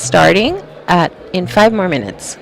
starting in 5 more minutes.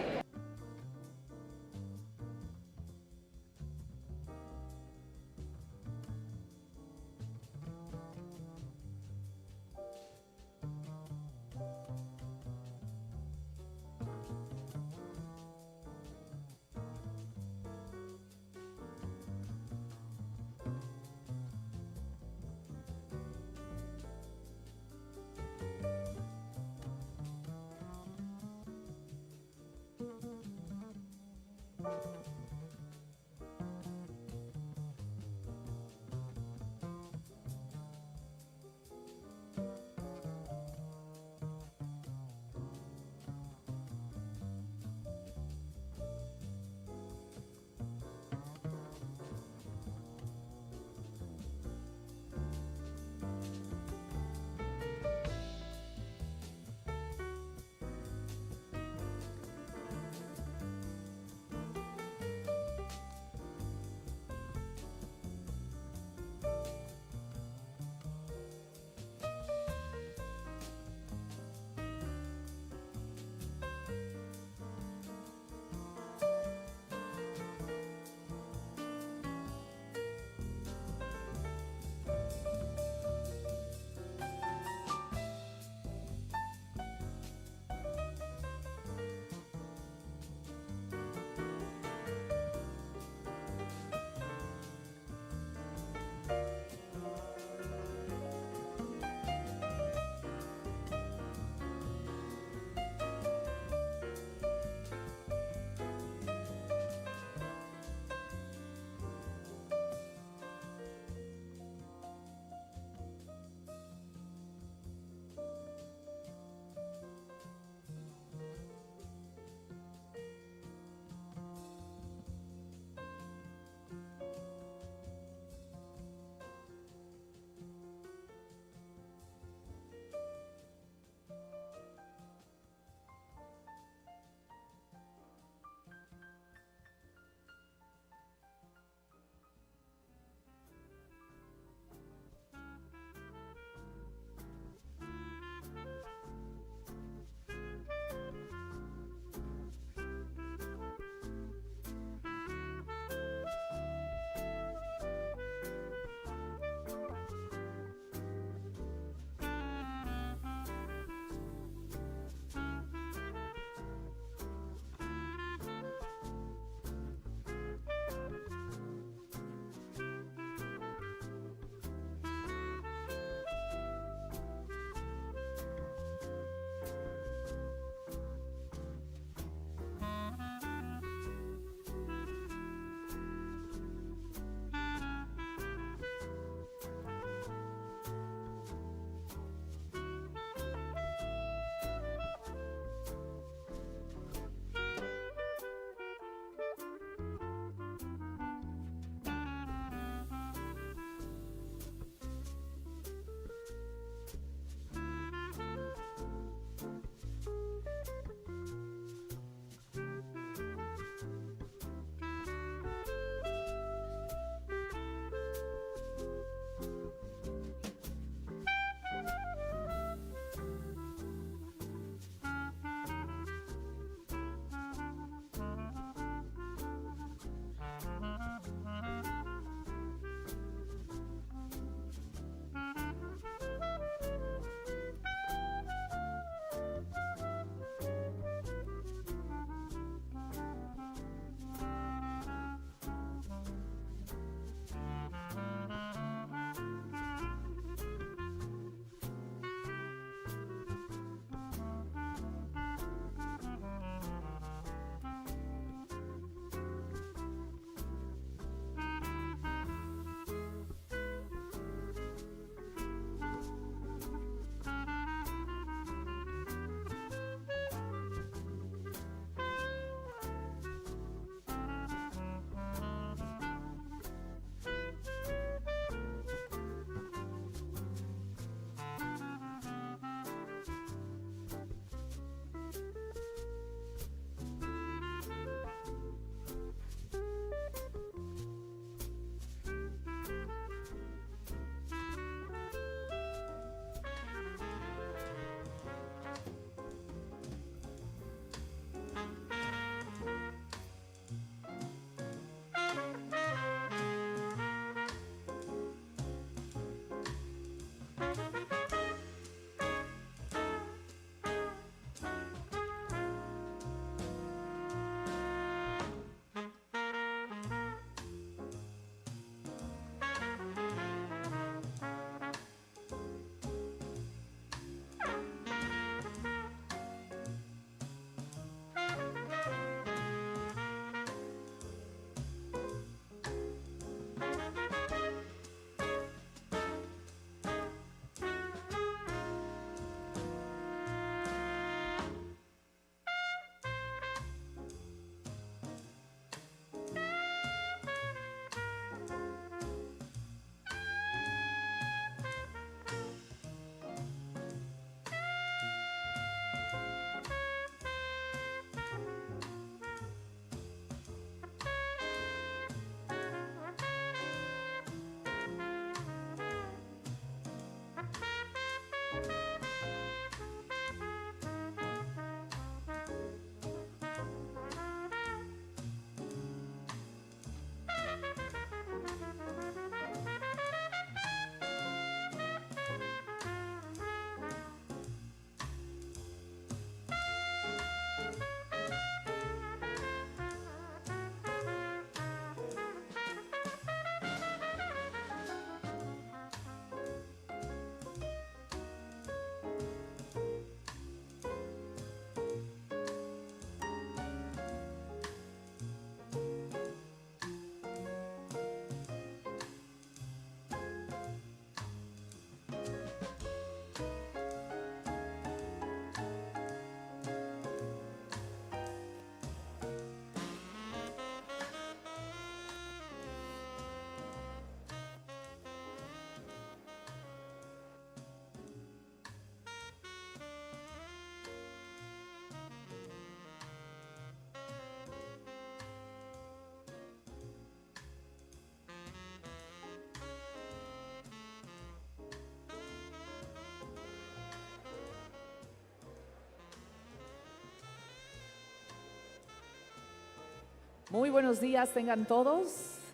Muy buenos días tengan todos.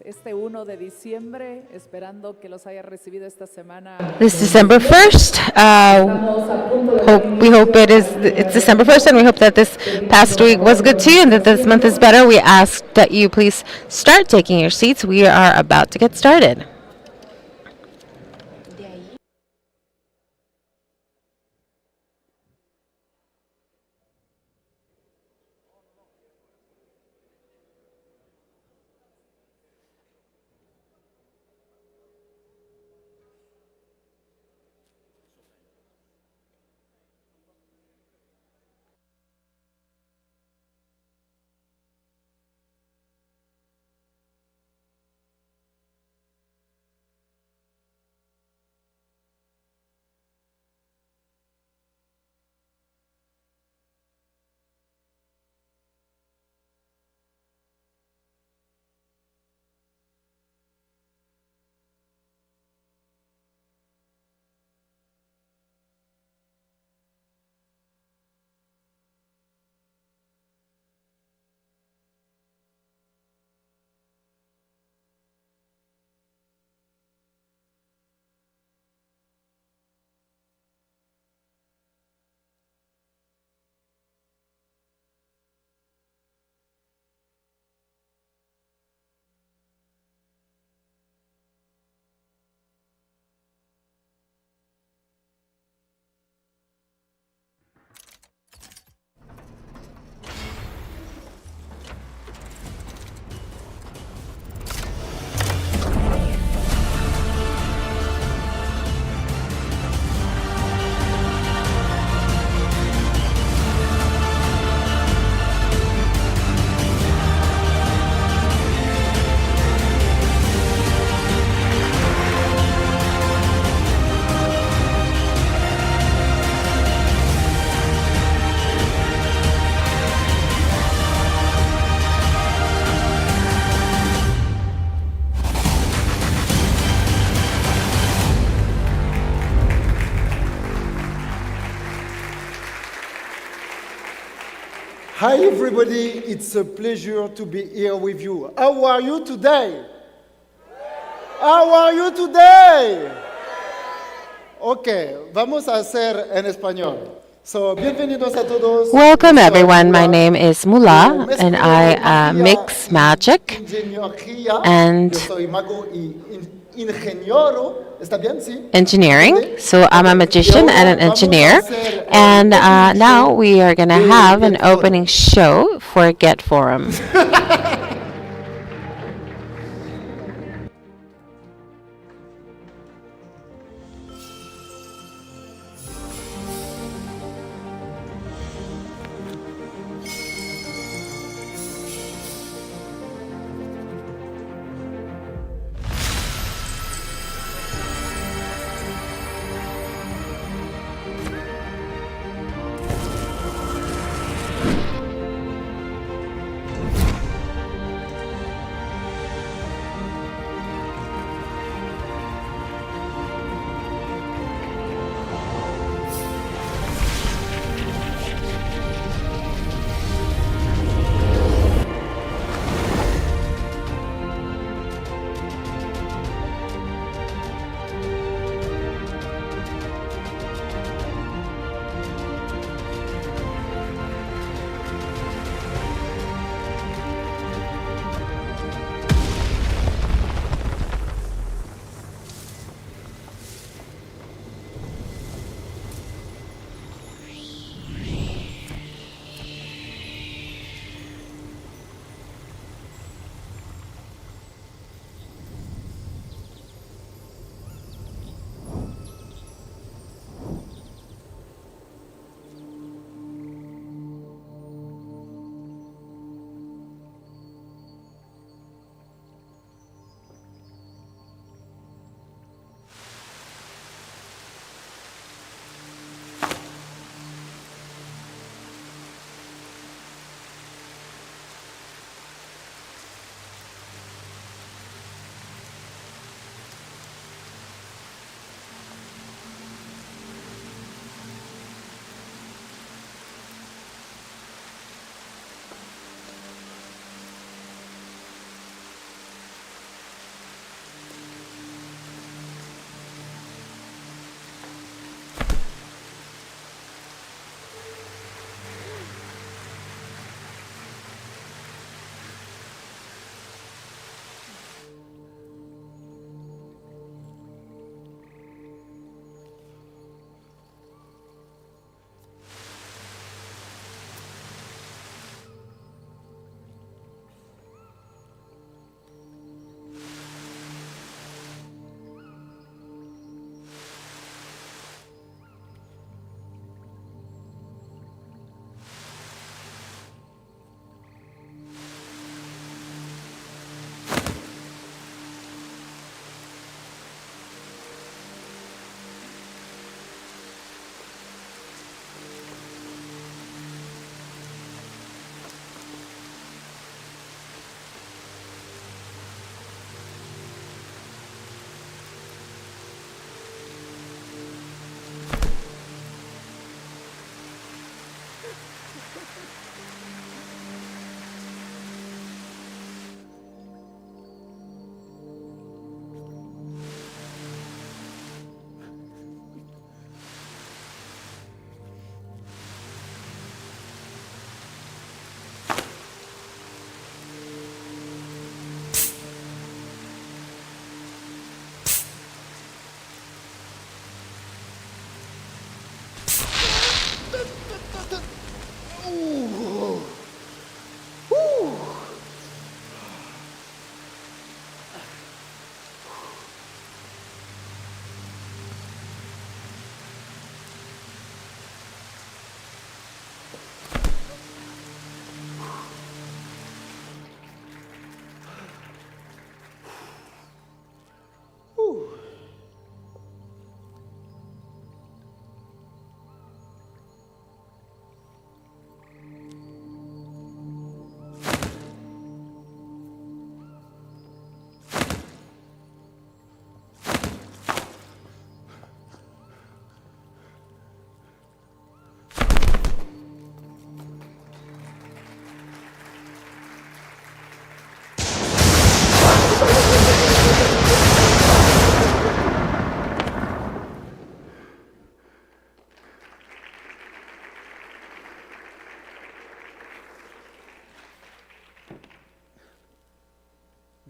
Este 1 de diciembre, esperando que los haya recibido esta semana. This December 1st, we hope it's December 1st, and we hope that this past week was good too, and that this month is better. We ask that you please start taking your seats. We are about to get started. Hi everybody, it's a pleasure to be here with you. How are you today? How are you today? Okay, vamos a hacer en español. So, bienvenidos a todos. Welcome everyone. My name is Mula, and I mix magic. And Yo soy mago y ingeniero. ¿Está bien? Sí. Engineering. So I'm a magician and an engineer. And now we are going to have an opening show for Get Forum.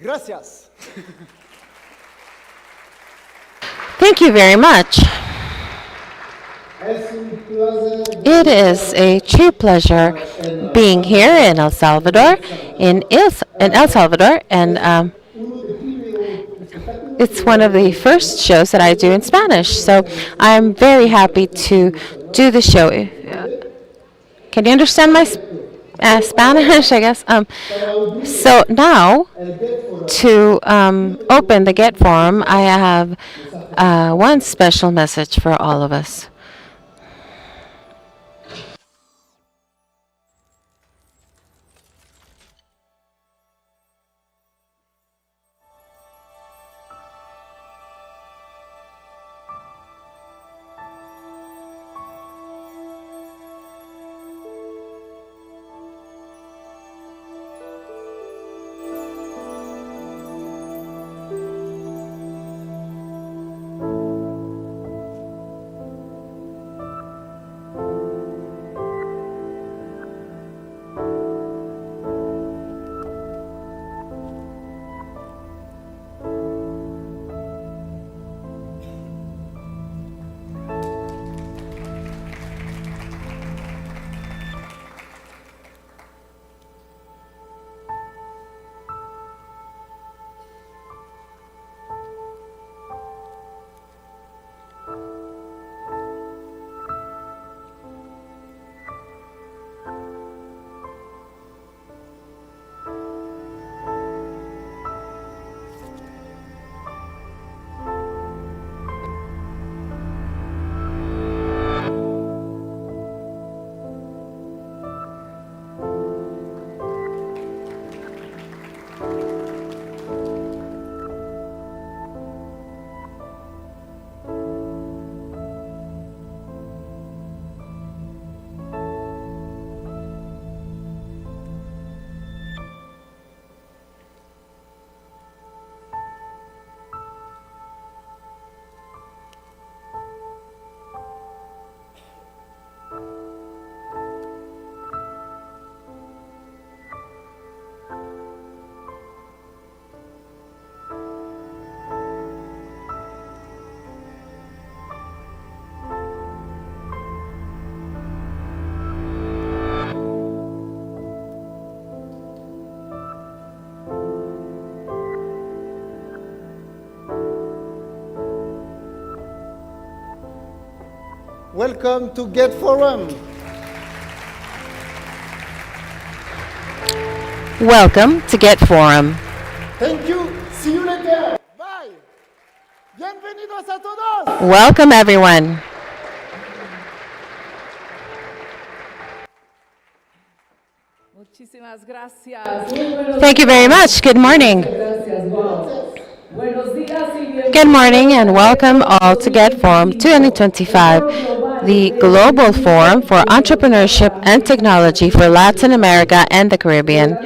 Gracias. Thank you very much. It is a true pleasure being here in El Salvador, and it's one of the first shows that I do in Spanish. So I'm very happy to do the show. Can you understand my Spanish? I guess. So now, to open the Get Forum, I have one special message for all of us. Welcome to Get Forum. Welcome to Get Forum. Thank you. See you later. Bye. Bienvenidos a todos. Welcome, everyone. Muchísimas gracias. Thank you very much. Good morning. Gracias, wow. Buenos días y Good morning and welcome all to Get Forum 2025 the Global Forum for Entrepreneurship and Technology for Latin America and the Caribbean.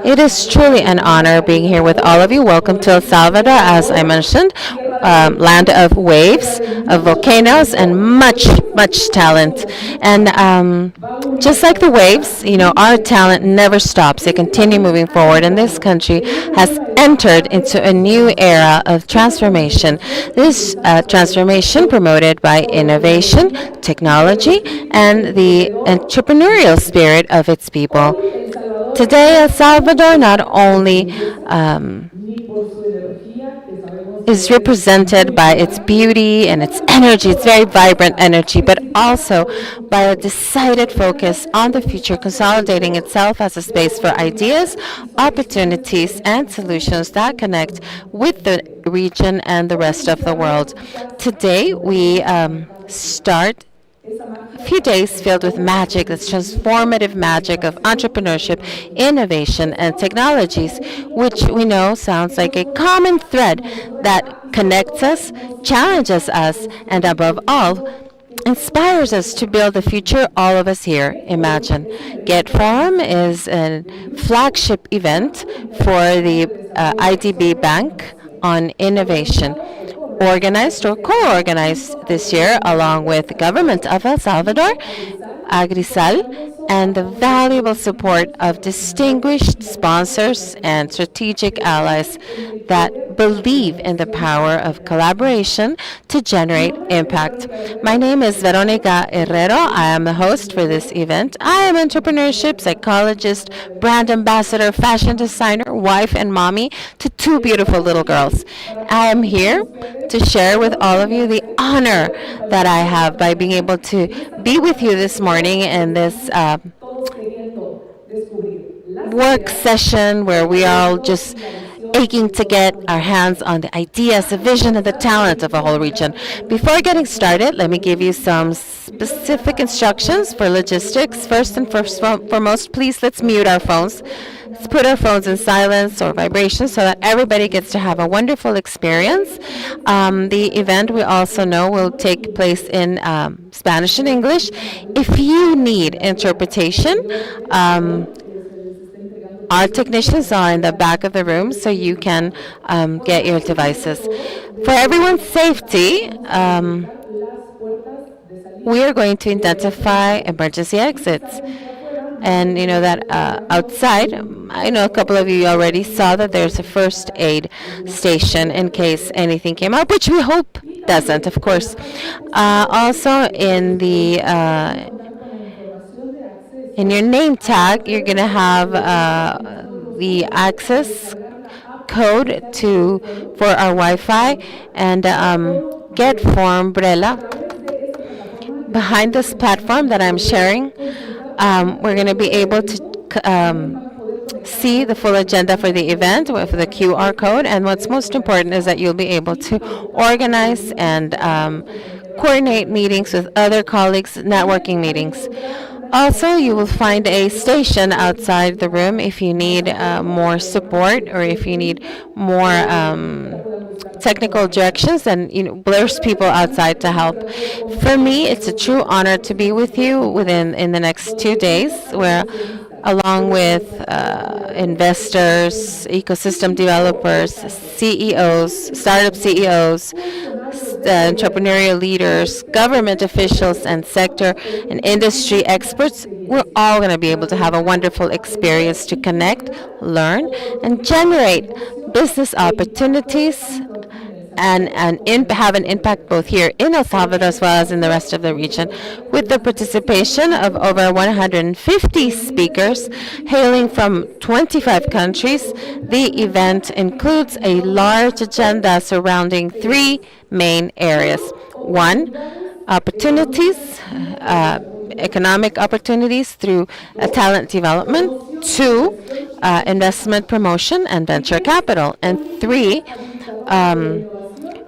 It is truly an honor being here with all of you. Welcome to El Salvador, as I mentioned, land of waves, of volcanoes, and much talent. And just like the waves, our talent never stops. They continue moving forward, and this country has entered into a new era of transformation. This transformation promoted by innovation, technology, and the entrepreneurial spirit of its people. Today, El Salvador not only is represented by its beauty and its energy, its very vibrant energy, but also by a decided focus on the future, consolidating itself as a space for ideas, opportunities, and solutions that connect with the region and the rest of the world. Today, we start a few days filled with magic, this transformative magic of entrepreneurship, innovation, and technologies, which we know sounds like a common thread that connects us, challenges us, and above all, inspires us to build the future all of us here imagine. Get Forum is a flagship event for the IDB Bank on innovation, organized or co-organized this year along with the government of El Salvador, Agrisal, and the valuable support of distinguished sponsors and strategic allies that believe in the power of collaboration to generate impact. My name is Veronica Herrero. I am the host for this event. I am entrepreneurship psychologist, brand ambassador, fashion designer, wife, and mommy to two beautiful little girls. I am here to share with all of you the honor that I have by being able to be with you this morning in this work session where we are all just aching to get our hands on the ideas, the vision, and the talent of a whole region. Before getting started, let me give you some specific instructions for logistics. First and foremost, please let's mute our phones. Let's put our phones in silence or vibration so that everybody gets to have a wonderful experience. The event, we also know, will take place in Spanish and English. If you need interpretation, our technicians are in the back of the room, so you can get your devices. For everyone's safety, we are going to identify emergency exits. And you know that outside, I know a couple of you already saw that there's a first aid station in case anything came up, which we hope doesn't, of course. Also, in your name tag, you're going to have the access code for our Wi-Fi and get for umbrella. Behind this platform that I'm sharing, we're going to be able to see the full agenda for the event with the QR code. And what's most important is that you'll be able to organize and coordinate meetings with other colleagues, networking meetings. Also, you will find a station outside the room if you need more support or if you need more technical directions, and there's people outside to help. For me, it's a true honor to be with you in the next 2 days, where along with investors, ecosystem developers, CEOs, startup CEOs, entrepreneurial leaders, government officials, and sector and industry experts, we're all going to be able to have a wonderful experience to connect, learn, and generate business opportunities and have an impact both here in El Salvador as well as in the rest of the region, with the participation of over 150 speakers hailing from 25 countries. The event includes a large agenda surrounding three main areas. One, opportunities, economic opportunities through talent development. Two, investment promotion and venture capital. And three,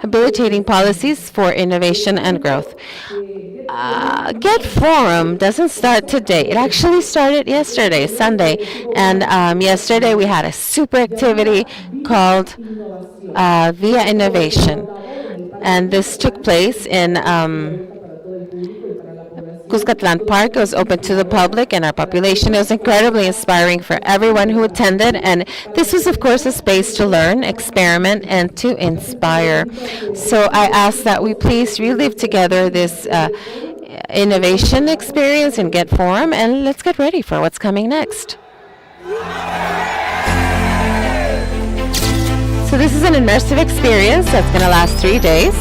habilitating policies for innovation and growth. Get Forum doesn't start today. It actually started yesterday, Sunday. And yesterday we had a super activity called Via Innovation. And this took place in Cuscatlan Park. It was open to the public and our population. It was incredibly inspiring for everyone who attended, and this was, of course, a space to learn, experiment, and to inspire. So I ask that we please relive together this innovation experience in Get Forum, and let's get ready for what's coming next. So this is an immersive experience that's going to last 3 days.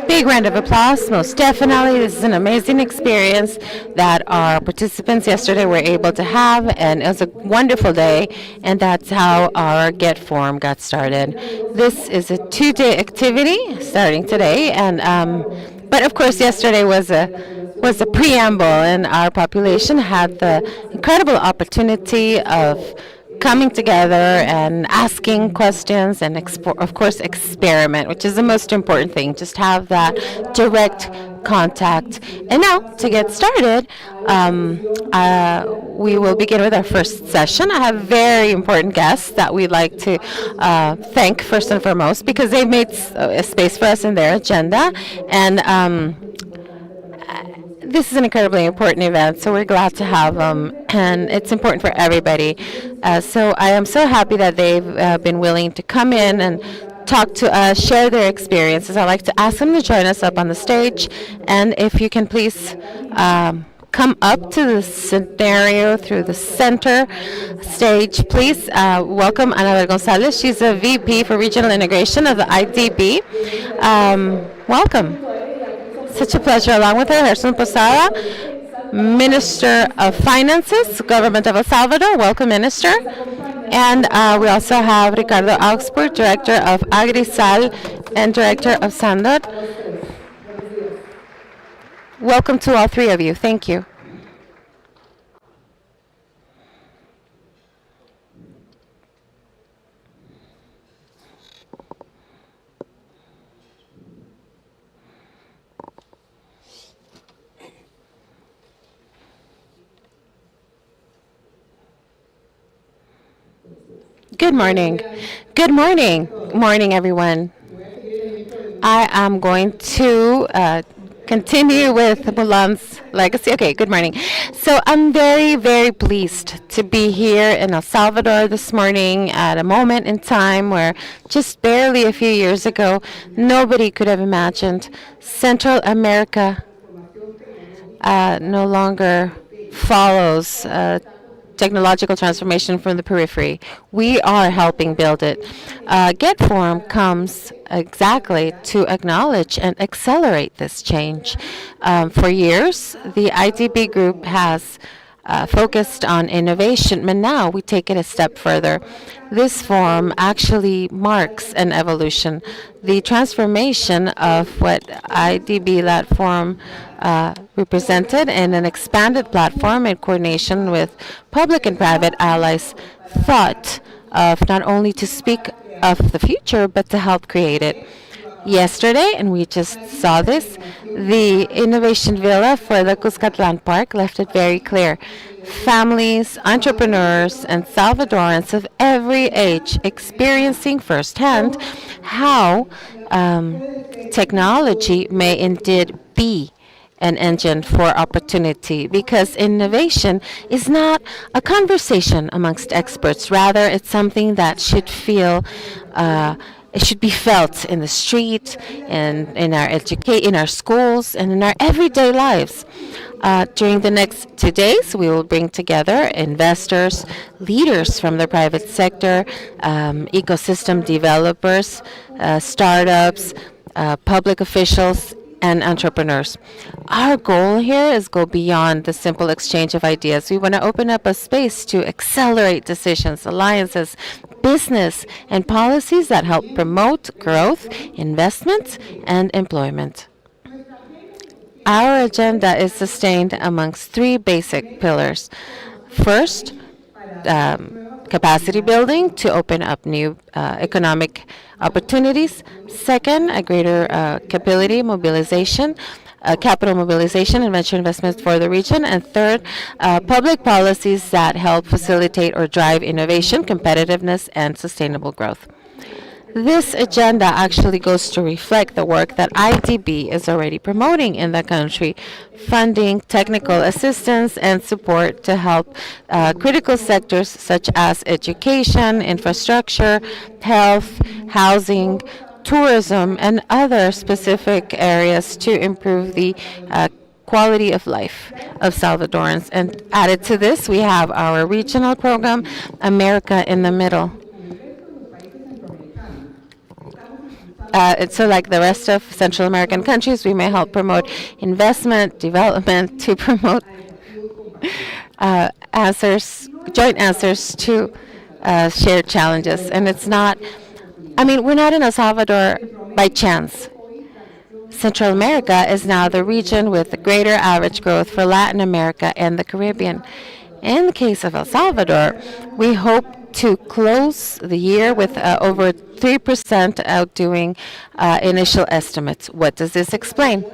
Big round of applause, most definitely. This is an amazing experience that our participants yesterday were able to have, and it was a wonderful day, and that's how our Get Forum got started. This is a 2-day activity starting today, and but of course yesterday was a preamble, and our population had the incredible opportunity of coming together and asking questions and, of course, experiment, which is the most important thing. Just have that direct contact. And now, to get started, we will begin with our first session. I have very important guests that we'd like to thank first and foremost because they made a space for us in their agenda. And this is an incredibly important event, so we're glad to have them, and it's important for everybody. So I am so happy that they've been willing to come in and talk to us, share their experiences. I'd like to ask them to join us up on the stage, and if you can please come up to the scenario through the center stage, please. Welcome Anabel Gonzalez. She's a VP for Regional Integration of the IDB. Welcome. Such a pleasure. Along with her, Gerson Posada, Minister of Finances, Government of El Salvador. Welcome, Minister. And we also have Ricardo Augsburg, Director of Agrisal and Director of Sandot. Welcome to all three of you. Thank you. Good morning. Good morning. Morning, everyone. I am going to continue with Mulan's Legacy. Okay, good morning. So I'm very, very pleased to be here in El Salvador this morning at a moment in time where just barely a few years ago, nobody could have imagined Central America no longer follows technological transformation from the periphery. We are helping build it. Get Forum comes exactly to acknowledge and accelerate this change. For years, the IDB group has focused on innovation, but now we take it a step further. This forum actually marks an evolution, the transformation of what IDB Lat Forum represented in an expanded platform in coordination with public and private allies, thought of not only to speak of the future, but to help create it. Yesterday, and we just saw this, the Innovation Villa for the Cuscatlan Park left it very clear. Families, entrepreneurs, and Salvadorans of every age experiencing firsthand how technology may indeed be an engine for opportunity, because innovation is not a conversation amongst experts. Rather, it's something that should feel it should be felt in the street, and in our schools, and in our everyday lives. During the next 2 days, we will bring together investors, leaders from the private sector, ecosystem developers, startups, public officials, and entrepreneurs. Our goal here is go beyond the simple exchange of ideas. We want to open up a space to accelerate decisions, alliances, business, and policies that help promote growth, investments, and employment. Our agenda is sustained amongst three basic pillars. First, capacity building to open up new economic opportunities. Second, a greater capital mobilization and venture investments for the region. And third, public policies that help facilitate or drive innovation, competitiveness, and sustainable growth. This agenda actually goes to reflect the work that IDB is already promoting in the country, funding technical assistance and support to help critical sectors such as education, infrastructure, health, housing, tourism, and other specific areas to improve the quality of life of Salvadorans. And added to this, we have our regional program, America in the Middle. So like the rest of Central American countries, we may help promote investment, development, to promote joint answers to shared challenges. And it's not, we're not in El Salvador by chance. Central America is now the region with the greater average growth for Latin America and the Caribbean. In the case of El Salvador, we hope to close the year with over 3% outdoing initial estimates. What does this explain?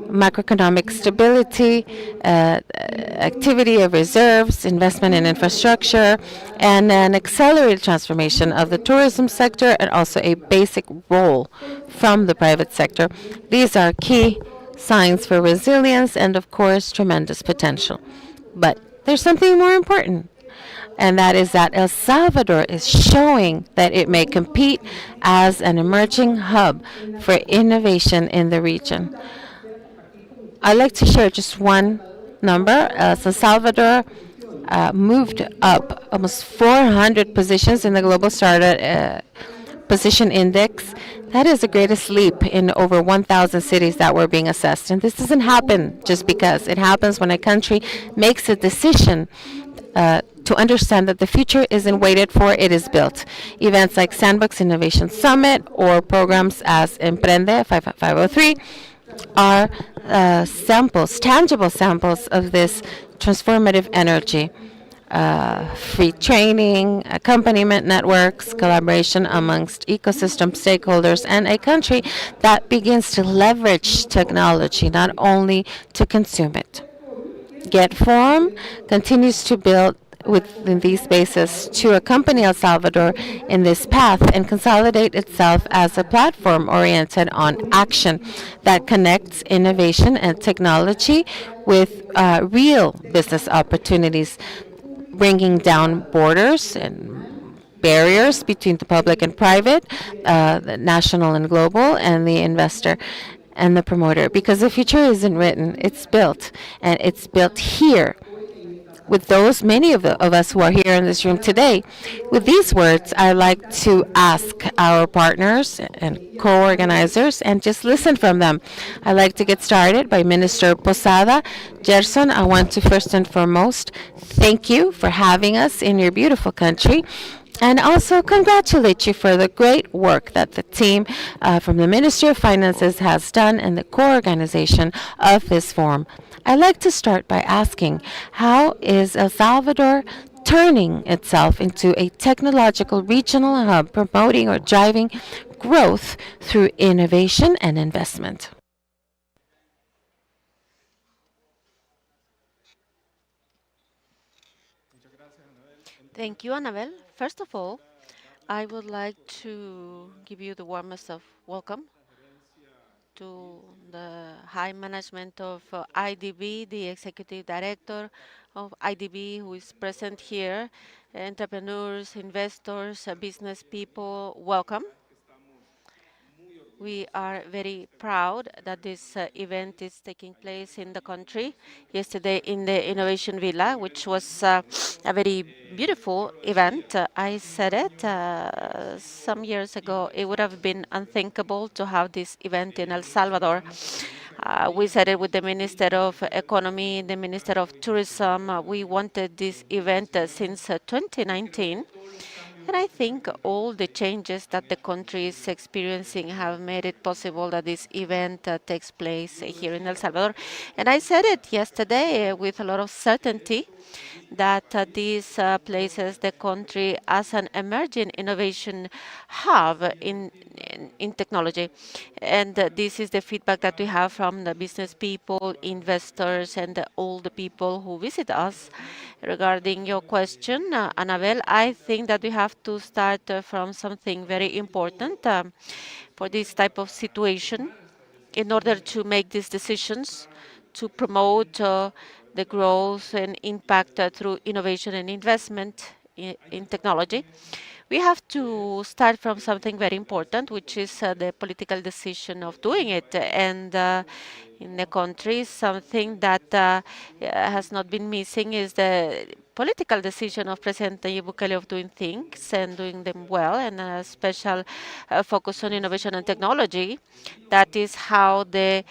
Macroeconomic stability, activity of reserves, investment in infrastructure, and an accelerated transformation of the tourism sector, and also a basic role from the private sector. These are key signs for resilience and, of course, tremendous potential. But there's something more important, and that is that El Salvador is showing that it may compete as an emerging hub for innovation in the region. I'd like to share just one number. El Salvador moved up almost 400 positions in the Global Startup Position Index. That is the greatest leap in over 1,000 cities that were being assessed. And this doesn't happen just because. It happens when a country makes a decision to understand that the future isn't waited for, it is built. Events like Sandbox Innovation Summit or programs as Emprende 503 are tangible samples of this transformative energy. Free training, accompaniment networks, collaboration amongst ecosystem stakeholders, and a country that begins to leverage technology, not only to consume it. Get Forum continues to build within these spaces to accompany El Salvador in this path and consolidate itself as a platform oriented on action that connects innovation and technology with real business opportunities, bringing down borders and barriers between the public and private, the national and global, and the investor and the promoter. Because the future isn't written, it's built, and it's built here with those many of us who are here in this room today. With these words, I'd like to ask our partners and co-organizers and just listen from them. I'd like to get started by Minister Posada. Gerson, I want to first and foremost thank you for having us in your beautiful country, and also congratulate you for the great work that the team from the Ministry of Finances has done in the co-organization of this forum. I'd like to start by asking, how is El Salvador turning itself into a technological regional hub, promoting or driving growth through innovation and investment? Thank you, Annabelle. First of all, I would like to give you the warmest of welcome to the high management of IDB, the executive director of IDB, who is present here, entrepreneurs, investors, business people, welcome. We are very proud that this event is taking place in the country. Yesterday in the Innovation Villa, which was a very beautiful event. I said it some years ago, it would have been unthinkable to have this event in El Salvador. We said it with the Minister of Economy, the Minister of Tourism. We wanted this event since 2019. And I think all the changes that the country is experiencing have made it possible that this event takes place here in El Salvador. And I said it yesterday with a lot of certainty that this places the country as an emerging innovation hub in technology. And this is the feedback that we have from the business people, investors, and all the people who visit us. Regarding your question, Annabelle, I think that we have to start from something very important for this type of situation in order to make these decisions to promote the growth and impact through innovation and investment in technology. We have to start from something very important, which is the political decision of doing it. And in the country, something that has not been missing is the political decision of President Nayib Bukele of doing things and doing them well, and a special focus on innovation and technology. That is how the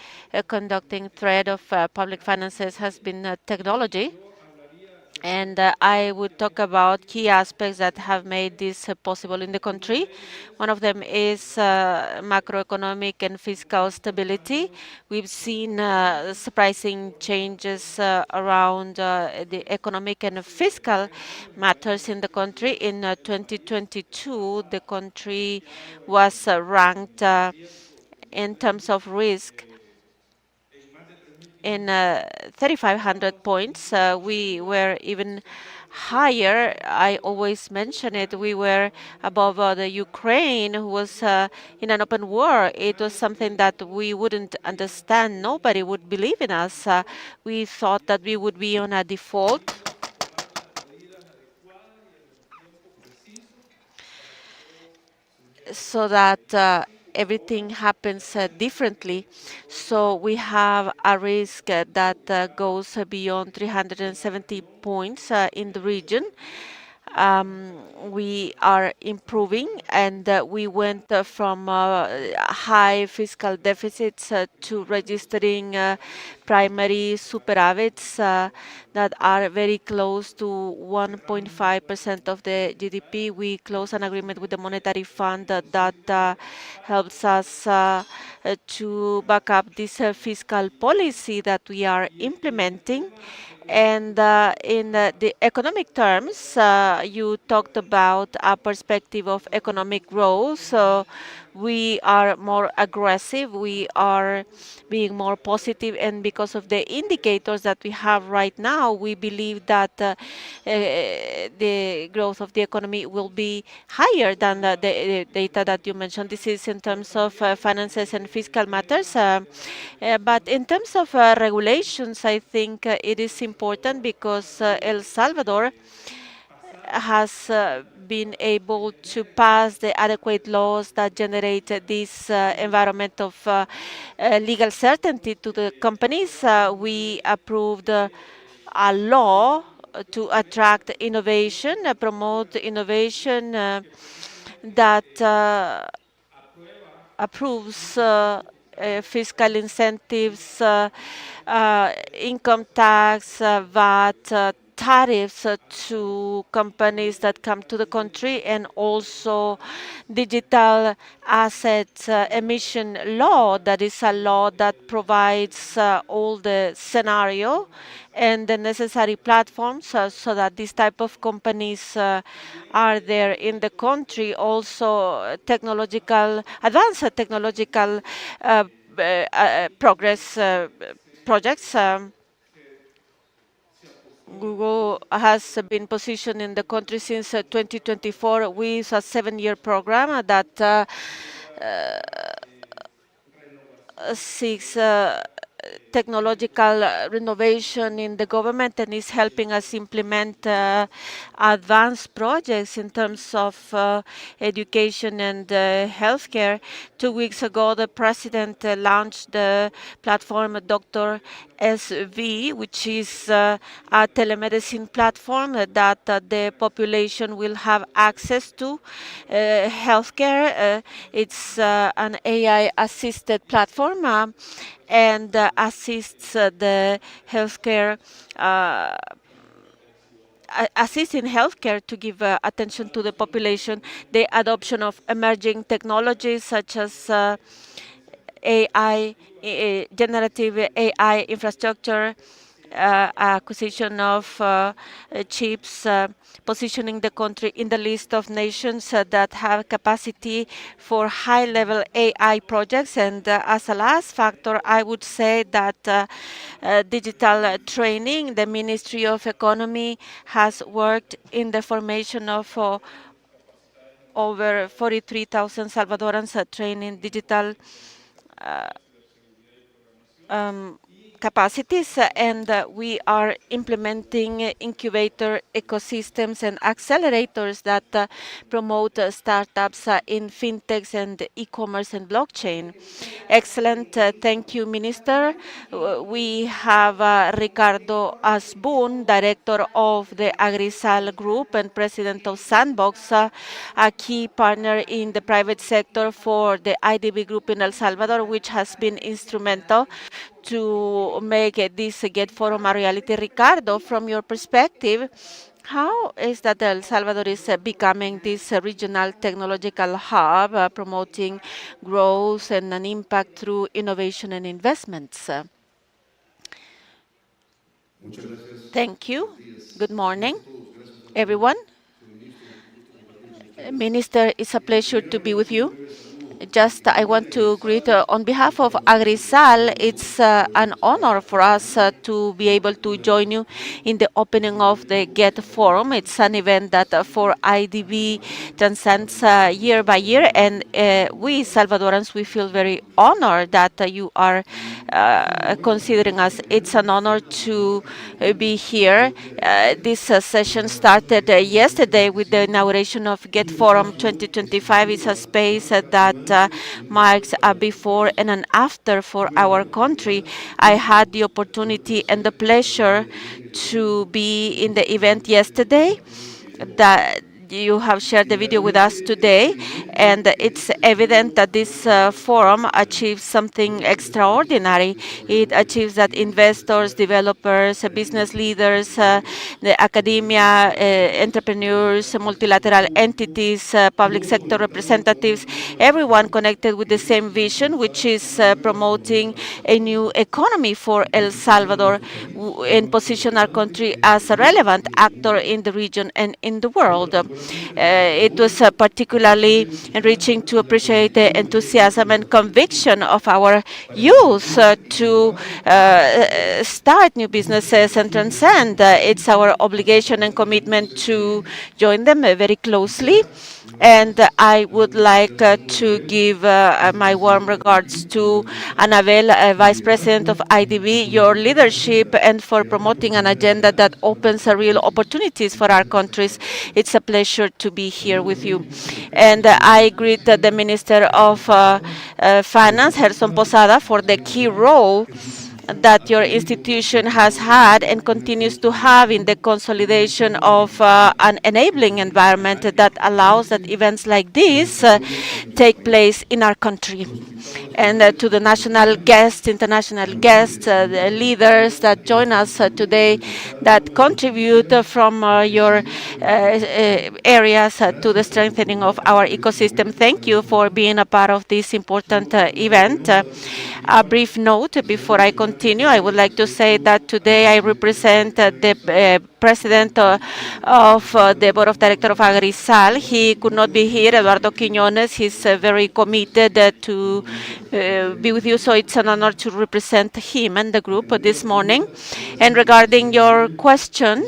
conducting thread of public finances has been technology. And I would talk about key aspects that have made this possible in the country. One of them is macroeconomic and fiscal stability. We've seen surprising changes around the economic and fiscal matters in the country. In 2022, the country was ranked in terms of risk in 3,500 points. We were even higher. I always mention it. We were above the Ukraine, who was in an open war. It was something that we wouldn't understand. Nobody would believe in us. We thought that we would be on a default. So that everything happens differently. So we have a risk that goes beyond 370 points in the region. We are improving, and we went from high fiscal deficits to registering primary superavits that are very close to 1.5% of the GDP. We closed an agreement with the Monetary Fund that helps us to back up this fiscal policy that we are implementing. And in the economic terms, you talked about a perspective of economic growth. So we are more aggressive, we are being more positive and because of the indicators that we have right now, we believe that the growth of the economy will be higher than the data that you mentioned. This is in terms of finances and fiscal matters. But in terms of regulations, I think it is important because El Salvador has been able to pass the adequate laws that generate this environment of legal certainty to the companies. We approved a law to attract innovation, promote innovation that approves fiscal incentives, income tax, VAT, tariffs to companies that come to the country, and also digital asset emission law. That is a law that provides all the scenario and the necessary platforms so that this type of companies are there in the country. Also, technological, advanced technological progress projects. Google has been positioned in the country since 2024 with a 7-year program that seeks technological renovation in the government and is helping us implement advanced projects in terms of education and healthcare. 2 weeks ago, the president launched the platform Dr. SV, which is a telemedicine platform that the population will have access to healthcare. It's an AI-assisted platform and assists the healthcare assist in healthcare to give attention to the population, the adoption of emerging technologies such as AI, generative AI infrastructure, acquisition of chips, positioning the country in the list of nations that have capacity for high-level AI projects. And as a last factor, I would say that digital training, the Ministry of Economy has worked in the formation of over 43,000 Salvadorans trained in digital capacities, and we are implementing incubator ecosystems and accelerators that promote startups in fintechs and e-commerce and blockchain. Excellent. Thank you, Minister. We have Ricardo Asbun, Director of the Agrisal Group and President of Sandbox, a key partner in the private sector for the IDB Group in El Salvador, which has been instrumental to make this Get Forum a reality. Ricardo, from your perspective, how is that El Salvador is becoming this regional technological hub, promoting growth and an impact through innovation and investments? Thank you. Good morning, everyone. Minister, it's a pleasure to be with you. Just I want to greet on behalf of Agrisal. It's an honor for us to be able to join you in the opening of the Get Forum. It's an event that for IDB transcends year by year, and we Salvadorans, we feel very honored that you are considering us. It's an honor to be here. This session started yesterday with the inauguration of Get Forum 2025. It's a space that marks a before and an after for our country. I had the opportunity and the pleasure to be in the event yesterday. That you have shared the video with us today, and it's evident that this forum achieves something extraordinary. It achieves that investors, developers, business leaders, the academia, entrepreneurs, multilateral entities, public sector representatives, everyone connected with the same vision, which is promoting a new economy for El Salvador and position our country as a relevant actor in the region and in the world. It was particularly enriching to appreciate the enthusiasm and conviction of our youth to start new businesses and transcend. It's our obligation and commitment to join them very closely. And I would like to give my warm regards to Annabel, Vice President of IDB, your leadership and for promoting an agenda that opens real opportunities for our countries. It's a pleasure to be here with you. And I greet the Minister of Finance, Gerson Posada, for the key role that your institution has had and continues to have in the consolidation of an enabling environment that allows that events like this take place in our country. And to the national guests, international guests, the leaders that join us today that contribute from your areas to the strengthening of our ecosystem. Thank you for being a part of this important event. A brief note before I continue. I would like to say that today I represent the president of the board of directors of Agrisal. He could not be here, Eduardo Quiñones. He's very committed to be with you, so it's an honor to represent him and the group this morning. And regarding your question,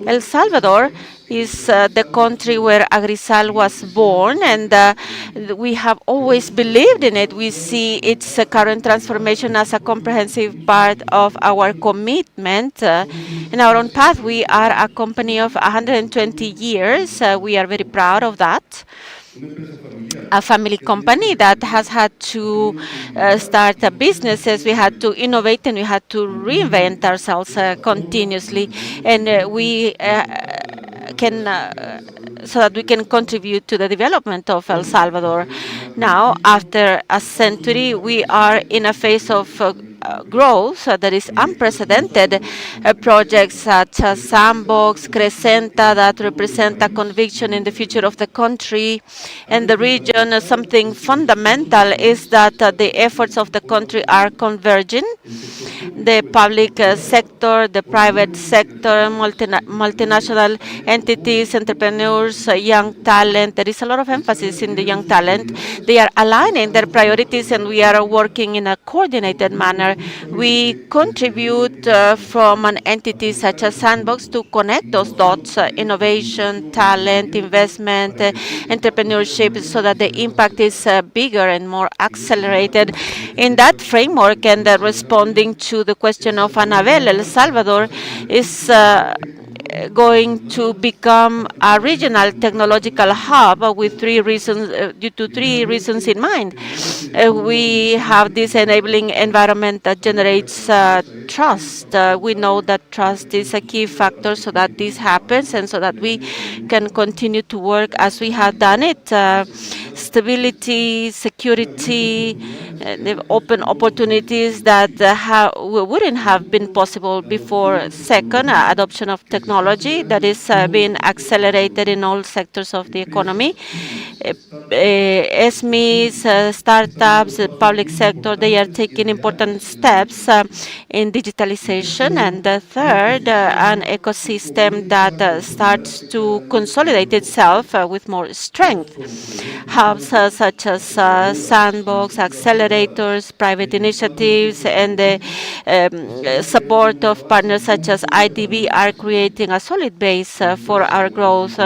El Salvador is the country where Agrisal was born, and we have always believed in it. We see its current transformation as a comprehensive part of our commitment in our own path. We are a company of 120 years. We are very proud of that. A family company that has had to start businesses. We had to innovate and we had to reinvent ourselves continuously. And we can so that we can contribute to the development of El Salvador. Now, after a century, we are in a phase of growth that is unprecedented. Projects such as Sandbox, Crescenta, that represent a conviction in the future of the country and the region. Something fundamental is that the efforts of the country are converging. The public sector, the private sector, multinational entities, entrepreneurs, young talent. There is a lot of emphasis in the young talent. They are aligning their priorities and we are working in a coordinated manner. We contribute from an entity such as Sandbox to connect those dots, innovation, talent, investment, entrepreneurship, so that the impact is bigger and more accelerated. In that framework and responding to the question of Annabel, El Salvador is going to become a regional technological hub with three reasons, due to three reasons in mind. We have this enabling environment that generates trust. We know that trust is a key factor so that this happens and so that we can continue to work as we have done it. Stability, security, the open opportunities that wouldn't have been possible before. Second, adoption of technology that is being accelerated in all sectors of the economy. SMEs, startups, the public sector, they are taking important steps in digitalization. And the third, an ecosystem that starts to consolidate itself with more strength. Hubs such as Sandbox, accelerators, private initiatives, and the support of partners such as IDB are creating a solid base for our growth.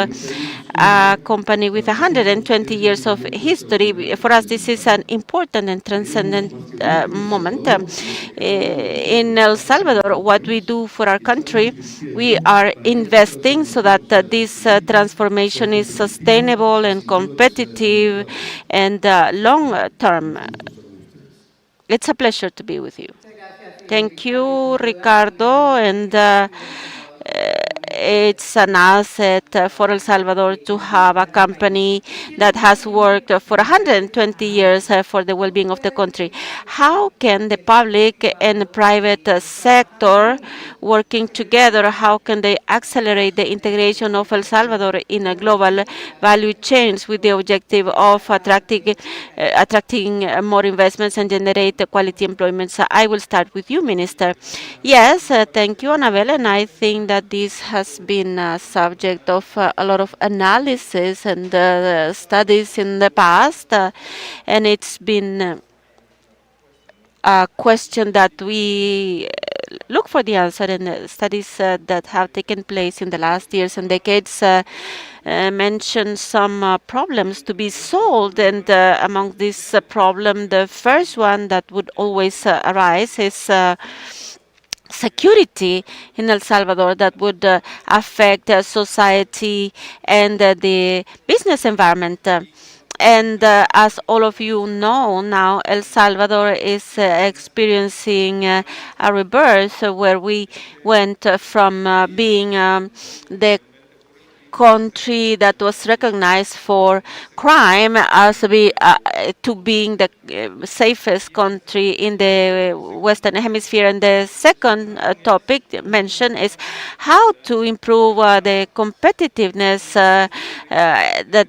A company with 120 years of history. For us, this is an important and transcendent moment. In El Salvador, what we do for our country, we are investing so that this transformation is sustainable and competitive and long-term. It's a pleasure to be with you. Thank you, Ricardo. And it's an asset for El Salvador to have a company that has worked for 120 years for the well-being of the country. How can the public and private sector working together, how can they accelerate the integration of El Salvador in a global value chains with the objective of attracting more investments and generate quality employment? So I will start with you, Minister. Yes, thank you, Annabel, and I think that this has has been a subject of a lot of analysis and studies in the past, and it's been a question that we look for the answer in studies that have taken place in the last years and decades. Mention some problems to be solved, and among this problem, the first one that would always arise is security in El Salvador that would affect society and the business environment. And as all of you know now, El Salvador is experiencing a rebirth where we went from being the country that was recognized for crime as to being the safest country in the Western Hemisphere. And the second topic mentioned is how to improve the competitiveness that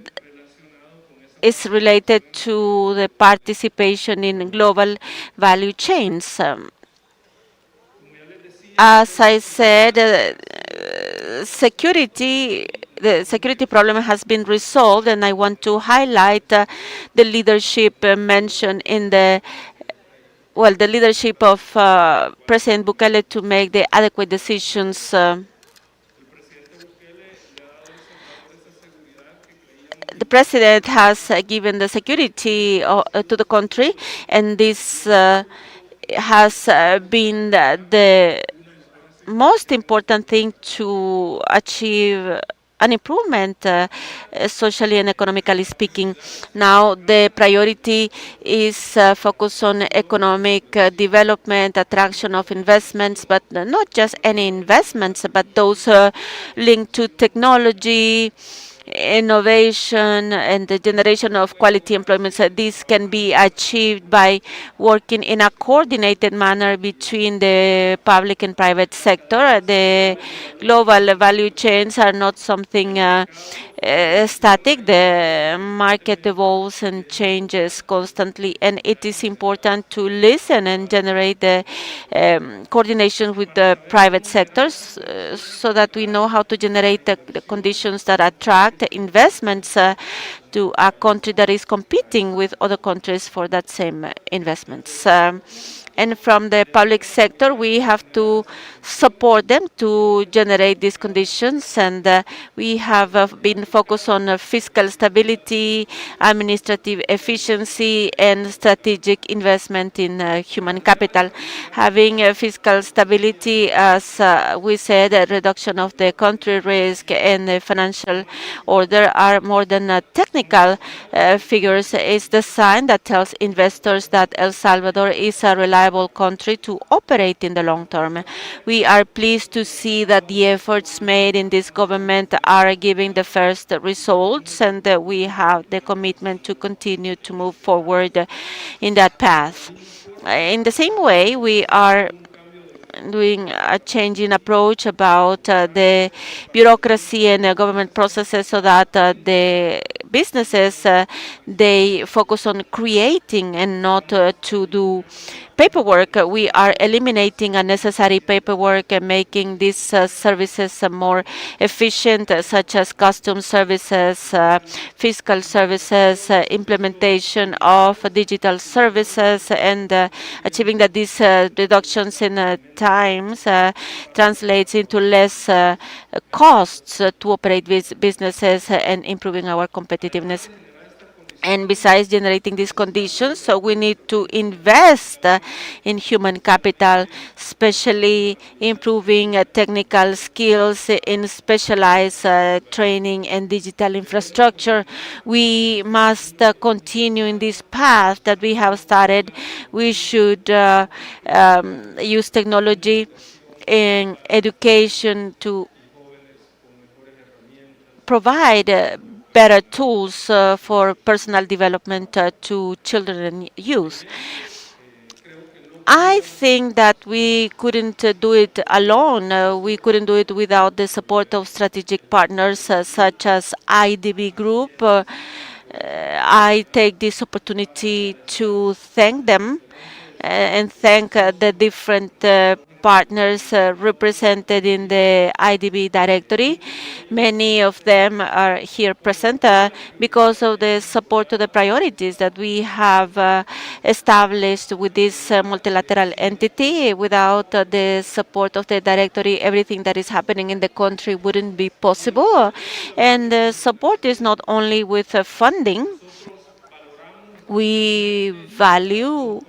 is related to the participation in global value chains. As I said, the security problem has been resolved, and I want to highlight the leadership mentioned in the leadership of President Bukele to make the adequate decisions. The president has given the security to the country, and this has been the most important thing to achieve an improvement socially and economically speaking. Now the priority is focused on economic development, attraction of investments, but not just any investments, but those linked to technology, innovation, and the generation of quality employment. So this can be achieved by working in a coordinated manner between the public and private sector. The global value chains are not something static. The market evolves and changes constantly, and it is important to listen and generate the coordination with the private sectors so that we know how to generate the conditions that attract investments to a country that is competing with other countries for that same investments. And from the public sector, we have to support them to generate these conditions. And we have been focused on fiscal stability, administrative efficiency, and strategic investment in human capital. Having fiscal stability, as we said, a reduction of the country risk and the financial order are more than technical figures. It's the sign that tells investors that El Salvador is a reliable country to operate in the long term. We are pleased to see that the efforts made in this government are giving the first results, and we have the commitment to continue to move forward in that path. In the same way, we are doing a change in approach about the bureaucracy and government processes so that the businesses they focus on creating and not to do paperwork. We are eliminating unnecessary paperwork and making these services more efficient, such as custom services, fiscal services, implementation of digital services, and achieving that these reductions in times translates into less costs to operate businesses and improving our competitiveness. And besides generating these conditions, so we need to invest in human capital, especially improving technical skills in specialized training and digital infrastructure. We must continue in this path that we have started. We should use technology in education to provide better tools for personal development to children and youth. I think that we couldn't do it alone. We couldn't do it without the support of strategic partners such as IDB Group. I take this opportunity to thank them and thank the different partners represented in the IDB directory. Many of them are here present because of the support to the priorities that we have established with this multilateral entity. Without the support of the directory, everything that is happening in the country wouldn't be possible. And support is not only with funding. We value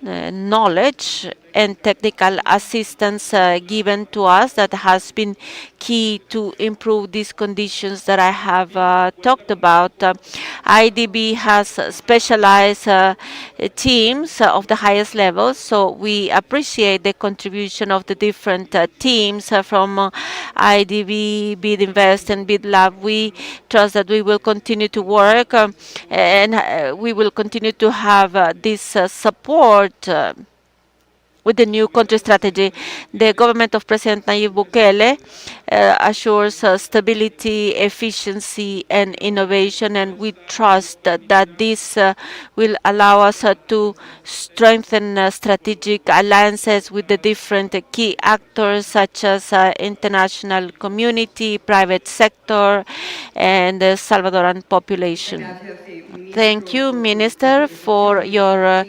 knowledge and technical assistance given to us that has been key to improve these conditions that I have talked about. IDB has specialized teams of the highest level, so we appreciate the contribution of the different teams from IDB, Bid Invest, and Bid Lab. We trust that we will continue to work and we will continue to have this support with the new country strategy. The government of President Nayib Bukele assures stability, efficiency, and innovation, and we trust that this will allow us to strengthen strategic alliances with the different key actors such as international community, private sector, and the Salvadoran population. Thank you, Minister, for your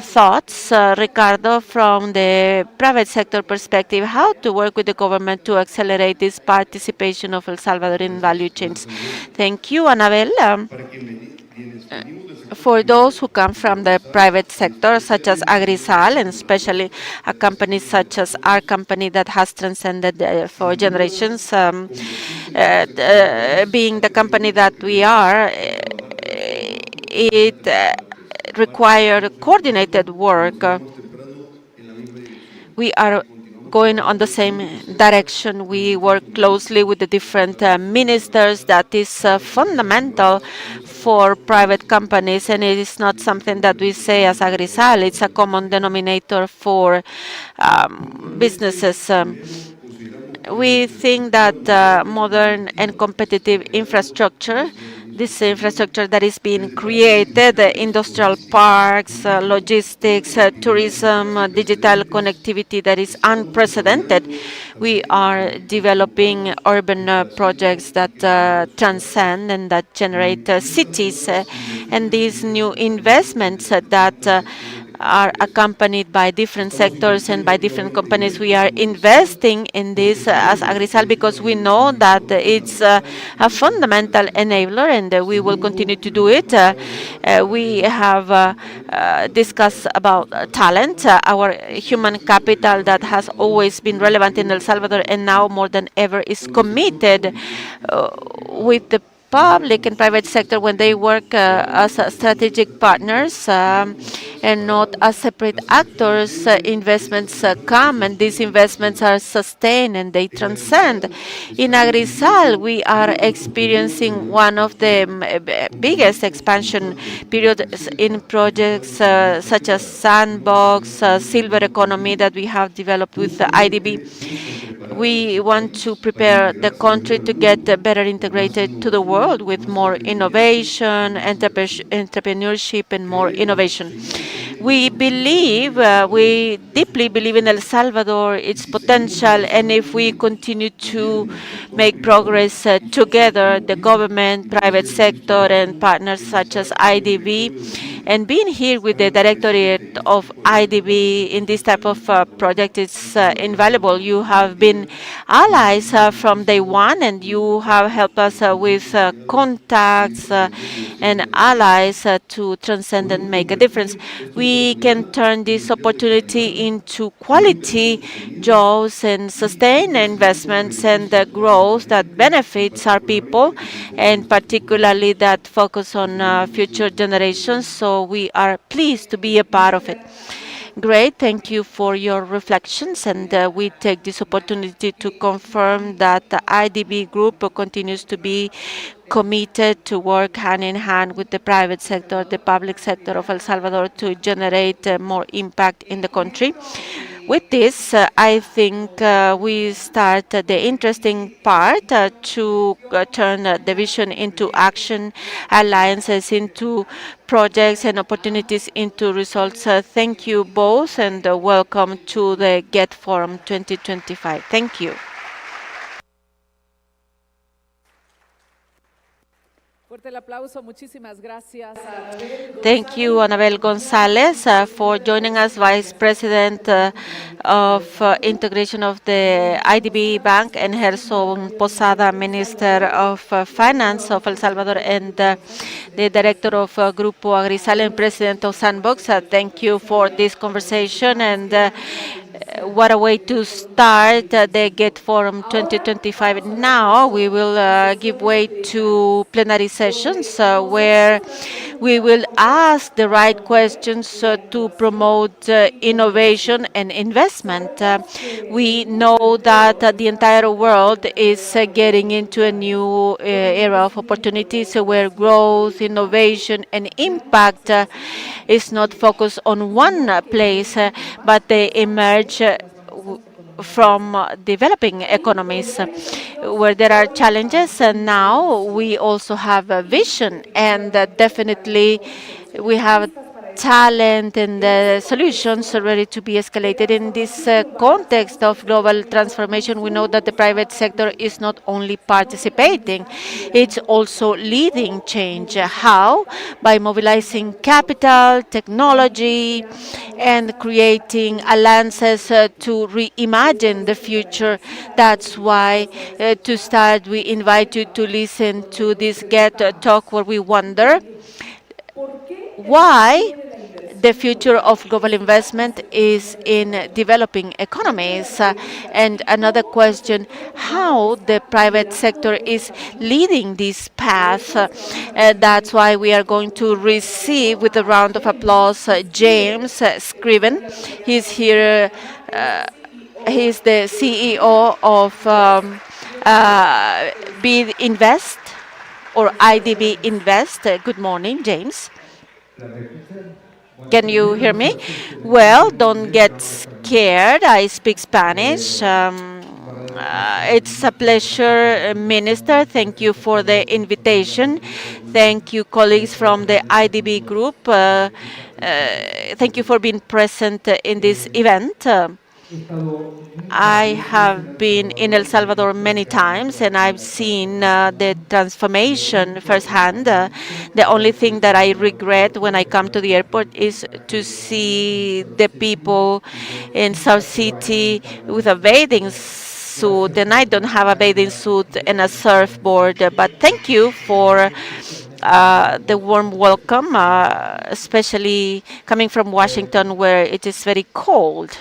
thoughts. Ricardo, from the private sector perspective, how to work with the government to accelerate this participation of El Salvador in value chains. Thank you, Anabel. For those who come from the private sector, such as Agrisal, and especially a company such as our company that has transcended for generations, being the company that we are, it required coordinated work. We are going on the same direction. We work closely with the different ministers. That is fundamental for private companies, and it is not something that we say as Agrisal. It's a common denominator for businesses. We think that modern and competitive infrastructure, this infrastructure that is being created, industrial parks, logistics, tourism, digital connectivity that is unprecedented. We are developing urban projects that transcend and that generate cities. And these new investments that are accompanied by different sectors and by different companies. We are investing in this as Agrisal because we know that it's a fundamental enabler, and we will continue to do it. We have discussed about talent, our human capital that has always been relevant in El Salvador and now more than ever is committed with the public and private sector when they work as strategic partners and not as separate actors. Investments come, and these investments are sustained and they transcend. In Agrisal, we are experiencing one of the biggest expansion periods in projects such as Sandbox, Silver Economy that we have developed with IDB. We want to prepare the country to get better integrated to the world with more innovation, entrepreneurship, and more innovation. We believe, we deeply believe in El Salvador, its potential, and if we continue to make progress together, the government, private sector, and partners such as IDB, and being here with the directorate of IDB in this type of project is invaluable. You have been allies from day one, and you have helped us with contacts and allies to transcend and make a difference. We can turn this opportunity into quality jobs and sustain investments and growth that benefits our people, and particularly that focus on future generations. So we are pleased to be a part of it. Great, thank you for your reflections, and we take this opportunity to confirm that the IDB group continues to be committed to work hand in hand with the private sector, the public sector of El Salvador to generate more impact in the country. With this, I think we start the interesting part to turn the vision into action, alliances into projects, and opportunities into results. Thank you both, and welcome to the Get Forum 2025. Thank you. Fuerte el aplauso, muchísimas gracias a Anabel Thank you, González. Anabel Gonzalez, for joining us, Vice President of Integration of the IDB Bank, and Gerson Posada, Minister of Finance of El Salvador, and the Director of Grupo Agrisal and President of Sandbox. Thank you for this conversation, and what a way to start the Get Forum 2025. Now we will give way to plenary sessions where we will ask the right questions to promote innovation and investment. We know that the entire world is getting into a new era of opportunities where growth, innovation, and impact is not focused on one place, but they emerge from developing economies where there are challenges. And now we also have a vision, and definitely we have talent and solutions ready to be escalated. In this context of global transformation, we know that the private sector is not only participating, it's also leading change. How? By mobilizing capital, technology, and creating alliances to reimagine the future. That's why, to start, we invite you to listen to this Get Talk, where we wonder why the future of global investment is in developing economies. And another question, how the private sector is leading this path. That's why we are going to receive, with a round of applause, James Scriven. He's here. He's the CEO of BID Invest, or IDB Invest. Good morning, James. Can you hear me? Well, don't get scared. I speak Spanish. It's a pleasure, Minister. Thank you for the invitation. Thank you, colleagues from the IDB group. Thank you for being present in this event. I have been in El Salvador many times, and I've seen the transformation firsthand. The only thing that I regret when I come to the airport is to see the people in South City with a bathing suit, and I don't have a bathing suit and a surfboard. But thank you for the warm welcome, especially coming from Washington, where it is very cold.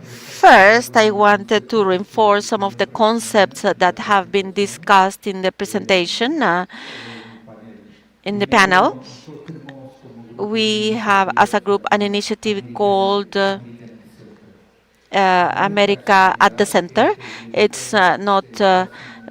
First, I wanted to reinforce some of the concepts that have been discussed in the presentation, in the panel. We have, as a group, an initiative called America at the Center. It's not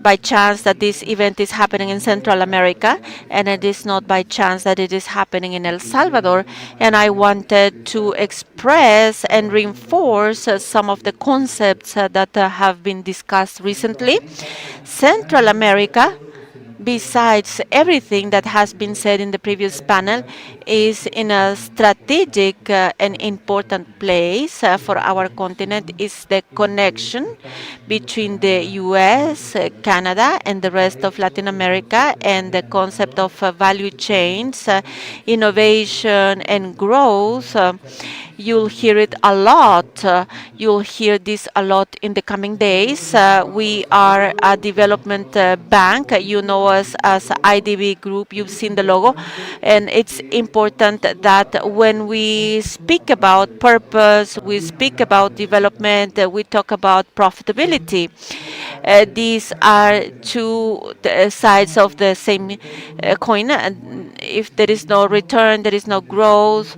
by chance that this event is happening in Central America, and it is not by chance that it is happening in El Salvador. And I wanted to express and reinforce some of the concepts that have been discussed recently. Central America, besides everything that has been said in the previous panel, is in a strategic and important place for our continent. Is the connection between the US, Canada, and the rest of Latin America, and the concept of value chains, innovation, and growth. You'll hear it a lot You'll hear this a lot in the coming days. We are a development bank. You know us as IDB Group. You've seen the logo. And it's important that when we speak about purpose, we speak about development, we talk about profitability. These are two sides of the same coin. And if there is no return, there is no growth.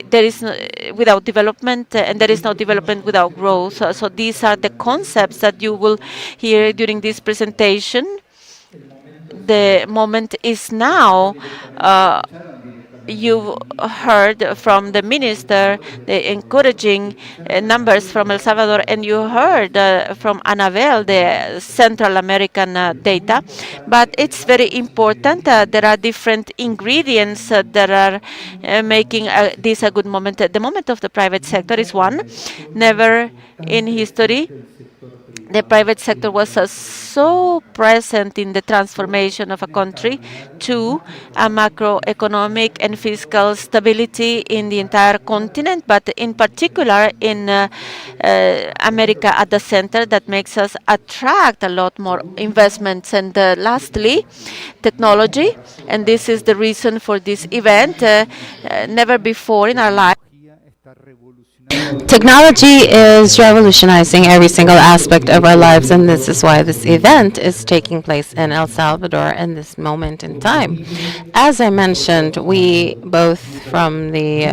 There is no, without development, and there is no development without growth. So these are the concepts that you will hear during this presentation. The moment is now. You heard from the minister the encouraging numbers from El Salvador, and you heard from Anabel the Central American data. But it's very important. There are different ingredients that are making this a good moment. The moment of the private sector is one. Never in history the private sector was so present in the transformation of a country. Two, a macroeconomic and fiscal stability in the entire continent, but in particular in America at the center, that makes us attract a lot more investments. And lastly, technology, and this is the reason for this event. Never before in our life Technology is revolutionizing every single aspect of our lives, and this is why this event is taking place in El Salvador in this moment in time. As I mentioned, we both from the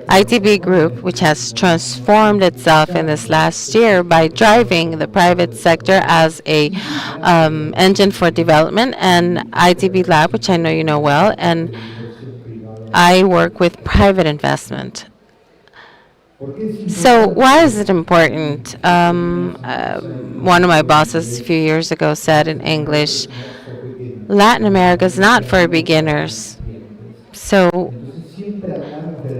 IDB group, which has transformed itself in this last year by driving the private sector as a engine for development, and IDB Lab, which I know you know well, and I work with private investment. So why is it important? One of my bosses a few years ago said in English, Latin America is not for beginners. So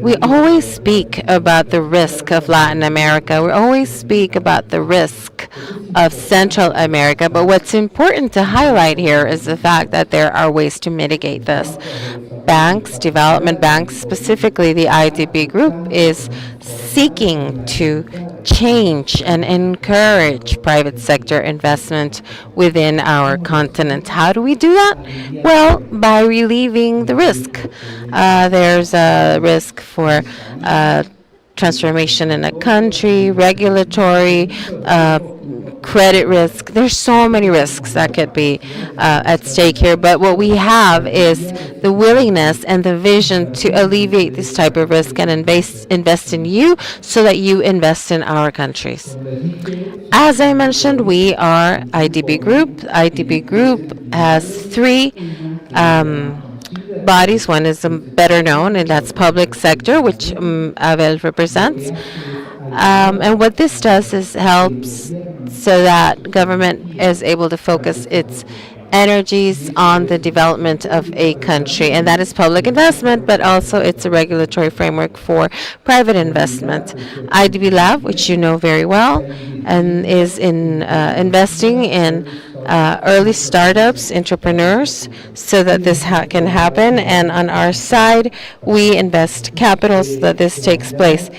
we always speak about the risk of Latin America. We always speak about the risk of Central America. But what's important to highlight here is the fact that there are ways to mitigate this. Banks, development banks, specifically the IDB group, is seeking to change and encourage private sector investment within our continent. How do we do that? Well, by relieving the risk. There's a risk for transformation in a country, regulatory, credit risk. There's so many risks that could be at stake here, but what we have is the willingness and the vision to alleviate this type of risk and invest in you so that you invest in our countries. As I mentioned, we are IDB Group. IDB Group has three bodies. One is better known, and that's public sector, which Abel represents. And what this does is helps so that government is able to focus its energies on the development of a country, and that is public investment, but also it's a regulatory framework for private investment. IDB Lab, which you know very well, and is in investing in early startups, entrepreneurs, so that this can happen. And on our side, we invest capital so that this takes place.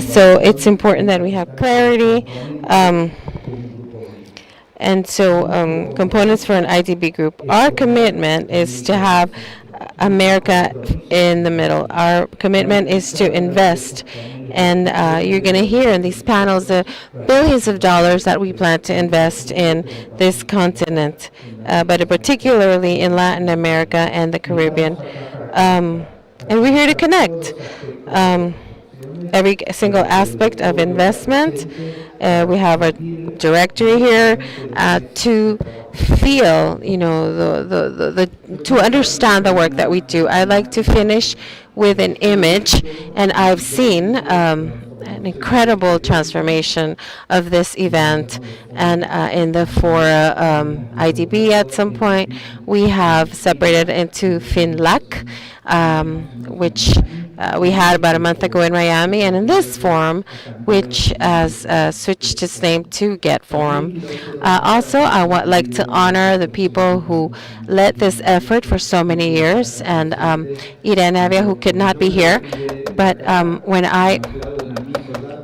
So it's important that we have clarity. And so components for an IDB group. Our commitment is to have America in the middle. Our commitment is to invest. And you're going to hear in these panels the billions of dollars that we plan to invest in this continent, but particularly in Latin America and the Caribbean. And we're here to connect every single aspect of investment. We have a directory here to feel, to understand the work that we do. I like to finish with an image, and I've seen an incredible transformation of this event. And in the Fora IDB at some point, we have separated into FinLAC, which we had about a month ago in Miami, and in this forum, which has switched its name to Get Forum. Also, I would like to honor the people who led this effort for so many years, and Irene Avia, who could not be here, but when I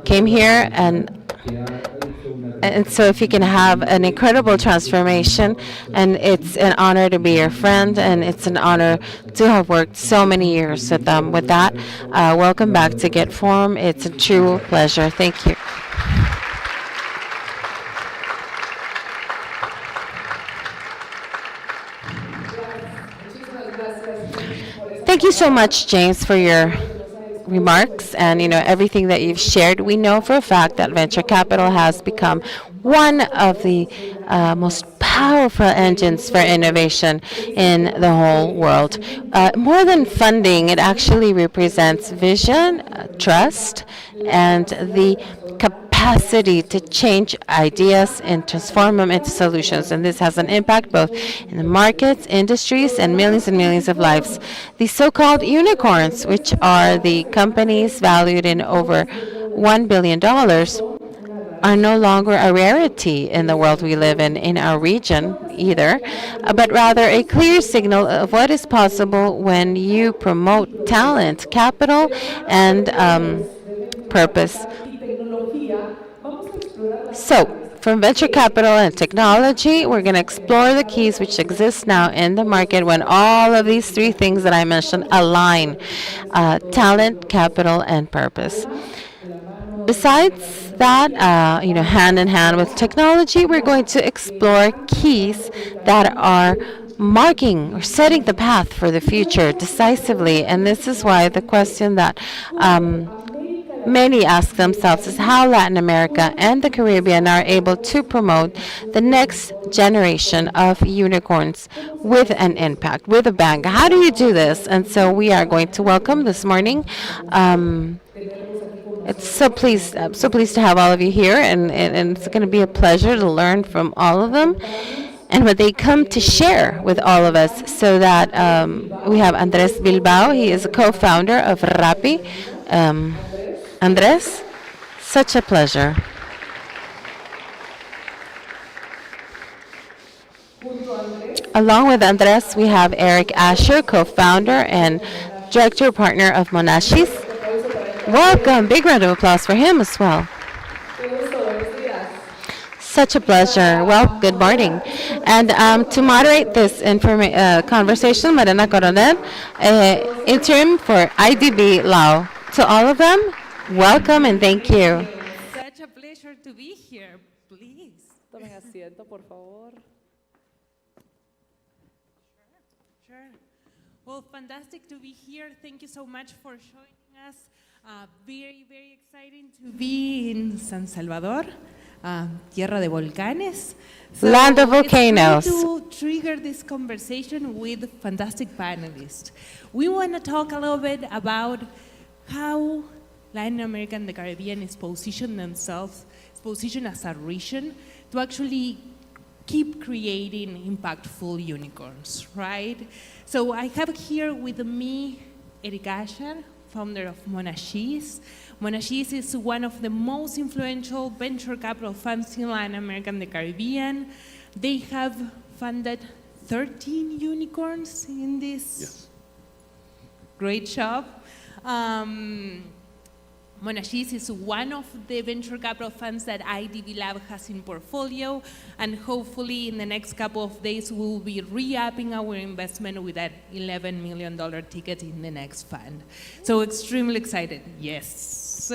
came here, and so if you can have an incredible transformation, and it's an honor to be your friend, and it's an honor to have worked so many years with them. With that, welcome back to Get Forum. It's a true pleasure. Thank you. Thank you so much, James, for your remarks and everything that you've shared. We know for a fact that venture capital has become one of the most powerful engines for innovation in the whole world. More than funding, it actually represents vision, trust, and the capacity to change ideas and transform them into solutions. And this has an impact both in the markets, industries, and millions of lives. The so-called unicorns, which are the companies valued in over $1 billion, are no longer a rarity in the world we live in our region either, but rather a clear signal of what is possible when you promote talent, capital, and purpose. So, from venture capital and technology, we're going to explore the keys which exist now in the market when all of these three things that I mentioned align: talent, capital, and purpose. Besides that, hand in hand with technology, we're going to explore keys that are marking or setting the path for the future decisively. And this is why the question that many ask themselves is how Latin America and the Caribbean are able to promote the next generation of unicorns with an impact, with a bang. How do you do this? And so we are going to welcome this morning. It's so pleased to have all of you here, and it's going to be a pleasure to learn from all of them and what they come to share with all of us. So that we have Andres Bilbao. He is a co-founder of Rappi. Andres, such a pleasure. Along with Andres, we have Eric Asher, co-founder and director partner of Monashis. Welcome. Big round of applause for him as well. Such a pleasure. Well, good morning. And to moderate this conversation, Marina Coronel, interim for IDB Lao. To all of them, welcome and thank you. Such a pleasure to be here. Please. Tomen asiento, por favor. Sure. Well, fantastic to be here. Thank you so much for joining us. Very, very exciting to be in San Salvador, tierra de volcanes. So Land of volcanoes. It's going to trigger this conversation with fantastic panelists. We want to talk a little bit about how Latin America and the Caribbean is positioned as a region to actually keep creating impactful unicorns, right? So I have here with me Eric Asher, founder of Monashis. Monashis is one of the most influential venture capital funds in Latin America and the Caribbean. They have funded 13 unicorns in this great job. Monashis is one of the venture capital funds that IDB Lab has in portfolio, and hopefully in the next couple of days we'll be re-upping our investment with that $11 million ticket in the next fund. So extremely excited, yes.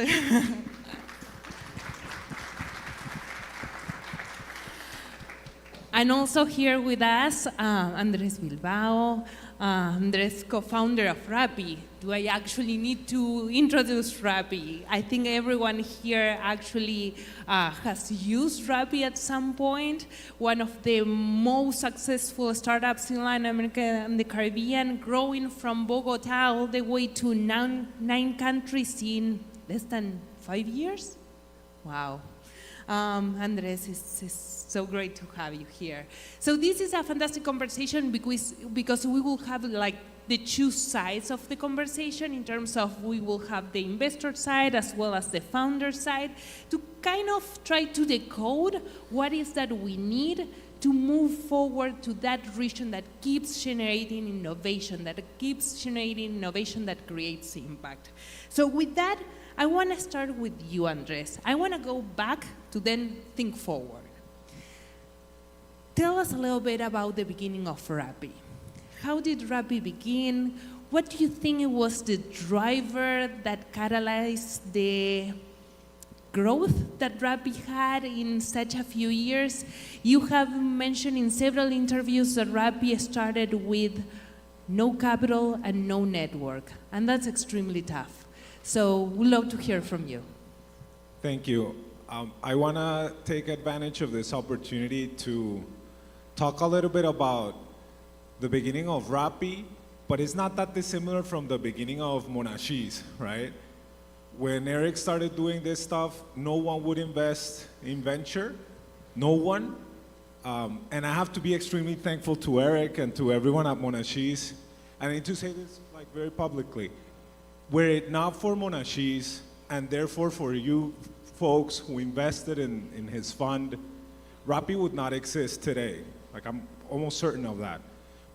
And also here with us, Andres Bilbao. Andres, co-founder of Rappi. Do I actually need to introduce Rappi? I think everyone here actually has used Rappi at some point. One of the most successful startups in Latin America and the Caribbean, growing from Bogota all the way to 9 countries in less than 5 years. Wow. Andres, it's so great to have you here. So this is a fantastic conversation because we will have like the two sides of the conversation in terms of we will have the investor side as well as the founder side to kind of try to decode what is that we need to move forward to that region that keeps generating innovation, that creates impact. So with that, I want to start with you, Andres. I want to go back to then think forward. Tell us a little bit about the beginning of Rappi. How did Rappi begin? What do you think it was the driver that catalyzed the growth that Rappi had in such a few years? You have mentioned in several interviews that Rappi started with no capital and no network, and that's extremely tough. So we'd love to hear from you. Thank you. I want to take advantage of this opportunity to talk a little bit about the beginning of Rappi, but it's not that dissimilar from the beginning of Monashis, right? When Eric started doing this stuff, no one would invest in venture, no one. And I have to be extremely thankful to Eric and to everyone at Monashis. I need to say this like very publicly. Were it not for Monashis, and therefore for you folks who invested in his fund, Rappi would not exist today. Like, I'm almost certain of that.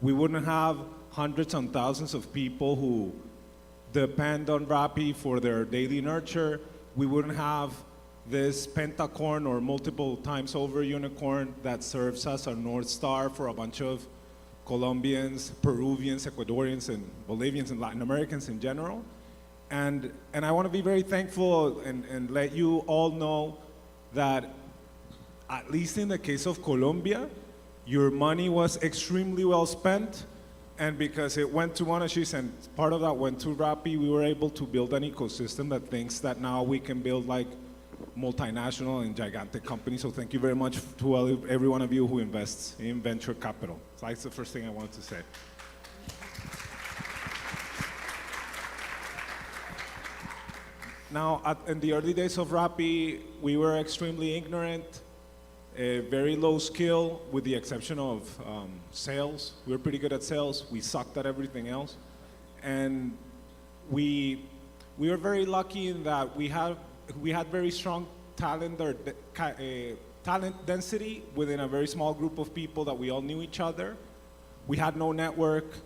We wouldn't have hundreds and thousands of people who depend on Rappi for their daily nurture. We wouldn't have this pentacorn or multiple times over unicorn that serves as a North Star for a bunch of Colombians, Peruvians, Ecuadorians, and Bolivians, and Latin Americans in general. And I want to be very thankful and let you all know that, at least in the case of Colombia, your money was extremely well spent. And because it went to Monashis and part of that went to Rappi, we were able to build an ecosystem that thinks that now we can build like multinational and gigantic companies. So thank you very much to every one of you who invests in venture capital. So that's the first thing I wanted to say. Now, in the early days of Rappi, we were extremely ignorant, very low skill, with the exception of sales. We were pretty good at sales. We sucked at everything else. And we were very lucky in that we had very strong talent talent density within a very small group of people that we all knew each other. We had no network,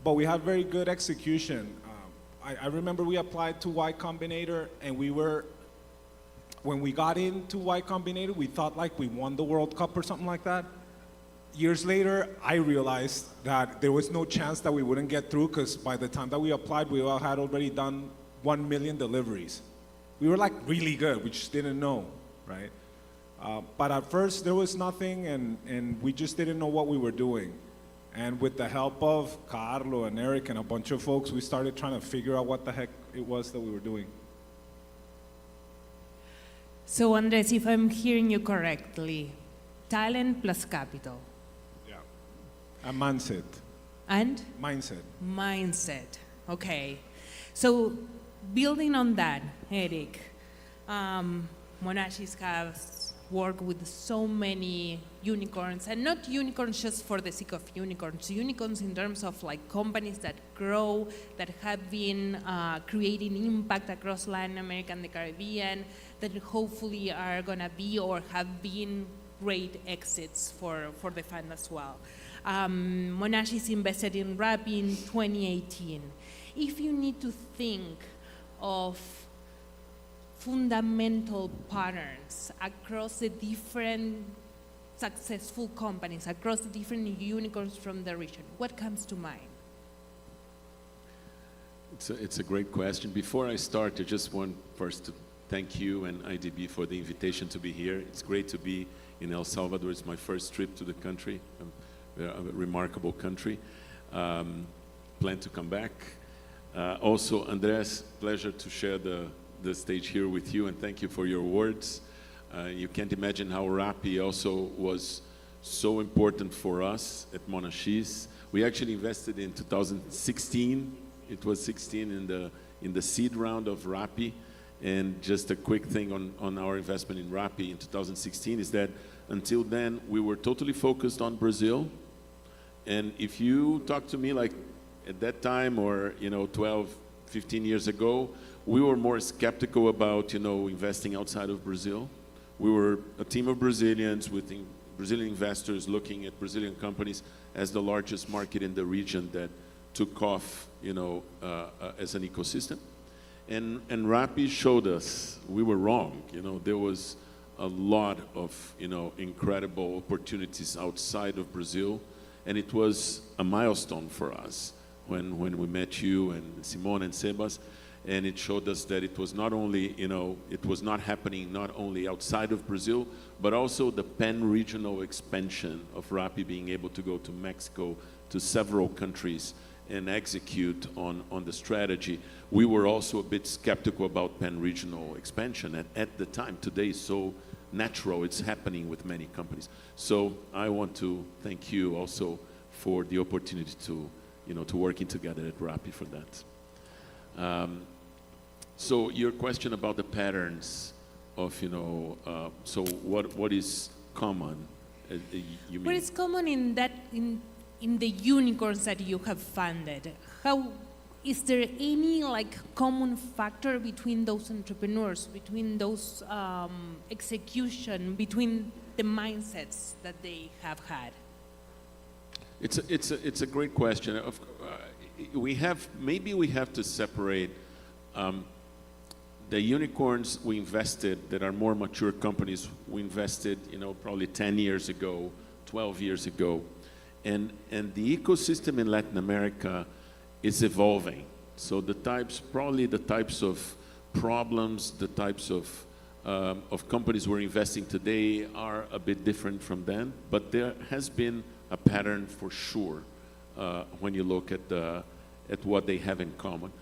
but we had very good execution. I remember we applied to Y Combinator, and when we got into Y Combinator, we thought like we won the World Cup or something like that. Years later, I realized that there was no chance that we wouldn't get through, because by the time that we applied, we all had already done 1 million deliveries. We were like really good, we just didn't know, right? But at first there was nothing, and we just didn't know what we were doing. And with the help of Carlo and Eric and a bunch of folks, we started trying to figure out what the heck it was that we were doing. So Andres, if I'm hearing you correctly, talent plus capital. Yeah. A mindset. And? Mindset. Mindset. Okay. So building on that, Eric, Monashis has worked with so many unicorns, and not unicorns just for the sake of unicorns, unicorns in terms of like companies that grow, that have been creating impact across Latin America and the Caribbean, that hopefully are gonna be or have been great exits for the fund as well. Monashis invested in Rappi in 2018. If you need to think of fundamental patterns across the different successful companies, across the different unicorns from the region, what comes to mind? It's a great question. Before I start, I just want first to thank you and IDB for the invitation to be here. It's great to be in El Salvador. It's my first trip to the country, a remarkable country. Plan to come back. Also, Andres, pleasure to share the stage here with you, and thank you for your words. You can't imagine how Rappi also was so important for us at Monashis. We actually invested in 2016. It was 16 in the seed round of Rappi. And just a quick thing on our investment in Rappi in 2016 is that until then, we were totally focused on Brazil. And if you talk to me like at that time, or 12, 15 years ago, we were more skeptical about investing outside of Brazil. We were a team of Brazilians with Brazilian investors looking at Brazilian companies as the largest market in the region that took off as an ecosystem. And Rappi showed us we were wrong. There was a lot of, incredible opportunities outside of Brazil. And it was a milestone for us when we met you and Simone and Sebas. And it showed us that it was not only, it was not happening not only outside of Brazil, but also the pan-regional expansion of Rappi being able to go to Mexico, to several countries, and execute on the strategy. We were also a bit skeptical about pan-regional expansion at the time. Today is so natural, it's happening with many companies. So I want to thank you also for the opportunity to, to working together at Rappi for that. So your question about the patterns of, so what is common? You mean? What is common in that in the unicorns that you have funded? How is there any common factor between those entrepreneurs, between those execution, between the mindsets that they have had? It's a great question. Maybe we have to separate the unicorns we invested that are more mature companies. We invested, probably 10 years ago, 12 years ago. And the ecosystem in Latin America is evolving. So probably the types of problems, the types of companies we're investing today are a bit different from then. But there has been a pattern for sure when you look at what they have in common.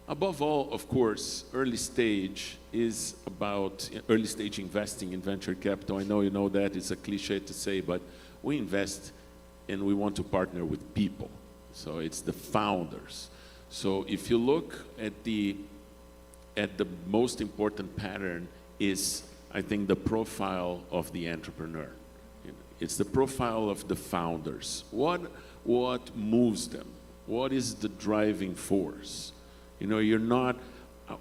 Above all, of course, early stage is about early stage investing in venture capital. I know you know that, it's a cliche to say, but we invest and we want to partner with people. So it's the founders. So if you look at the most important pattern is, I think, the profile of the entrepreneur. It's the profile of the founders. What moves them? What is the driving force?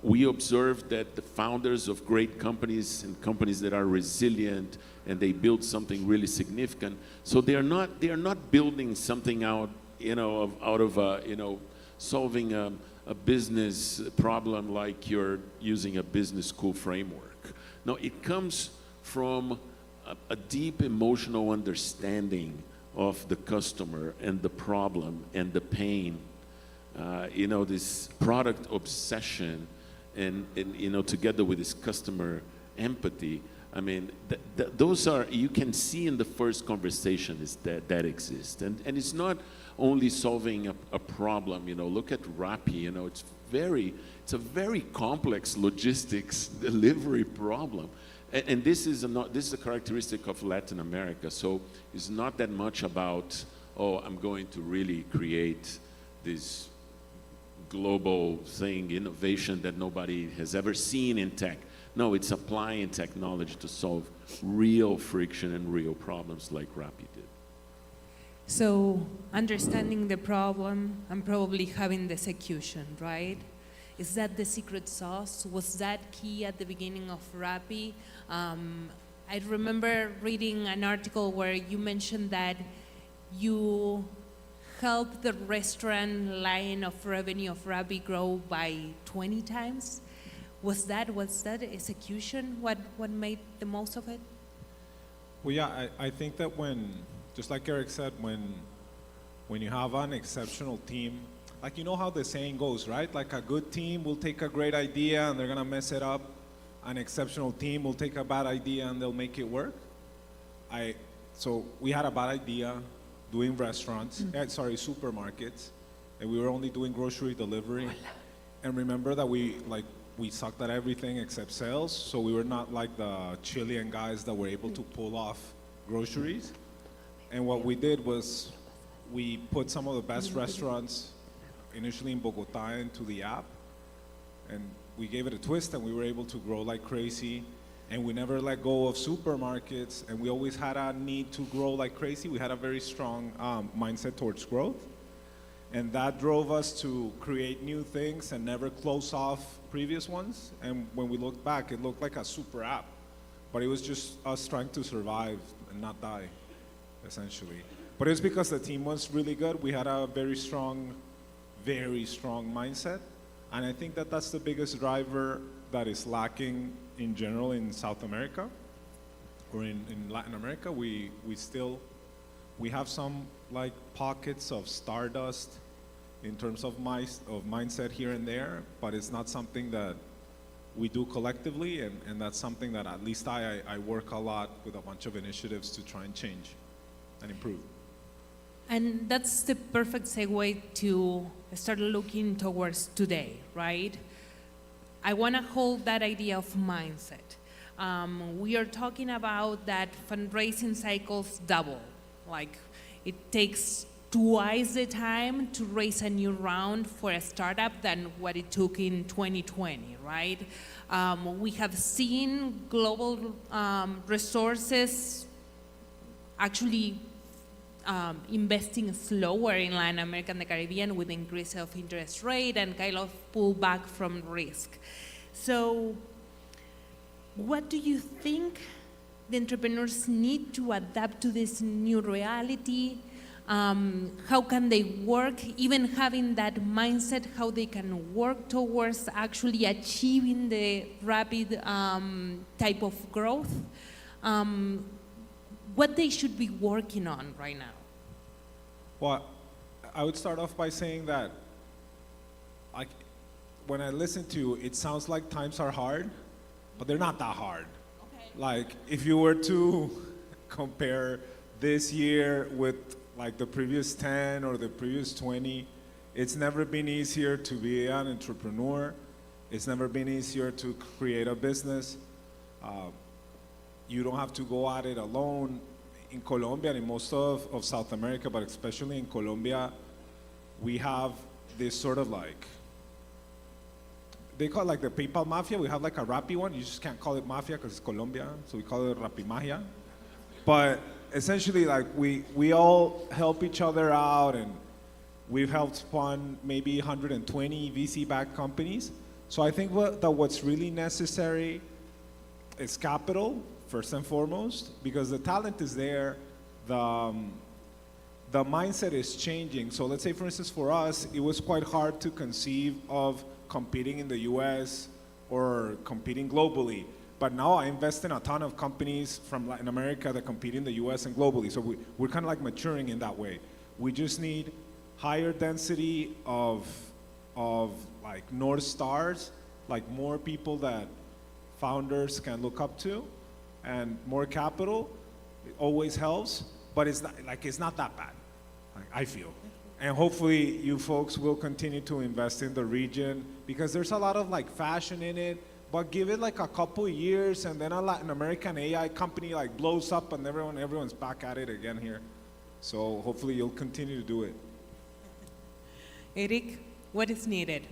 We observe that the founders of great companies and companies that are resilient and they build something really significant. So they are not building something out of solving a business problem like you're using a business school framework. No, it comes from a deep emotional understanding of the customer and the problem and the pain. This product obsession and together with this customer empathy. I mean, those are, you can see in the first conversation is that exists. And it's not only solving a problem, look at Rappi, it's a very complex logistics delivery problem. And this is a characteristic of Latin America. So it's not that much about, I'm going to really create this global thing, innovation that nobody has ever seen in tech. No, it's applying technology to solve real friction and real problems like Rappi did. So understanding the problem and probably having the execution, right? Is that the secret sauce? Was that key at the beginning of Rappi? I remember reading an article where you mentioned that you helped the restaurant line of revenue of Rappi grow by 20 times. Was that execution what made the most of it? Well, yeah, I think that just like Eric said, when you have an exceptional team, like how the saying goes, right? Like a good team will take a great idea and they're gonna mess it up. An exceptional team will take a bad idea and they'll make it work. So we had a bad idea doing restaurants, supermarkets, and we were only doing grocery delivery. And remember that we sucked at everything except sales, so we were not like the Chilean guys that were able to pull off groceries. And what we did was we put some of the best restaurants initially in Bogota into the app, and we gave it a twist and we were able to grow like crazy. And we never let go of supermarkets, and we always had a need to grow like crazy. We had a very strong mindset towards growth, and that drove us to create new things and never close off previous ones. And when we looked back, it looked like a super app, but it was just us trying to survive and not die, essentially. But it was because the team was really good. We had a very strong mindset. And I think that that's the biggest driver that is lacking in general in South America or in Latin America. We have some like pockets of stardust in terms of mindset here and there, but it's not something that we do collectively, and that's something that at least I work a lot with a bunch of initiatives to try and change and improve. And that's the perfect segue to start looking towards today, right? I want to hold that idea of mindset. We are talking about that fundraising cycles double. Like it takes twice the time to raise a new round for a startup than what it took in 2020, right? We have seen global resources actually investing slower in Latin America and the Caribbean with increase of interest rate and kind of pull back from risk. So what do you think the entrepreneurs need to adapt to this new reality? How can they work, even having that mindset, how they can work towards actually achieving the rapid type of growth? What they should be working on right now? Well, I would start off by saying that like, when I listen to you, it sounds like times are hard, but they're not that hard. Okay. Like, if you were to compare this year with like the previous 10 or the previous 20, it's never been easier to be an entrepreneur. It's never been easier to create a business. You don't have to go at it alone. In Colombia and in most of South America, but especially in Colombia, we have this sort of like, they call it like the PayPal mafia. We have like a Rappi one. You just can't call it mafia because it's Colombia, so we call it Rappi Magia. But essentially, like we all help each other out, and we've helped fund maybe 120 VC-backed companies. So I think what's really necessary is capital, first and foremost, because the talent is there, the mindset is changing. So let's say, for instance, for us, it was quite hard to conceive of competing in the US or competing globally. But now I invest in a ton of companies from Latin America that compete in the US and globally. So we're kind of like maturing in that way. We just need higher density of like North Stars, like more people that founders can look up to, and more capital. It always helps, but it's not that bad, like, I feel. And hopefully you folks will continue to invest in the region, because there's a lot of like fashion in it, but give it like a couple years and then a Latin American AI company like blows up and everyone's back at it again here. So hopefully you'll continue to do it. Eric, what is needed?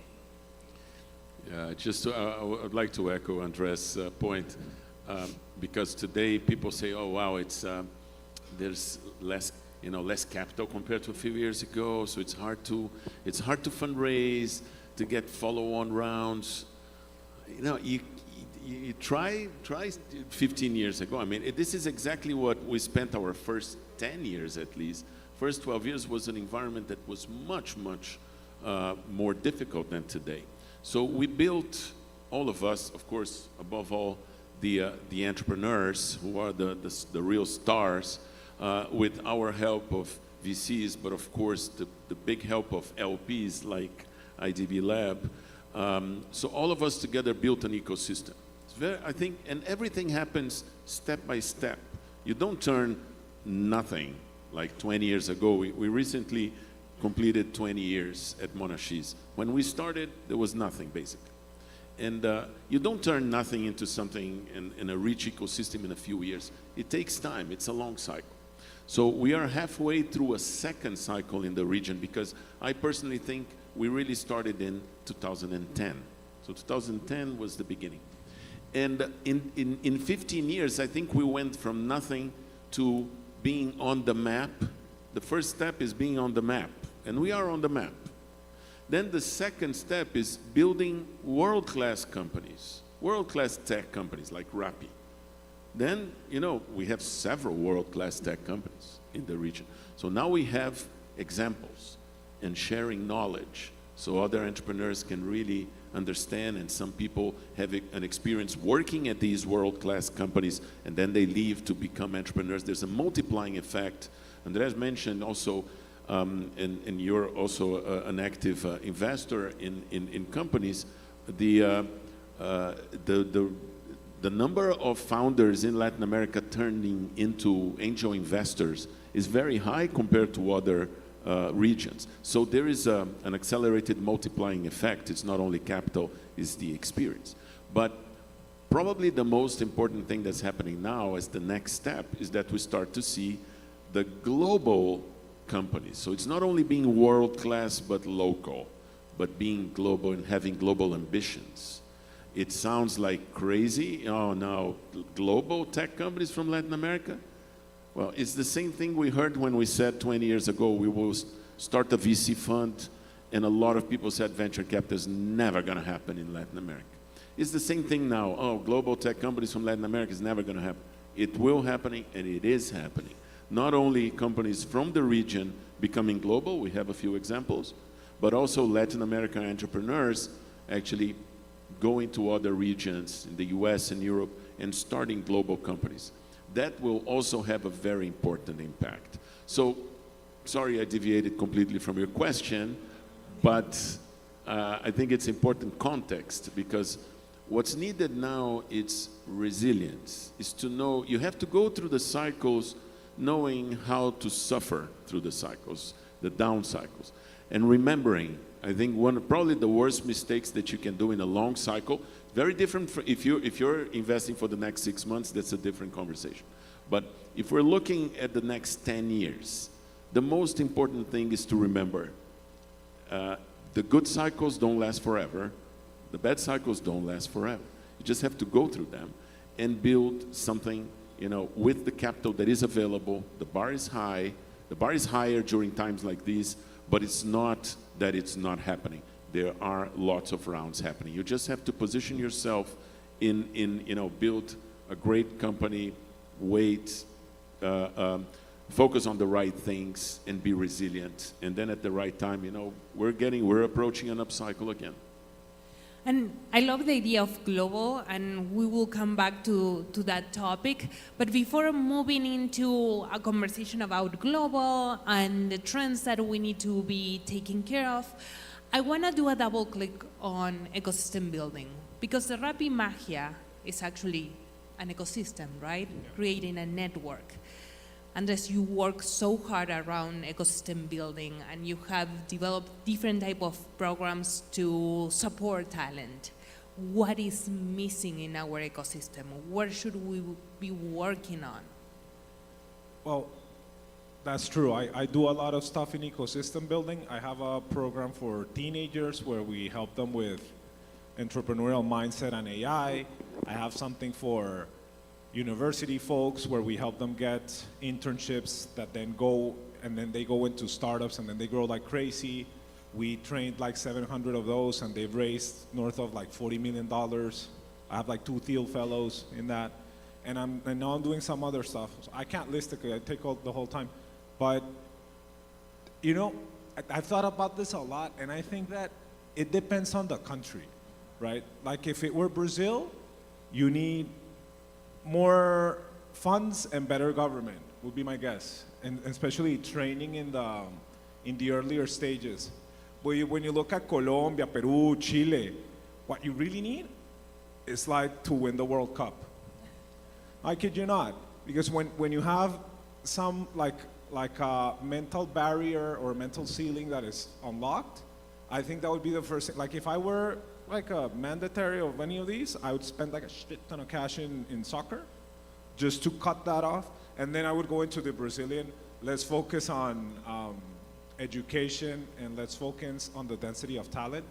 Yeah, just I would like to echo Andres' point, because today people say, "Oh wow, there's less capital compared to a few years ago, so it's hard to fundraise, to get follow-on rounds." You try 15 years ago. I mean, this is exactly what we spent our first 10 years at least. First 12 years was an environment that was much more difficult than today. So we built, all of us, of course, above all, the entrepreneurs who are the real stars, with our help of VCs, but of course the big help of LPs like IDB Lab. So all of us together built an ecosystem. I think, and everything happens step by step. You don't turn nothing like 20 years ago. We recently completed 20 years at Monashis. When we started, there was nothing, basically. And you don't turn nothing into something in a rich ecosystem in a few years. It takes time. It's a long cycle. So we are halfway through a second cycle in the region, because I personally think we really started in 2010. So 2010 was the beginning. And in 15 years, I think we went from nothing to being on the map. The first step is being on the map, and we are on the map. Then the second step is building world-class companies, world-class tech companies like Rappi. Then, we have several world-class tech companies in the region. So now we have examples and sharing knowledge. so other entrepreneurs can really understand, and some people have an experience working at these world-class companies, and then they leave to become entrepreneurs. There's a multiplying effect. Andres mentioned also, and you're also an active investor in companies, the number of founders in Latin America turning into angel investors is very high compared to other regions. So there is an accelerated multiplying effect. It's not only capital, it's the experience. But probably the most important thing that's happening now as the next step is that we start to see the global companies. So it's not only being world-class but local, but being global and having global ambitions. It sounds like crazy. Oh, now global tech companies from Latin America? Well, it's the same thing we heard when we said 20 years ago we will start a VC fund, and a lot of people said venture capital is never going to happen in Latin America. It's the same thing now. Oh, global tech companies from Latin America is never going to happen. It will happen, and it is happening. Not only companies from the region becoming global, we have a few examples, but also Latin American entrepreneurs actually going to other regions in the US and Europe and starting global companies. That will also have a very important impact. So, sorry I deviated completely from your question, but I think it's important context, because what's needed now is resilience, is to know, you have to go through the cycles knowing how to suffer through the cycles, the down cycles. And remembering, I think probably the worst mistakes that you can do in a long cycle, very different if you're investing for the next 6 months, that's a different conversation. But if we're looking at the next 10 years, the most important thing is to remember, the good cycles don't last forever, the bad cycles don't last forever. You just have to go through them and build something, with the capital that is available. The bar is high, the bar is higher during times like these, but it's not that it's not happening. There are lots of rounds happening. You just have to position yourself build a great company, wait, focus on the right things, and be resilient. And then at the right time, we're approaching an upcycle again. And I love the idea of global, and we will come back to that topic. But before moving into a conversation about global and the trends that we need to be taking care of, I want to do a double click on ecosystem building, because the Rappi Magia is actually an ecosystem, right? Yeah. Creating a network. And as you work so hard around ecosystem building, and you have developed different type of programs to support talent, what is missing in our ecosystem? What should we be working on? Well, that's true. I do a lot of stuff in ecosystem building. I have a program for teenagers where we help them with entrepreneurial mindset and AI. I have something for university folks where we help them get internships that then they go into startups, and then they grow like crazy. We trained like 700 of those, and they've raised north of like $40 million. I have like 2 Thiel fellows in that. And now I'm doing some other stuff. So I can't list it because I take the whole time. But, I've thought about this a lot, and I think that it depends on the country, right? Like if it were Brazil, you need more funds and better government, would be my guess, and especially training in the earlier stages. But when you look at Colombia, Peru, Chile, what you really need is like to win the World Cup. I kid you not, because when you have some like a mental barrier or mental ceiling that is unlocked, I think that would be the first thing. Like if I were like a mandatory of any of these, I would spend like a shit ton of cash in soccer just to cut that off. And then I would go into the Brazilian, let's focus on education, and let's focus on the density of talent.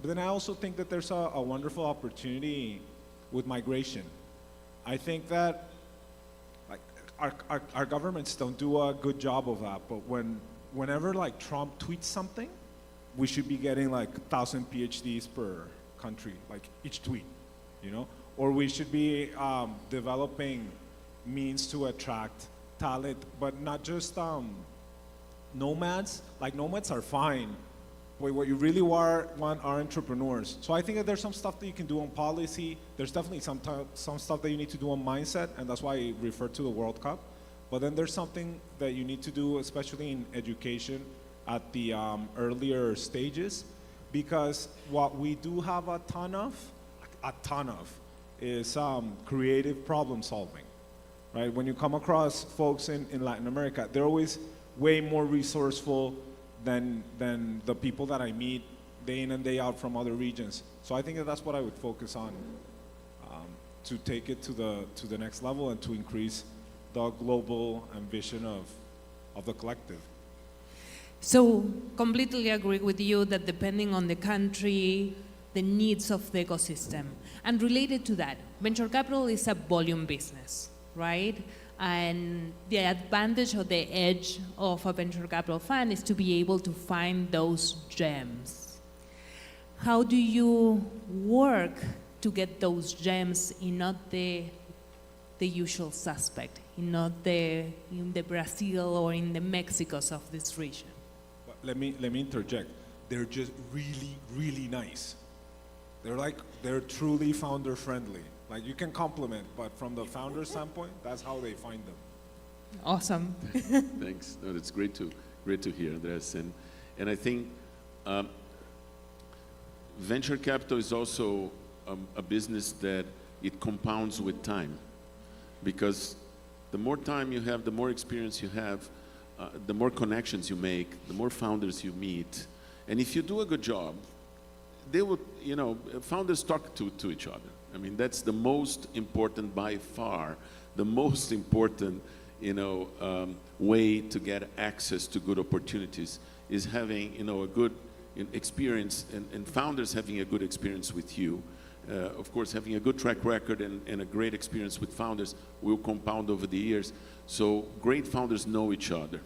But then I also think that there's a wonderful opportunity with migration. I think that like our governments don't do a good job of that, but whenever like Trump tweets something, we should be getting like 1,000 PhDs per country, like each tweet, Or we should be developing means to attract talent, but not just nomads. Like nomads are fine, but what you really want are entrepreneurs. So I think that there's some stuff that you can do on policy. There's definitely some stuff that you need to do on mindset, and that's why I refer to the World Cup. But then there's something that you need to do, especially in education, at the earlier stages, because what we do have a ton of, is creative problem solving, right? When you come across folks in Latin America, they're always way more resourceful than the people that I meet day in and day out from other regions. So I think that that's what I would focus on, to take it to the next level and to increase the global ambition of the collective. So completely agree with you that depending on the country, the needs of the ecosystem. And related to that, venture capital is a volume business, right? And the advantage or the edge of a venture capital fund is to be able to find those gems. How do you work to get those gems in not the usual suspect, in the Brazil or in the Mexicos of this region? But let me interject. They're just really, really nice. They're truly founder friendly. Like, you can compliment, but from the founder standpoint, that's how they find them. Awesome. Thanks. No, that's great to hear, Andres. And I think venture capital is also a business that it compounds with time, because the more time you have, the more experience you have, the more connections you make, the more founders you meet, and if you do a good job, they will, founders talk to each other. I mean, that's the most important, by far, the most important, way to get access to good opportunities is having, a good experience, and founders having a good experience with you. Of course, having a good track record and a great experience with founders will compound over the years. So great founders know each other.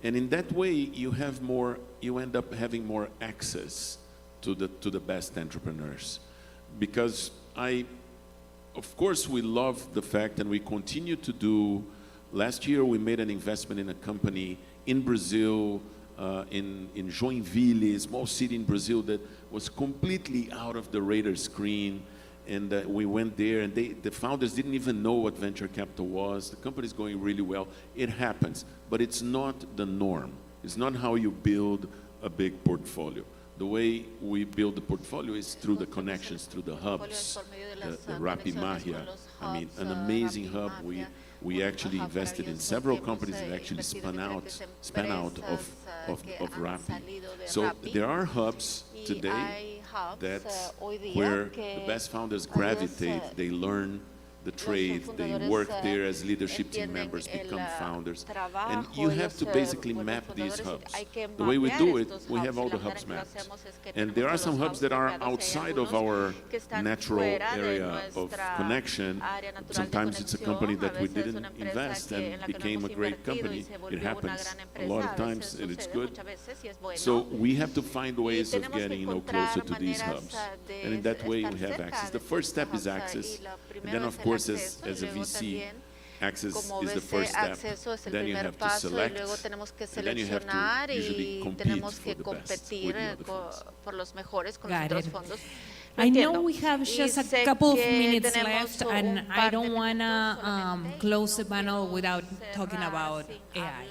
And in that way, you end up having more access to the best entrepreneurs. Because of course, we love the fact, and we continue to do. Last year, we made an investment in a company in Brazil, in Joinville, a small city in Brazil that was completely out of the radar screen. And we went there, and the founders didn't even know what venture capital was. The company's going really well. It happens, but it's not the norm. It's not how you build a big portfolio. The way we build the portfolio is through the connections, through the hubs, the Rappi Magia. I mean, an amazing hub. We actually invested in several companies that actually spun out of Rappi. So there are hubs today where the best founders gravitate. They learn the trade, they work there as leadership team members, become founders. And you have to basically map these hubs. The way we do it, we have all the hubs mapped. And there are some hubs that are outside of our natural area of connection. Sometimes it's a company that we didn't invest and became a great company. It happens a lot of times, and it's good. So we have to find ways of getting closer to these hubs. And in that way, we have access. The first step is access. And then, of course, as a VC, access is the first step. Then you have to select, and then you have to usually compete for the best with the other funds. Got it. I know we have just a couple of minutes left, and I don't want to close the panel without talking about AI.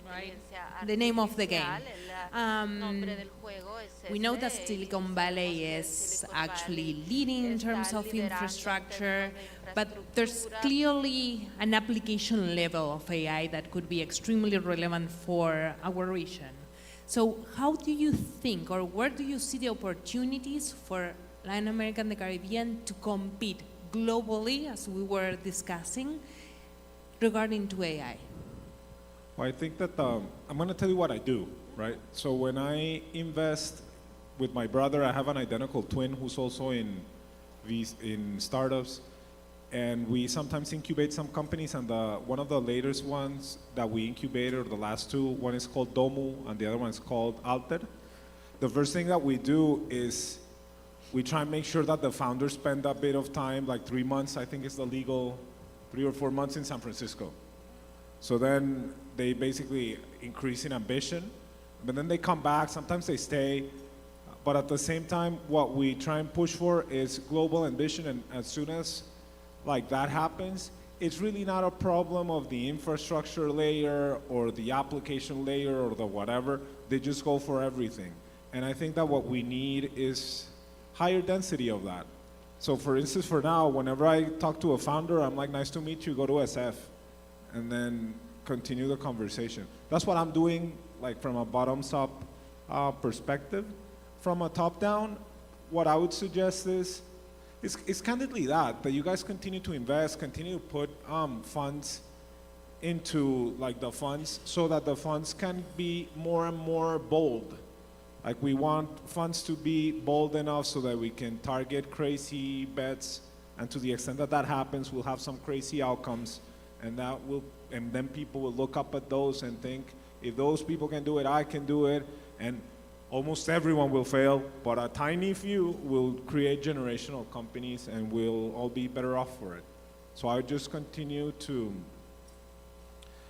Right? The name of the game. We know that Silicon Valley is actually leading in terms of infrastructure, but there's clearly an application level of AI that could be extremely relevant for our region. So how do you think, or where do you see the opportunities for Latin America and the Caribbean to compete globally, as we were discussing, regarding to AI? Well, I think that I'm going to tell you what I do, right? So when I invest with my brother, I have an identical twin who's also in startups, and we sometimes incubate some companies. And one of the latest ones that we incubated, or the last two, one is called Domu, and the other one is called Alter. The first thing that we do is we try and make sure that the founders spend a bit of time, like 3 months, I think is the legal, 3 or 4 months in San Francisco. So then they basically increase in ambition. but then they come back, sometimes they stay. But at the same time, what we try and push for is global ambition, and as soon as like that happens, it's really not a problem of the infrastructure layer or the application layer or the whatever. They just go for everything. And I think that what we need is higher density of that. So for instance, for now, whenever I talk to a founder, I'm like, nice to meet you, go to SF, and then continue the conversation. That's what I'm doing, like from a bottoms up perspective. From a top down, what I would suggest is candidly that you guys continue to invest, continue to put funds into like the funds so that the funds can be more and more bold. Like we want funds to be bold enough so that we can target crazy bets, and to the extent that that happens, we'll have some crazy outcomes, and then people will look up at those and think, if those people can do it, I can do it, and almost everyone will fail, but a tiny few will create generational companies and we'll all be better off for it. So I would just continue to,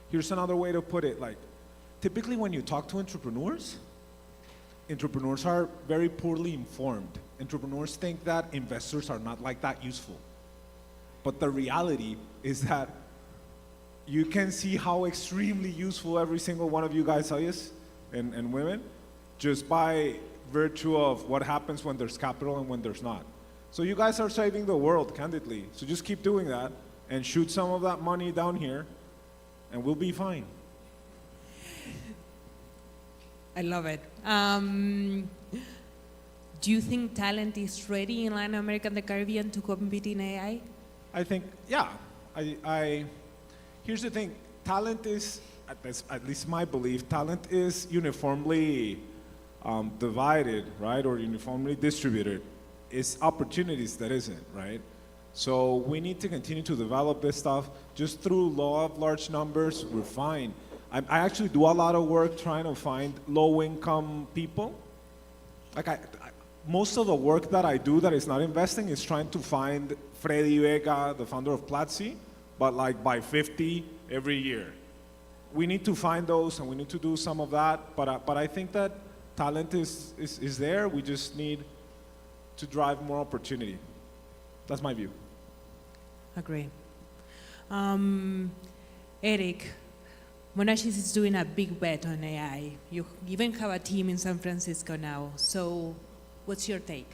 here's another way to put it, like typically when you talk to entrepreneurs are very poorly informed. Entrepreneurs think that investors are not like that useful. But the reality is that you can see how extremely useful every single one of you guys is, and women, just by virtue of what happens when there's capital and when there's not. So you guys are saving the world, candidly. So just keep doing that and shoot some of that money down here and we'll be fine. I love it. Do you think talent is ready in Latin America and the Caribbean to compete in AI? I think, yeah. Here's the thing. Talent is, at least my belief, talent is uniformly divided, right, or uniformly distributed. It's opportunities that isn't, right? So we need to continue to develop this stuff. Just through law of large numbers, we're fine. I actually do a lot of work trying to find low-income people. Like most of the work that I do that is not investing is trying to find Freddy Vega, the founder of Platzi, but like by 50 every year. We need to find those and we need to do some of that, but I think that talent is there. We just need to drive more opportunity. That's my view. Agree. Eric, Monashis is doing a big bet on AI. You even have a team in San Francisco now. So what's your take?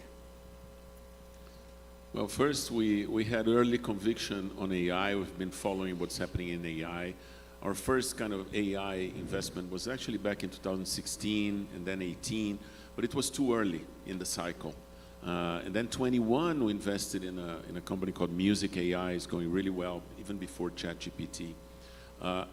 Well, first, we had early conviction on AI. We've been following what's happening in AI. Our first kind of AI investment was actually back in 2016 and then 18, but it was too early in the cycle. And then 21, we invested in a company called Music AI. It's going really well, even before ChatGPT.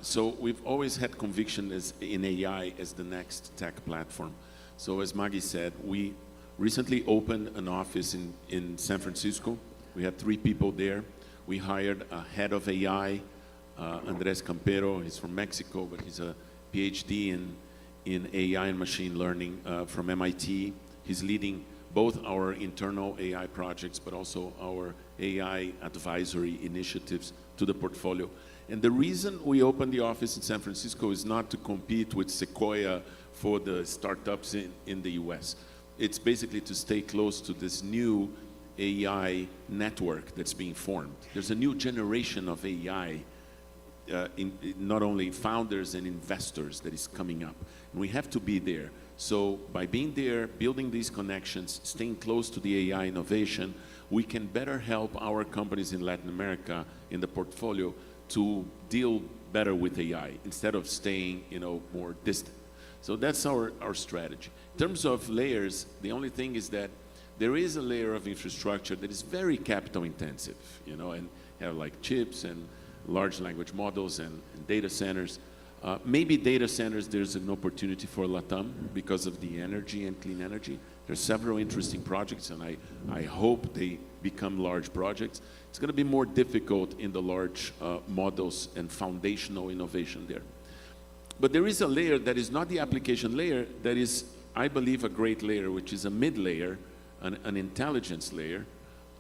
So we've always had conviction in AI as the next tech platform. So as Maggie said, we recently opened an office in San Francisco. We had 3 people there. We hired a head of AI, Andres Campero. He's from Mexico, but he's a PhD in AI and machine learning from MIT. He's leading both our internal AI projects, but also our AI advisory initiatives to the portfolio. And the reason we opened the office in San Francisco is not to compete with Sequoia for the startups in the US. It's basically to stay close to this new AI network that's being formed. There's a new generation of AI, not only founders and investors, that is coming up. And we have to be there. So by being there, building these connections, staying close to the AI innovation, we can better help our companies in Latin America in the portfolio to deal better with AI instead of staying, more distant. So that's our strategy. In terms of layers, the only thing is that there is a layer of infrastructure that is very capital intensive, and have like chips and large language models and data centers. Maybe data centers, there's an opportunity for LATAM because of the energy and clean energy. There's several interesting projects, and I hope they become large projects. It's going to be more difficult in the large models and foundational innovation there. But there is a layer that is not the application layer, that is, I believe, a great layer, which is a mid-layer, an intelligence layer,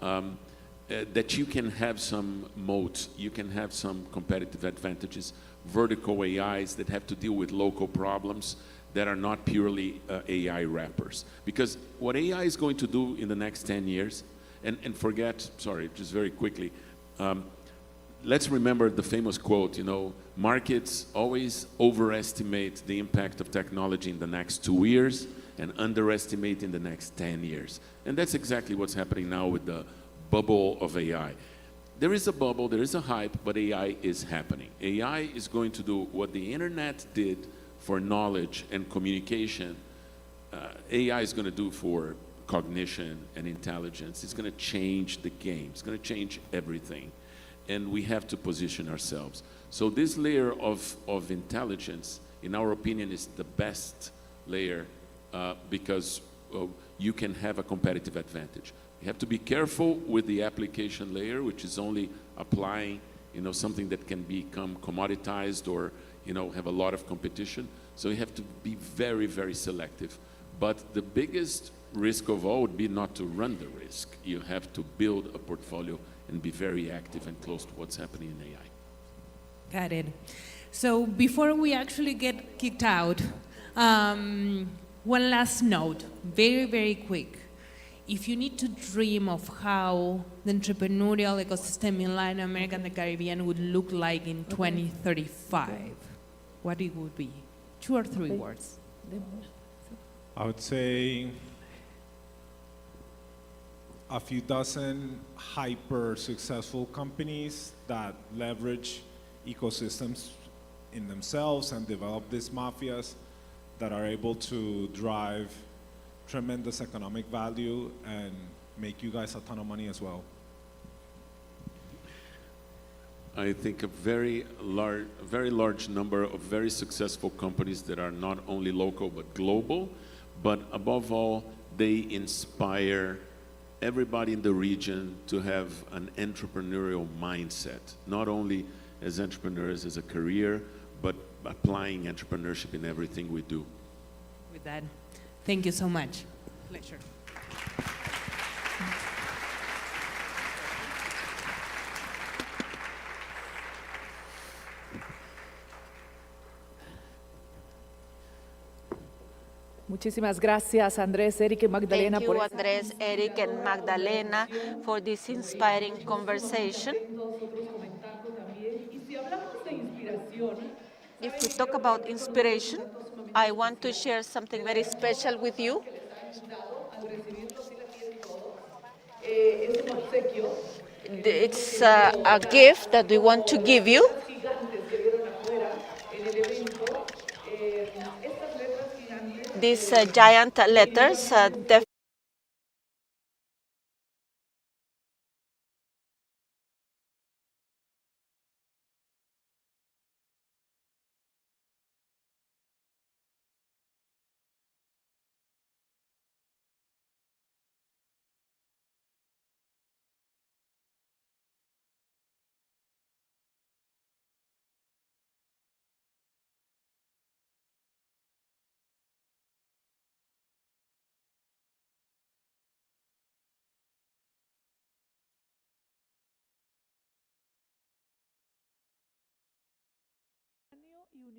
that you can have some moats, you can have some competitive advantages, vertical AIs that have to deal with local problems, that are not purely AI wrappers. Because what AI is going to do in the next 10 years, and forget, sorry, just very quickly, let's remember the famous quote, markets always overestimate the impact of technology in the next 2 years and underestimate in the next 10 years. And that's exactly what's happening now with the bubble of AI. There is a bubble, there is a hype, but AI is happening. AI is going to do what the internet did for knowledge and communication. AI is going to do for cognition and intelligence. It's going to change the game. It's going to change everything. And we have to position ourselves. So this layer of intelligence, in our opinion, is the best layer because you can have a competitive advantage. You have to be careful with the application layer, which is only applying, something that can become commoditized or, have a lot of competition. So you have to be very, very selective. But the biggest risk of all would be not to run the risk. You have to build a portfolio and be very active and close to what's happening in AI. Got it. So before we actually get kicked out, one last note, very, very quick. If you need to dream of how the entrepreneurial ecosystem in Latin America and the Caribbean would look like in 2035, what it would be? 2 or 3 words. I would say a few dozen hyper successful companies that leverage ecosystems in themselves and develop these mafias that are able to drive tremendous economic value and make you guys a ton of money as well. I think a very large number of very successful companies that are not only local but global, but above all, they inspire everybody in the region to have an entrepreneurial mindset, not only as entrepreneurs as a career, but applying entrepreneurship in everything we do. With that, thank you so much. Pleasure. Muchísimas gracias, Andrés, Eric y Magdalena, Thank you, por esta Andres, Eric, and Magdalena, for this inspiring conversation. nosotros comentando también. Y si hablamos de inspiración, If we talk about inspiration, I want to share something very special with you. es un obsequio. It's a gift that we want to give you. Gigantes que vieron afuera en el evento. Estas letras gigantes. These giant letters,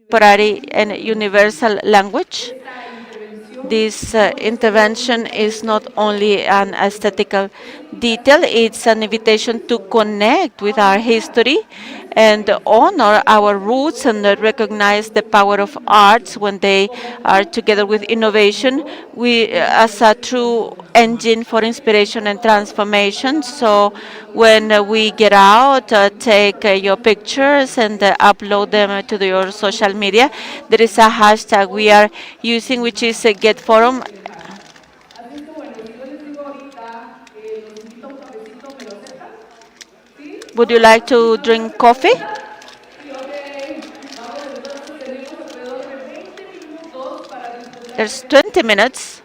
contemporary and universal language. This intervention is not only an aesthetical detail, it's an invitation to connect with our history and honor our roots and recognize the power of arts when they are together with innovation as a true engine for inspiration and transformation. So when we get out, take your pictures and upload them to your social media. There is a hashtag we are using, which is Get Forum. Así es que bueno, si yo les digo ahorita, los invito a un cafecito, ¿me lo aceptan? ¿Sí? Would you like to drink coffee? Sí, ok. Vamos, entonces tenemos alrededor de 20 minutos para disfrutar. There's 20 minutes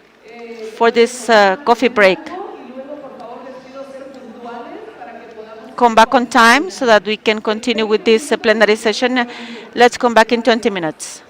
for this coffee break. Y luego, por favor, les pido ser puntuales para que podamos. Come back on time so that we can continue with this plenary session. Let's come back in 20 minutes.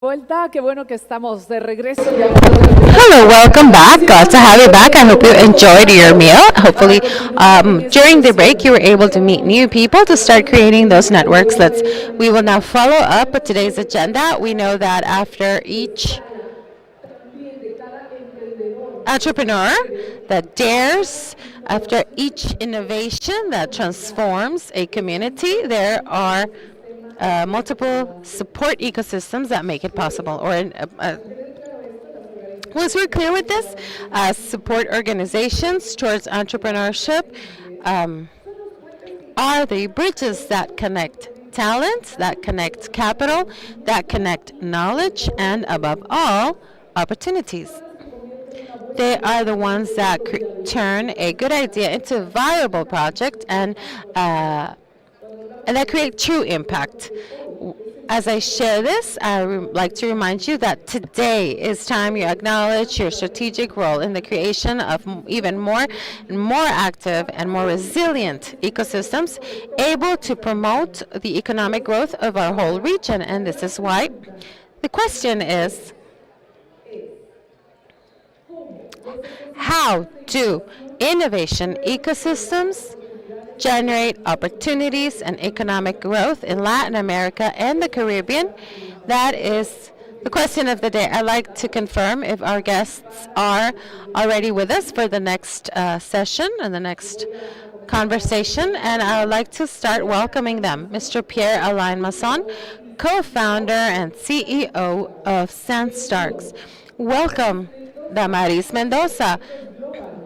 Vuelta, qué bueno que estamos de regreso. Hello, welcome back. Glad to have you back. I hope you enjoyed your meal. Hopefully, during the break, you were able to meet new people to start creating those networks. We will now follow up with today's agenda. We know that after each entrepreneur that dares, after each innovation that transforms a community, there are multiple support ecosystems that make it possible. Once we're clear with this, support organizations towards entrepreneurship are the bridges that connect talent, that connect capital, that connect knowledge, and above all, opportunities. They are the ones that turn a good idea into a viable project and that create true impact. As I share this, I like to remind you that today is time you acknowledge your strategic role in the creation of even more and more active and more resilient ecosystems, able to promote the economic growth of our whole region. And this is why the question is, how do innovation ecosystems generate opportunities and economic growth in Latin America and the Caribbean? That is the question of the day. I'd like to confirm if our guests are already with us for the next session and the next conversation, and I would like to start welcoming them. Mr. Pierre-Alain Masson, co-founder and CEO of Sandstarks. Welcome, Damaris Mendoza,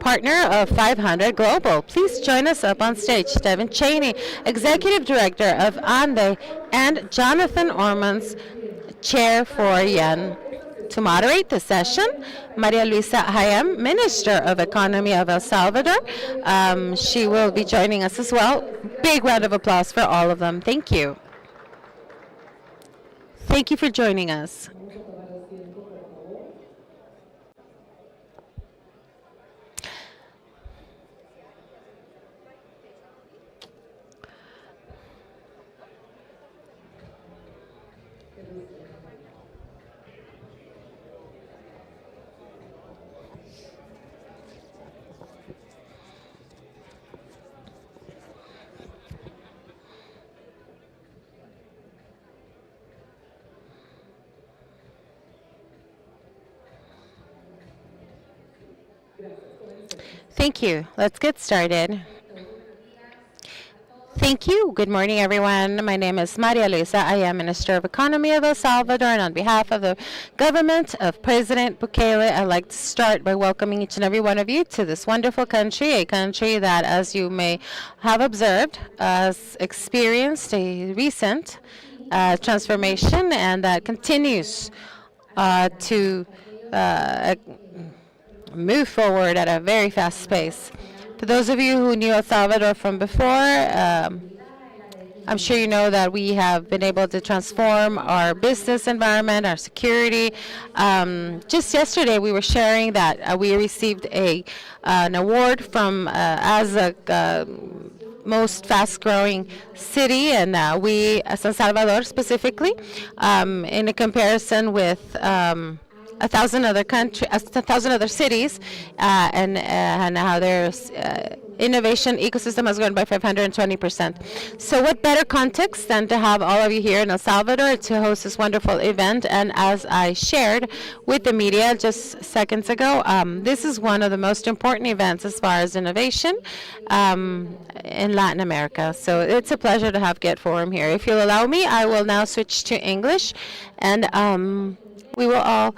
partner of 500 Global. Please join us up on stage. Devin Cheney, Executive Director of ANDE, and Jonathan Ormans, Chair for YEN. To moderate the session, Maria Luisa Hayam, Minister of Economy of El Salvador. She will be joining us as well. Big round of applause for all of them. Thank you. Thank you for joining us. Thank you. Let's get started. Thank you. Good morning, everyone. My name is Maria Luisa. I am Minister of Economy of El Salvador, and on behalf of the government of President Bukele, I'd like to start by welcoming each and every one of you to this wonderful country, a country that, as you may have observed, has experienced a recent transformation and that continues to move forward at a very fast pace. For those of you who knew El Salvador from before, I'm sure you know that we have been able to transform our business environment, our security. Just yesterday, we were sharing that we received an award from as a most fast-growing city, and San Salvador specifically, in a comparison with 1,000 other cities, and how their innovation ecosystem has grown by 520%. So what better context than to have all of you here in El Salvador to host this wonderful event? And as I shared with the media just seconds ago, this is one of the most important events as far as innovation in Latin America. So it's a pleasure to have Get Forum here. If you'll allow me, I will now switch to English, and we will all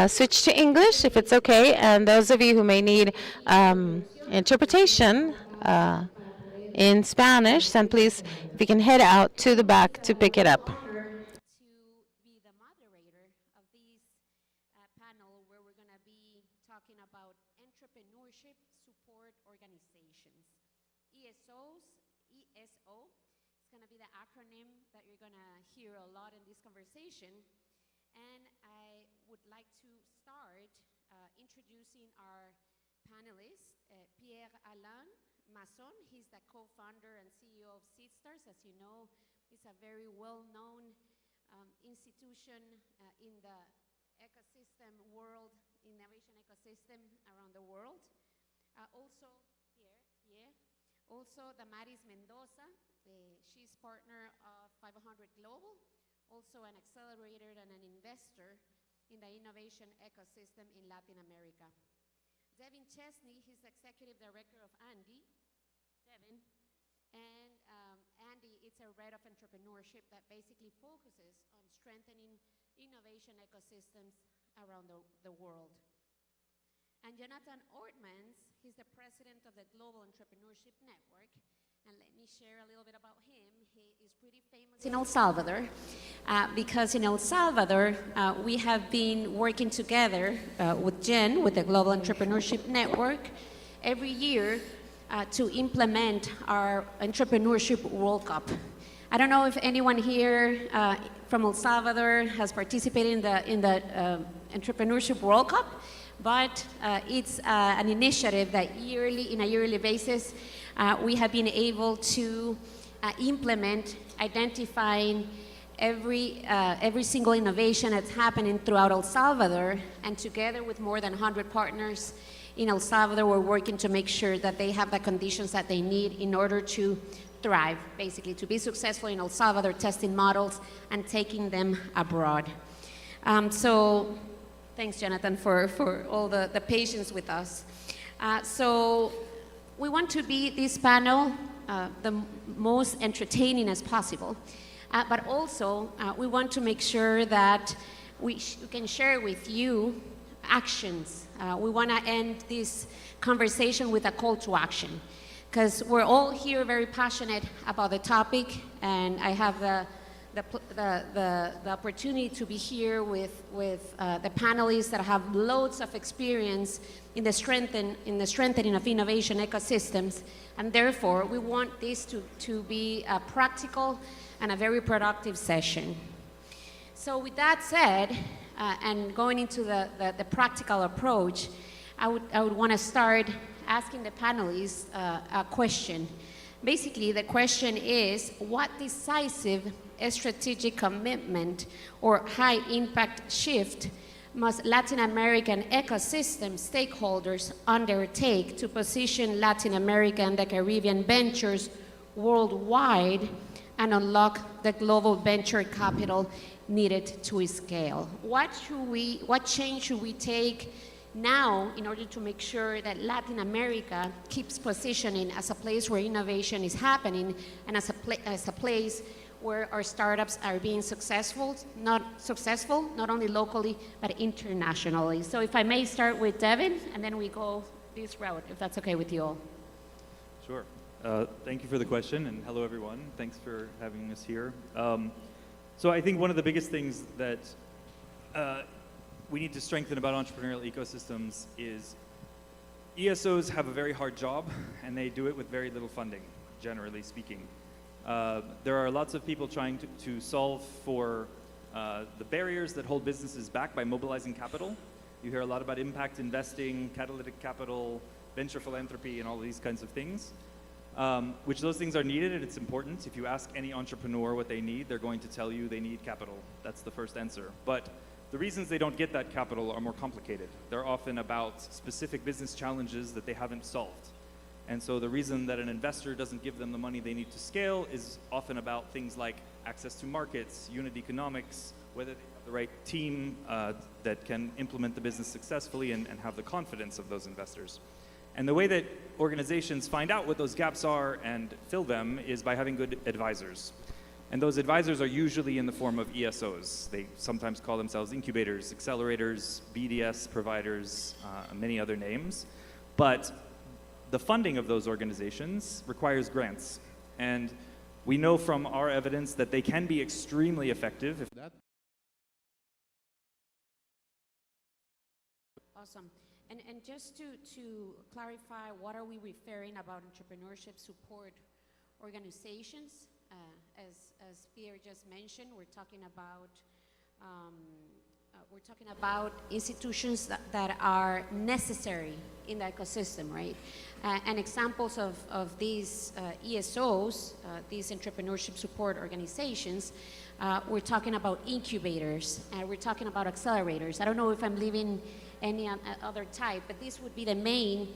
switch to English if it's okay. And those of you who may need interpretation in Spanish, then please, if you can head out to the back to pick it up. To be the moderator of this panel where we're going to be talking about entrepreneurship support organizations. ESO is going to be the acronym that you're going to hear a lot in this conversation. And I would like to start introducing our panelist, Pierre-Alain Masson. He's the co-founder and CEO of Sandstarks. As you know, it's a very well-known institution institution in the ecosystem world, innovation ecosystem around the world. Also, here, also Damaris Mendoza, she's partner of 500 Global, also an accelerator and an investor in the innovation ecosystem in Latin America. Devin Chesney, he's executive director of Andy. Devin. And Andy, it's a red of entrepreneurship that basically focuses on strengthening innovation ecosystems around the world. And Jonathan Ortmans, he's the president of the Global Entrepreneurship Network. And let me share a little bit about him. He is pretty famous in El Salvador because in El Salvador, we have been working together with Jen, with the Global Entrepreneurship Network, every year to implement our Entrepreneurship World Cup. I don't know if anyone here from El Salvador has participated in the Entrepreneurship World Cup, but it's an initiative that on a yearly basis, we have been able to implement, identifying every single innovation that's happening throughout El Salvador, and together with more than 100 partners in El Salvador, we're working to make sure that they have the conditions that they need in order to thrive, basically, to be successful in El Salvador, testing models and taking them abroad. So thanks, Jonathan, for all the patience with us. So we want to be this panel the most entertaining as possible, but also we want to make sure that we can share with you actions. We want to end this conversation with a call to action, because we're all here very passionate about the topic, and I have the opportunity to be here with the panelists that have loads of experience in the strengthening of innovation ecosystems, and therefore we want this to be a practical and a very productive session. So with that said, and going into the practical approach, I would want to start asking the panelists a question. Basically, the question is, what decisive strategic commitment or high impact shift must Latin American ecosystem stakeholders undertake to position Latin America and the Caribbean ventures worldwide and unlock the global venture capital needed to scale? What change should we take now in order to make sure that Latin America keeps positioning as a place where innovation is happening, and as a place where our startups are being successful, not only locally, but internationally? So if I may start with Devin, and then we go this route, if that's okay with you all. Sure. Thank you for the question, and hello everyone. Thanks for having us here. So I think one of the biggest things that we need to strengthen about entrepreneurial ecosystems is ESOs have a very hard job, and they do it with very little funding, generally speaking. There are lots of people trying to solve for the barriers that hold businesses back by mobilizing capital. You hear a lot about impact investing, catalytic capital, venture philanthropy, and all these kinds of things. Which those things are needed, and it's important. If you ask any entrepreneur what they need, they're going to tell you they need capital. That's the first answer. But the reasons they don't get that capital are more complicated. They're often about specific business challenges that they haven't solved. And so the reason that an investor doesn't give them the money they need to scale is often about things like access to markets, unit economics, whether they have the right team that can implement the business successfully and have the confidence of those investors. And the way that organizations find out what those gaps are and fill them is by having good advisors. And those advisors are usually in the form of ESOs. They sometimes call themselves incubators, accelerators, BDS providers, many other names. But the funding of those organizations requires grants. And we know from our evidence that they can be extremely effective. Awesome. And just to clarify, what are we referring about entrepreneurship support organizations? As Pierre just mentioned, we're talking about we're talking about institutions that are necessary in the ecosystem, right? And examples of these ESOs, these entrepreneurship support organizations, we're talking about incubators, and we're talking about accelerators. I don't know if I'm leaving any other type, but this would be the main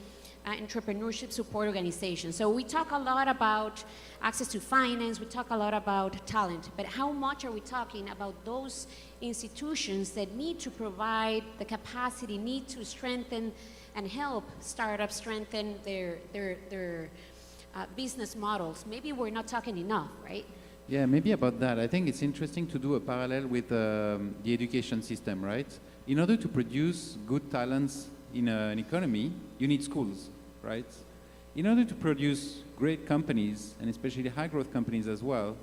entrepreneurship support organization. So we talk a lot about access to finance, we talk a lot about talent, but how much are we talking about those institutions that need to provide the capacity, need to strengthen and help startups strengthen their business models? Maybe we're not talking enough, right? Yeah, maybe about that. I think it's interesting to do a parallel with the education system, right? In order to produce good talents in an economy, you need schools, right? In order to produce great companies, and especially high growth companies as well,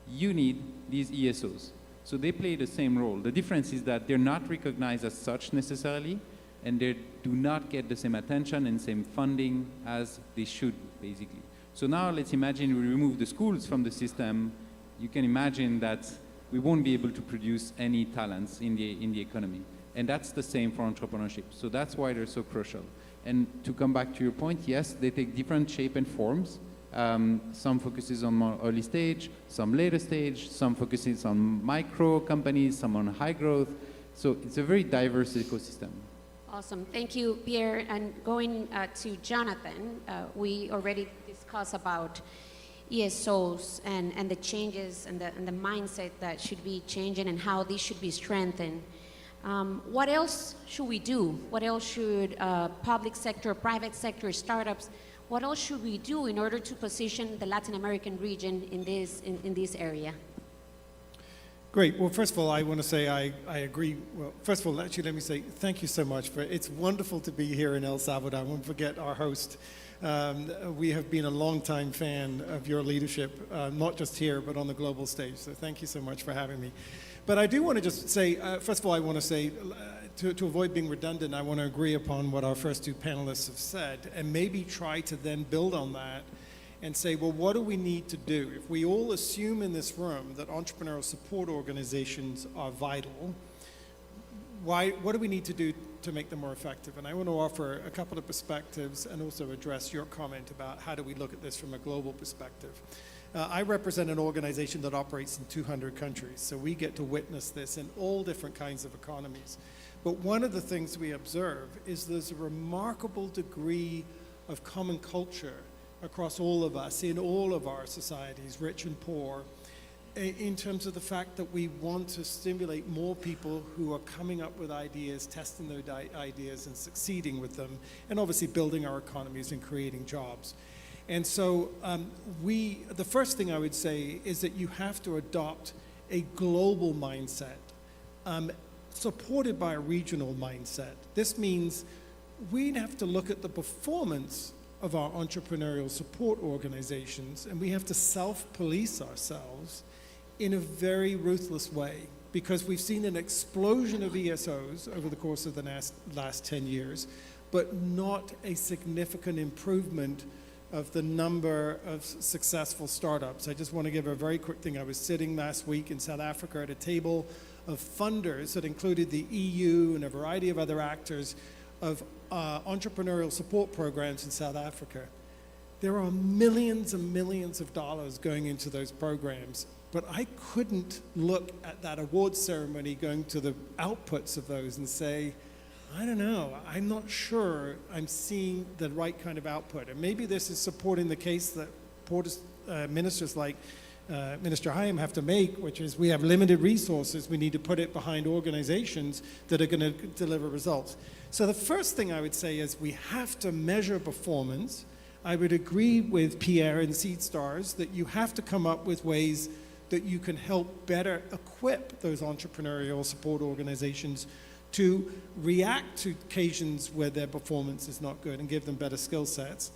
you need these ESOs. So they play the same role. The difference is that they're not recognized as such necessarily, and they do not get the same attention and same funding as they should, basically. So now let's imagine we remove the schools from the system. You can imagine that we won't be able to produce any talents in the economy. And that's the same for entrepreneurship. So that's why they're so crucial. And to come back to your point, yes, they take different shape and forms. Some focuses on more early stage, some later stage, some focuses on micro companies, some on high growth. So it's a very diverse ecosystem. Awesome, thank you, Pierre. And going to Jonathan, we already discussed about ESOs and the changes and the mindset that should be changing and how these should be strengthened. What else should we do? What else should public sector, private sector, startups, what else should we do in order to position the Latin American region in this area? Great. Well, first of all, I want to say I agree. Well, first of all, actually, let me say thank you so much for it's wonderful to be here in El Salvador. I won't forget our host. We have been a long-time fan of your leadership, not just here, but on the global stage. So thank you so much for having me. But I do want to just say, first of all, I want to say, to avoid being redundant, I want to agree upon what our first two panelists have said, and maybe try to then build on that and say, well, what do we need to do? If we all assume in this room that entrepreneurial support organizations are vital, what do we need to do to make them more effective? And I want to offer a couple of perspectives and also address your comment about how do we look at this from a global perspective. I represent an organization that operates in 200 countries, so we get to witness this in all different kinds of economies. But one of the things we observe is there's a remarkable degree of common culture across all of us, in all of our societies, rich and poor, in terms of the fact that we want to stimulate more people who are coming up with ideas, testing those ideas and succeeding with them, and obviously building our economies and creating jobs. And so the first thing I would say is that you have to adopt a global mindset, supported by a regional mindset. This means we'd have to look at the performance of our entrepreneurial support organizations, and we have to self-police ourselves in a very ruthless way, because we've seen an explosion of ESOs over the course of the last 10 years, but not a significant improvement of the number of successful startups. I just want to give a very quick thing. I was sitting last week in South Africa at a table of funders that included the EU and a variety of other actors of entrepreneurial support programs in South Africa. There are millions and millions of dollars going into those programs, but I couldn't look at that awards ceremony going to the outputs of those and say, I don't know, I'm not sure I'm seeing the right kind of output. And maybe this is supporting the case that ministers like Minister Hayem have to make, which is we have limited resources, we need to put it behind organizations that are going to deliver results. So the first thing I would say is we have to measure performance. I would agree with Pierre and SeedStars that you have to come up with ways that you can help better equip those entrepreneurial support organizations to react to occasions where their performance is not good and give them better skill sets.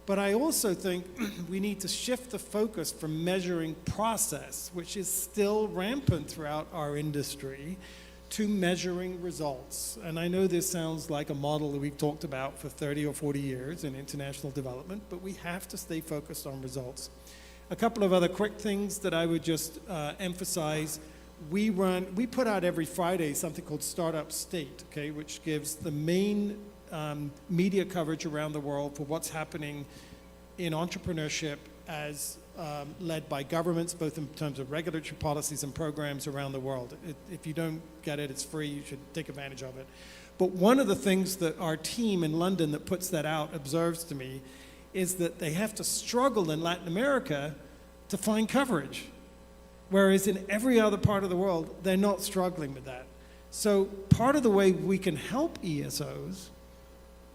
But I also think we need to shift the focus from measuring process, which is still rampant throughout our industry, to measuring results. And I know this sounds like a model that we've talked about for 30 or 40 years in international development, but we have to stay focused on results. A couple of other quick things that I would just emphasize. we put out every Friday something called Startup State, okay, which gives the main media coverage around the world for what's happening in entrepreneurship as led by governments, both in terms of regulatory policies and programs around the world. If you don't get it, it's free. You should take advantage of it. But one of the things that our team in London that puts that out observes to me is that they have to struggle in Latin America to find coverage, whereas in every other part of the world, they're not struggling with that. So part of the way we can help ESOs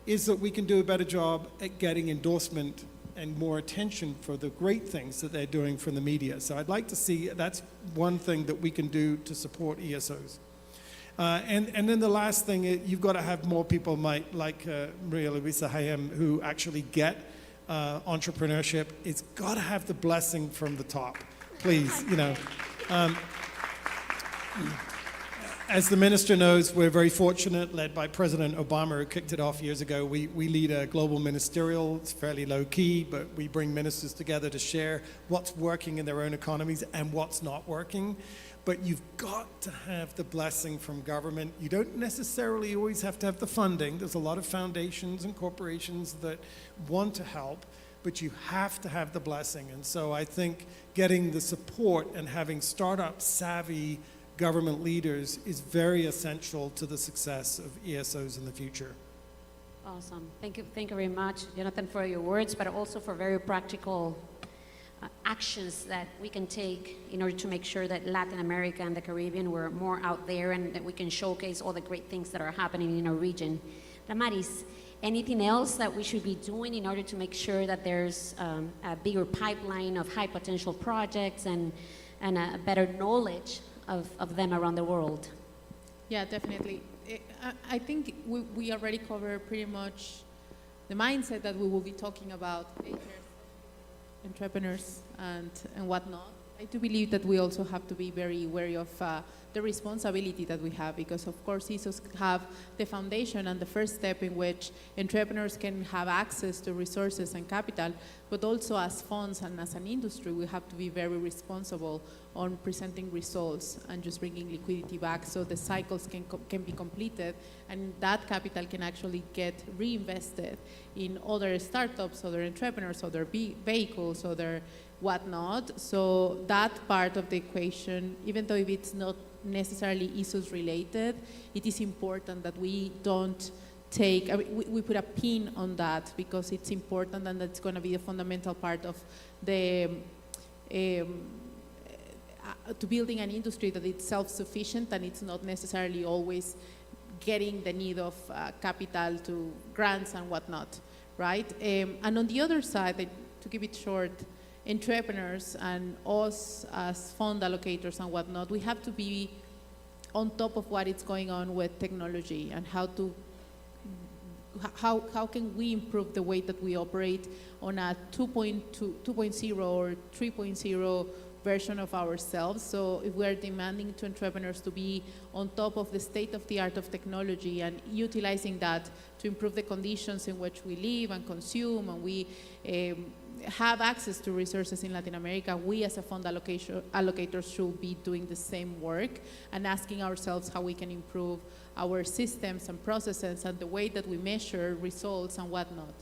is that we can do a better job at getting endorsement and more attention for the great things that they're doing from the media. So I'd like to see, that's one thing that we can do to support ESOs. And then the last thing, you've got to have more people like Maria Luisa Hayem who actually get entrepreneurship. It's got to have the blessing from the top, please, you know. As the minister knows, we're very fortunate, led by President Obama, who kicked it off years ago. We lead a global ministerial. It's fairly low key, but we bring ministers together to share what's working in their own economies and what's not working. But you've got to have the blessing from government. You don't necessarily always have to have the funding. There's a lot of foundations and corporations that want to help, but you have to have the blessing. And so I think getting the support and having startup savvy government leaders is very essential to the success of ESOs in the future. Awesome. Thank you very much, Jonathan, for your words, but also for very practical actions that we can take in order to make sure that Latin America and the Caribbean were more out there and that we can showcase all the great things that are happening in our region. Damaris, anything else that we should be doing in order to make sure that there's a bigger pipeline of high potential projects and a better knowledge of them around the world? Yeah, definitely. I think we already covered pretty much the mindset that we will be talking about, entrepreneurs and whatnot. I do believe that we also have to be very wary of the responsibility that we have, because of course ESOs have the foundation and the first step in which entrepreneurs can have access to resources and capital, but also as funds and as an industry, we have to be very responsible on presenting results and just bringing liquidity back so the cycles can be completed, and that capital can actually get reinvested in other startups, other entrepreneurs, other vehicles, other whatnot. So that part of the equation, even though if it's not necessarily ESOs related, it is important that we don't take, we put a pin on that, because it's important and that's going to be a fundamental part of the to building an industry that it's self-sufficient and it's not necessarily always getting the need of capital to grants and whatnot, right? And on the other side, to keep it short, entrepreneurs and us as fund allocators and whatnot, we have to be on top of what is going on with technology and how can we improve the way that we operate on a 2.0 or 3.0 version of ourselves. So if we're demanding to entrepreneurs to be on top of the state of the art of technology and utilizing that to improve the conditions in which we live and consume, and we have access to resources in Latin America, we as a fund allocators should be doing the same work and asking ourselves how we can improve our systems and processes and the way that we measure results and whatnot.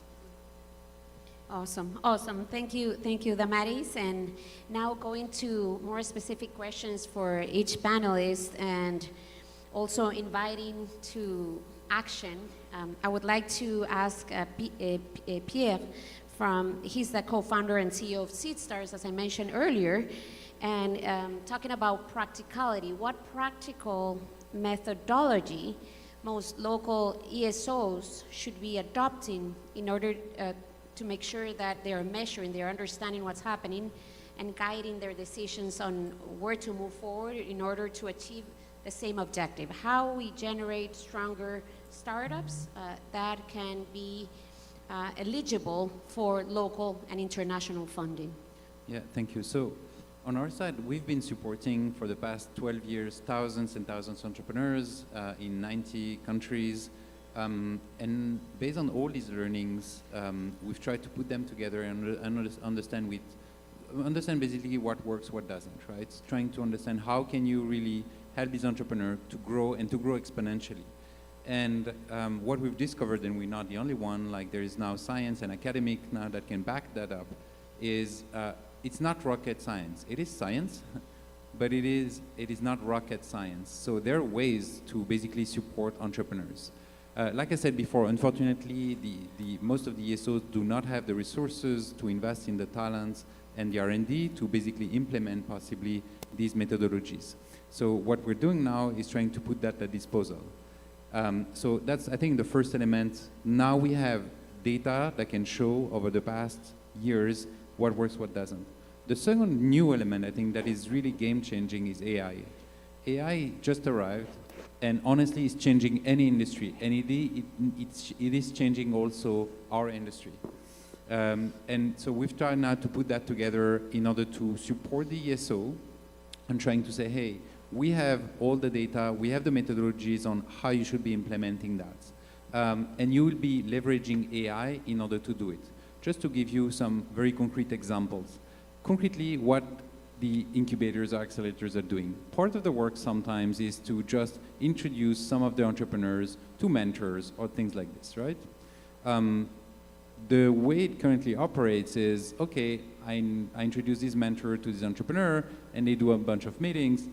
Awesome, awesome. Thank you, Damaris. And now going to more specific questions for each panelist and also inviting to action. I would like to ask Pierre, he's the co-founder and CEO of SeedStars, as I mentioned earlier, and talking about practicality. What practical methodology most local ESOs should be adopting in order to make sure that they're measuring, they're understanding what's happening and guiding their decisions on where to move forward in order to achieve the same objective? How we generate stronger startups that can be eligible for local and international funding? Yeah, thank you. So on our side, we've been supporting for the past 12 years thousands and thousands of entrepreneurs in 90 countries. And based on all these learnings, we've tried to put them together and understand with understand basically what works, what doesn't, right? Trying to understand how can you really help these entrepreneurs to grow and to grow exponentially. And what we've discovered, and we're not the only one, like there is now science and academic now that can back that up, is it's not rocket science. It is science, but it is not rocket science. So there are ways to basically support entrepreneurs. Like I said before, unfortunately, most of the ESOs do not have the resources to invest in the talents and the R&D to basically implement possibly these methodologies. So what we're doing now is trying to put that at disposal. So that's, I think, the first element. Now we have data that can show over the past years what works, what doesn't. The second new element, I think, that is really game-changing is AI. AI just arrived, and honestly, it's changing any industry, and it is changing also our industry. And so we've tried now to put that together in order to support the ESO and trying to say, hey, we have all the data, we have the methodologies on how you should be implementing that. And you will be leveraging AI in order to do it. Just to give you some very concrete examples. Concretely, what the incubators or accelerators are doing. Part of the work sometimes is to just introduce some of the entrepreneurs to mentors or things like this, right? The way it currently operates is, okay, I introduce this mentor to this entrepreneur, and they do a bunch of meetings,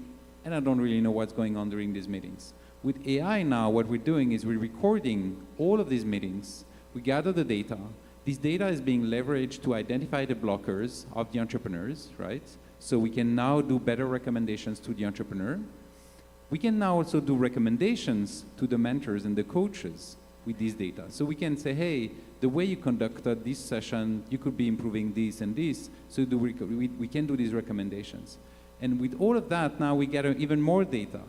and I don't really know what's going on during these meetings. With AI now, what we're doing is we're recording all of these meetings. We gather the data. This data is being leveraged to identify the blockers of the entrepreneurs, right? So we can now do better recommendations to the entrepreneur. We can now also do recommendations to the mentors and the coaches with this data. So we can say, hey, the way you conducted this session, you could be improving this and this. So we can do these recommendations. And with all of that, now we gather even more data.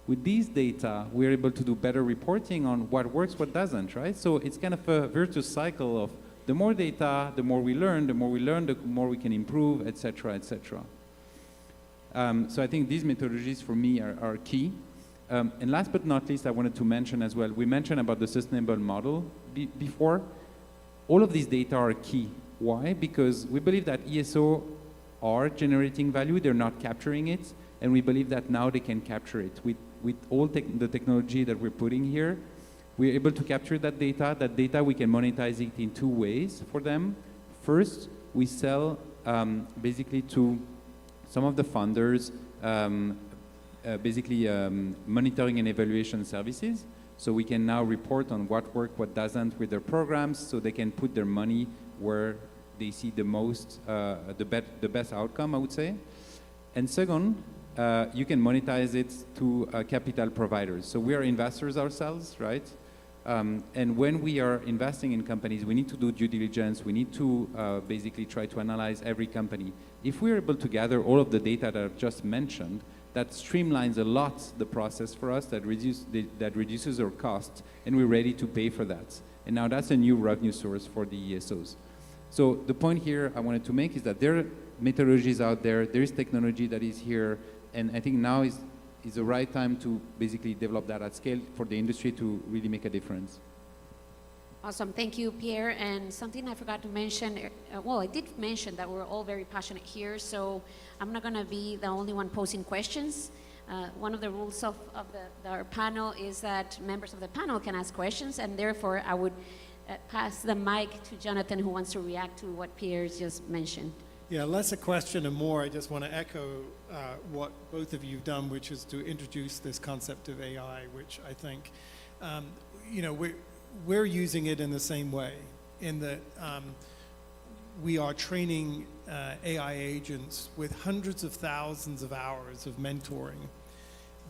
With these data, we're able to do better reporting on what works, what doesn't, right? So it's kind of a virtuous cycle of the more data, the more we learn, the more we can improve, et cetera, et cetera. So I think these methodologies for me are key. And last but not least, I wanted to mention as well, we mentioned about the sustainable model before. All of these data are key. Why? Because we believe that ESO are generating value, they're not capturing it, and we believe that now they can capture it. With all the technology that we're putting here, we're able to capture that data. That data, we can monetize it in two ways for them. First, we sell basically to some of the funders, monitoring and evaluation services. So we can now report on what worked, what doesn't with their programs, so they can put their money where they see the most, the best outcome, I would say. And second, you can monetize it to capital providers. So we are investors ourselves, right? And when we are investing in companies, we need to do due diligence. We need to basically try to analyze every company. If we're able to gather all of the data that I've just mentioned, that streamlines a lot the process for us, that reduces our costs, and we're ready to pay for that. And now that's a new revenue source for the ESOs. So the point here I wanted to make is that there are methodologies out there, there is technology that is here, and I think now is the right time to basically develop that at scale for the industry to really make a difference. Awesome, thank you, Pierre. And something I forgot to mention, well, I did mention that we're all very passionate here, so I'm not gonna be the only one posing questions. One of the rules of our panel is that members of the panel can ask questions, and therefore I would pass the mic to Jonathan, who wants to react to what Pierre just mentioned. Yeah, less a question and more, I just want to echo what both of you have done, which is to introduce this concept of AI, which I think, you know, we're using it in the same way, in that we are training AI agents with hundreds of thousands of hours of mentoring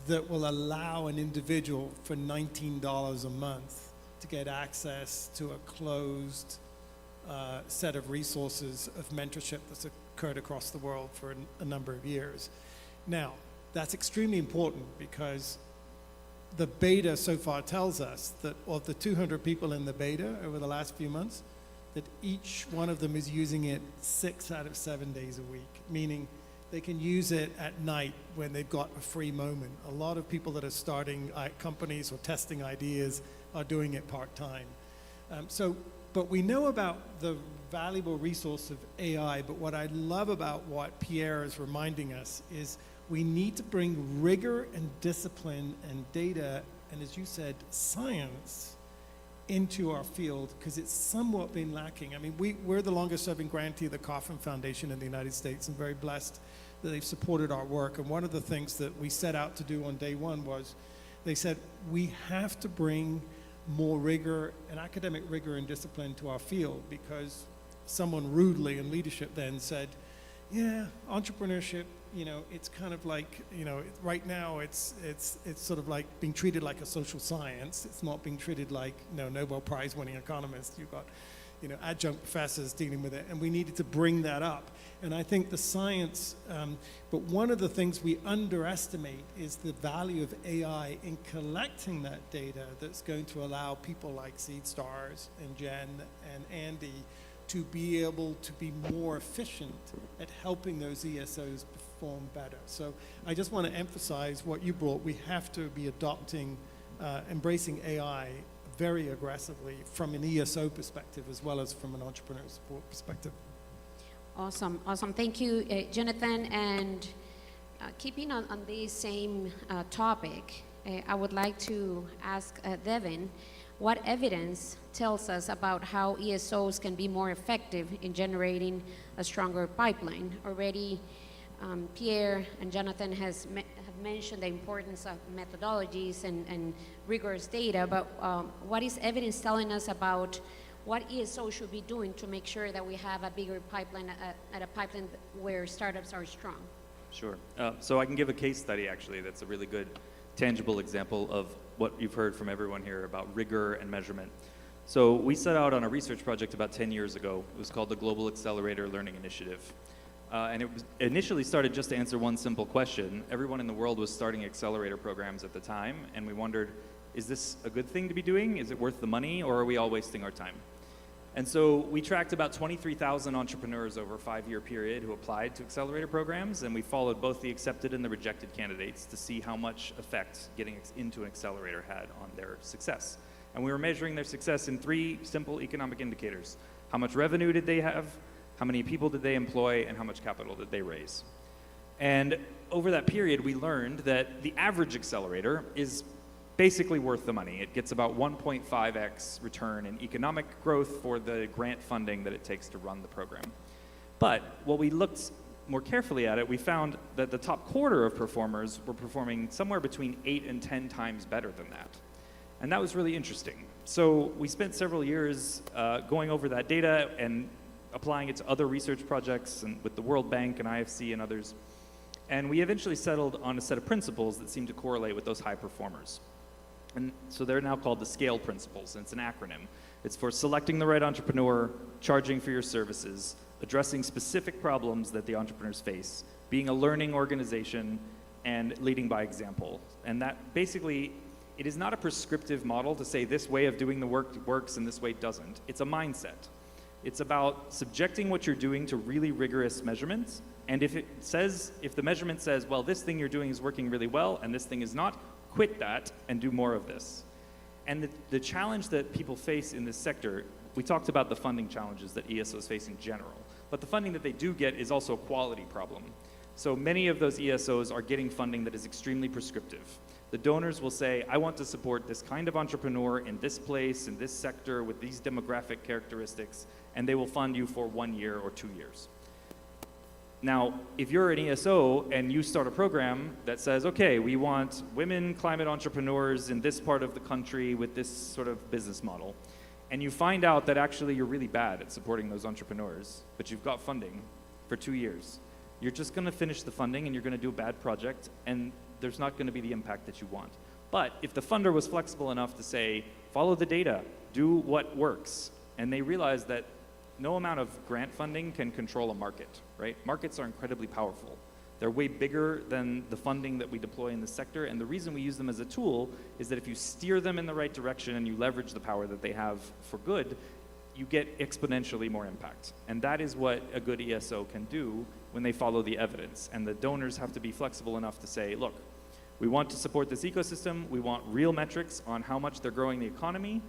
that will allow an individual for $19 a month to get access to a closed set of resources of mentorship that's occurred across the world for a number of years. Now, that's extremely important because the beta so far tells us that of the 200 people in the beta over the last few months, that each one of them is using it 6 out of 7 days a week, meaning they can use it at night when they've got a free moment. A lot of people that are starting companies or testing ideas are doing it part-time. So but we know about the valuable resource of AI, but what I love about what Pierre is reminding us is we need to bring rigor and discipline and data, and as you said, science into our field, because it's somewhat been lacking. I mean, we're the longest serving grantee of the Kauffman Foundation in the United States, and very blessed that they've supported our work. And one of the things that we set out to do on day one was, they said, we have to bring more rigor and academic rigor and discipline to our field, because someone rudely in leadership then said, yeah, entrepreneurship, you know, it's kind of like, you know, right now it's sort of like being treated like a social science. It's not being treated like, you know, Nobel Prize winning economists. You've got, you know, adjunct professors dealing with it, and we needed to bring that up. And I think the science, but one of the things we underestimate is the value of AI in collecting that data that's going to allow people like Seed Stars and Jen and Andy to be able to be more efficient at helping those ESOs perform better. So I just want to emphasize what you brought. We have to be adopting, embracing AI very aggressively from an ESO perspective as well as from an entrepreneur support perspective. Awesome, awesome. Thank you, Jonathan. And keeping on this same topic, I would like to ask Devin, what evidence tells us about how ESOs can be more effective in generating a stronger pipeline? Already, Pierre and Jonathan have mentioned the importance of methodologies and rigorous data, but what is evidence telling us about what ESO should be doing to make sure that we have a bigger pipeline, at a pipeline where startups are strong? Sure. So I can give a case study, actually, that's a really good, tangible example of what you've heard from everyone here about rigor and measurement. So we set out on a research project about 10 years ago. It was called the Global Accelerator Learning Initiative. And it was initially started just to answer one simple question. Everyone in the world was starting accelerator programs at the time, and we wondered, is this a good thing to be doing? Is it worth the money, or are we all wasting our time? And so we tracked about 23,000 entrepreneurs over a 5-year period who applied to accelerator programs, and we followed both the accepted and the rejected candidates to see how much effect getting into an accelerator had on their success. And we were measuring their success in 3 simple economic indicators. How much revenue did they have? How many people did they employ? And how much capital did they raise? And over that period, we learned that the average accelerator is basically worth the money. It gets about 1.5x return in economic growth for the grant funding that it takes to run the program. But while we looked more carefully at it, we found that the top quarter of performers were performing somewhere between 8 and 10 times better than that. And that was really interesting. So we spent several years going over that data and applying it to other research projects and with the World Bank and IFC and others. And we eventually settled on a set of principles that seemed to correlate with those high performers. And so they're now called the SCALE principles, and it's an acronym. It's for selecting the right entrepreneur, charging for your services, addressing specific problems that the entrepreneurs face, being a learning organization, and leading by example. And that basically, it is not a prescriptive model to say this way of doing the work works and this way doesn't. It's a mindset. It's about subjecting what you're doing to really rigorous measurements. And if the measurement says, well, this thing you're doing is working really well and this thing is not, quit that and do more of this. And the challenge that people face in this sector, we talked about the funding challenges that ESOs face in general, but the funding that they do get is also a quality problem. So many of those ESOs are getting funding that is extremely prescriptive. The donors will say, I want to support this kind of entrepreneur in this place, in this sector, with these demographic characteristics, and they will fund you for 1 year or 2 years. Now, if you're an ESO and you start a program that says, okay, we want women climate entrepreneurs in this part of the country with this sort of business model, and you find out that actually you're really bad at supporting those entrepreneurs, but you've got funding for 2 years, you're just going to finish the funding and you're going to do a bad project, and there's not going to be the impact that you want. But if the funder was flexible enough to say, follow the data, do what works, and they realize that no amount of grant funding can control a market, right? Markets are incredibly powerful. They're way bigger than the funding that we deploy in the sector, and the reason we use them as a tool is that if you steer them in the right direction and you leverage the power that they have for good, you get exponentially more impact. And that is what a good ESO can do when they follow the evidence. And the donors have to be flexible enough to say, look, we want to support this ecosystem, we want real metrics on how much they're growing the economy,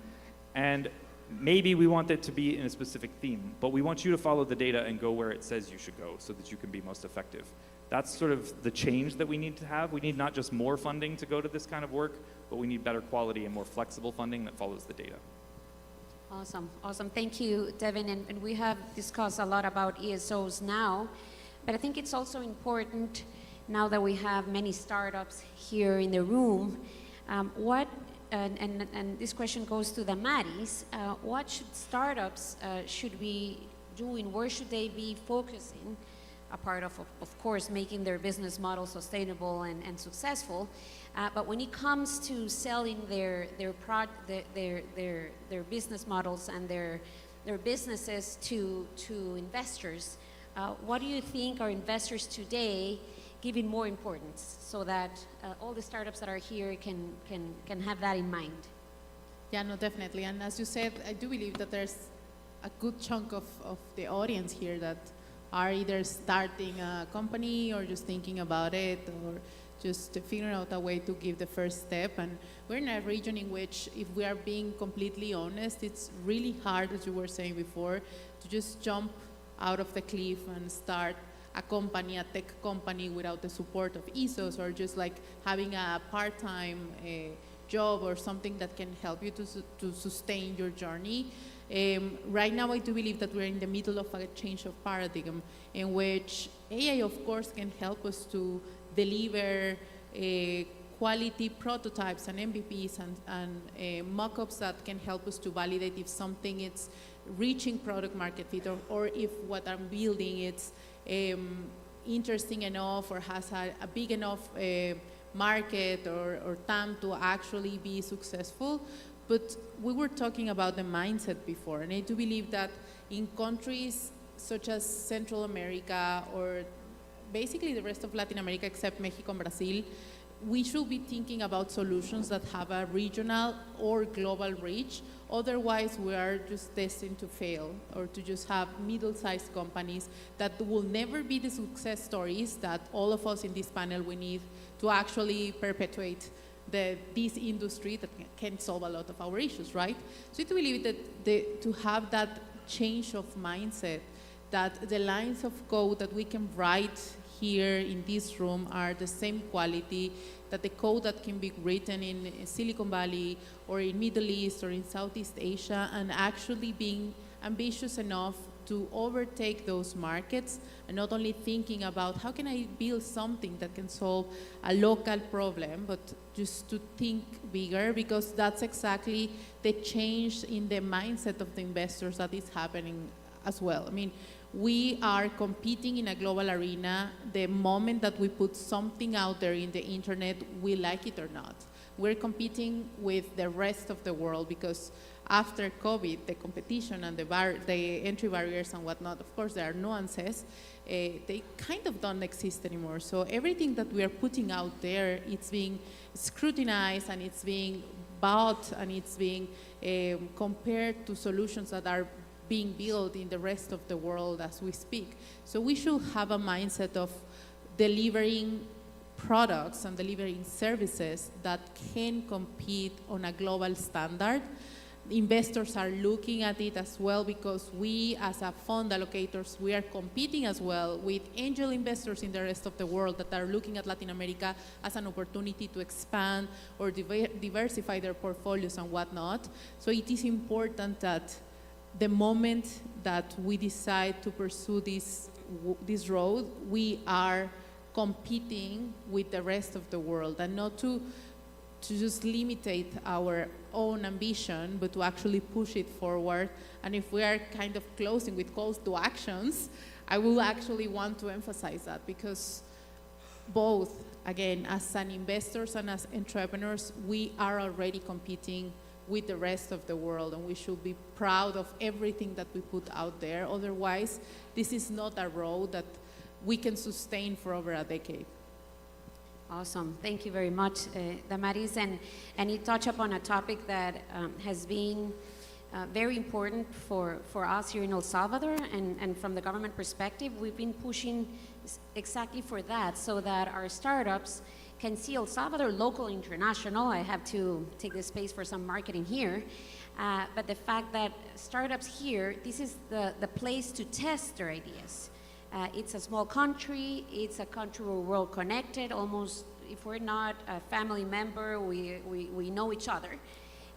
and maybe we want it to be in a specific theme, but we want you to follow the data and go where it says you should go so that you can be most effective. That's sort of the change that we need to have. We need not just more funding to go to this kind of work, but we need better quality and more flexible funding that follows the data. Awesome, awesome. Thank you, Devin. And we have discussed a lot about ESOs now, but I think it's also important now that we have many startups here in the room. And this question goes to the Maris. What should startups should be doing? Where should they be focusing? A part of course, making their business model sustainable and successful. But when it comes to selling their business models and their businesses to investors, what do you think are investors today giving more importance so that all the startups that are here can have that in mind? Yeah, no, definitely. And as you said, I do believe that there's a good chunk of the audience here that are either starting a company or just thinking about it or just figuring out a way to give the first step. And we're in a region in which, if we are being completely honest, it's really hard, as you were saying before, to just jump out of the cliff and start a company, a tech company, without the support of ESOs, or just like having a part-time job or something that can help you to sustain your journey. Right now, I do believe that we're in the middle of a change of paradigm in which AI, of course, can help us to deliver quality prototypes and MVPs and mock-ups that can help us to validate if something is reaching product market fit, or if what I'm building is interesting enough or has a big enough market or TAM to actually be successful. But we were talking about the mindset before, and I do believe that in countries such as Central America or basically the rest of Latin America except Mexico and Brazil, we should be thinking about solutions that have a regional or global reach. Otherwise, we are just destined to fail or to just have middle-sized companies that will never be the success stories that all of us in this panel we need to actually perpetuate this industry that can solve a lot of our issues, right? So I do believe that to have that change of mindset, that the lines of code that we can write here in this room are the same quality, that the code that can be written in Silicon Valley or in Middle East or in Southeast Asia, and actually being ambitious enough to overtake those markets and not only thinking about how can I build something that can solve a local problem, but just to think bigger, because that's exactly the change in the mindset of the investors that is happening as well. I mean, we are competing in a global arena. The moment that we put something out there in the internet, we like it or not. We're competing with the rest of the world because after COVID, the competition and the entry barriers and whatnot, of course, there are nuances. They kind of don't exist anymore. So everything that we are putting out there, it's being scrutinized and it's being bought and it's being compared to solutions that are being built in the rest of the world as we speak. So we should have a mindset of delivering products and delivering services that can compete on a global standard. Investors are looking at it as well because we, as a fund allocators, we are competing as well with angel investors in the rest of the world that are looking at Latin America as an opportunity to expand or diversify their portfolios and whatnot. So it is important that the moment that we decide to pursue this road, we are competing with the rest of the world, and not to just limitate our own ambition, but to actually push it forward. And if we are kind of closing with calls to actions, I will actually want to emphasize that, because both, again, as an investors and as entrepreneurs, we are already competing with the rest of the world, and we should be proud of everything that we put out there. Otherwise, this is not a road that we can sustain for over a decade. Awesome. Thank you very much, Damaris. And you touch upon a topic that has been very important for us here in El Salvador, and from the government perspective, we've been pushing exactly for that, so that our startups can see El Salvador local, international. I have to take the space for some marketing here. But the fact that startups here, this is the place to test their ideas. It's a small country. It's a country where we're all connected. Almost, if we're not a family member, we know each other.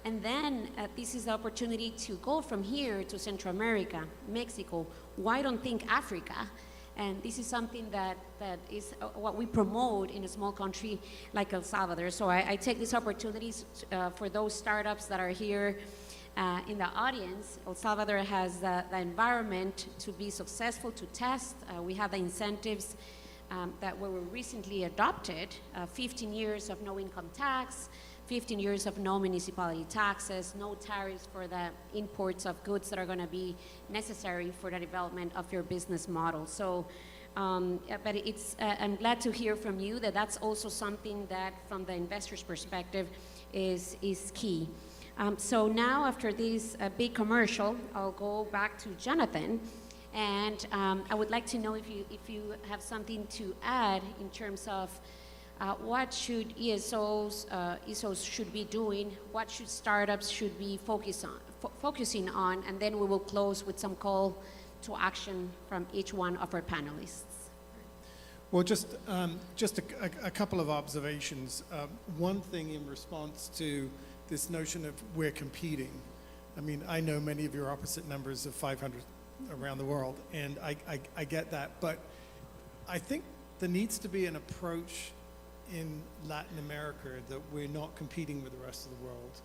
And then this is the opportunity to go from here to Central America, Mexico. Why don't think Africa? And this is something that is what we promote in a small country like El Salvador. So I take these opportunities for those startups that are here in the audience. El Salvador has the environment to be successful, to test. We have the incentives that were recently adopted, 15 years of no income tax, 15 years of no municipality taxes, no tariffs for the imports of goods that are going to be necessary for the development of your business model. So, but I'm glad to hear from you that that's also something that, from the investor's perspective, is key. So now, after this big commercial, I'll go back to Jonathan, and I would like to know if you have something to add in terms of what should ESOs should be doing, what should startups should be focusing on, and then we will close with some call to action from each one of our panelists. Well, just a couple of observations. One thing in response to this notion of we're competing. I mean, I know many of your opposite numbers of 500 around the world, and I get that, but I think there needs to be an approach in Latin America that we're not competing with the rest of the world,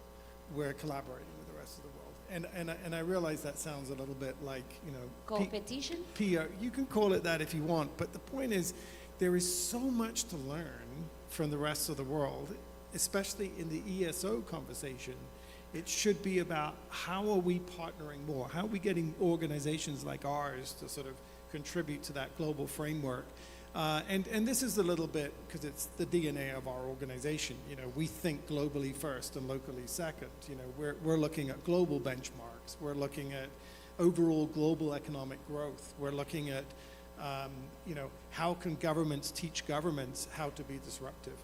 we're collaborating with the rest of the world. And I realize that sounds a little bit like, you know, competition? PR, you can call it that if you want, but the point is there is so much to learn from the rest of the world, especially in the ESO conversation. It should be about how are we partnering more? How are we getting organizations like ours to sort of contribute to that global framework? And this is a little bit, because it's the DNA of our organization. You know, we think globally first and locally second. You know, we're looking at global benchmarks. We're looking at overall global economic growth. We're looking at, you know, how can governments teach governments how to be disruptive?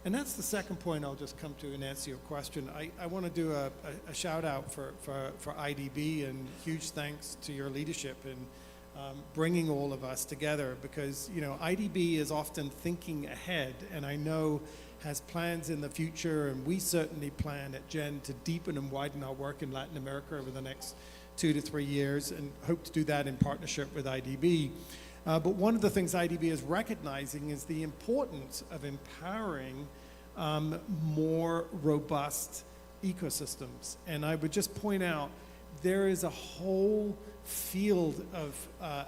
And that's the second point I'll just come to and answer your question. I want to do a shout out for IDB, and huge thanks to your leadership in bringing all of us together, because, you know, IDB is often thinking ahead, and I know has plans in the future, and we certainly plan at GEN to deepen and widen our work in Latin America over the next 2 to 3 years, and hope to do that in partnership with IDB. But one of the things IDB is recognizing is the importance of empowering more robust ecosystems. And I would just point out, there is a whole field of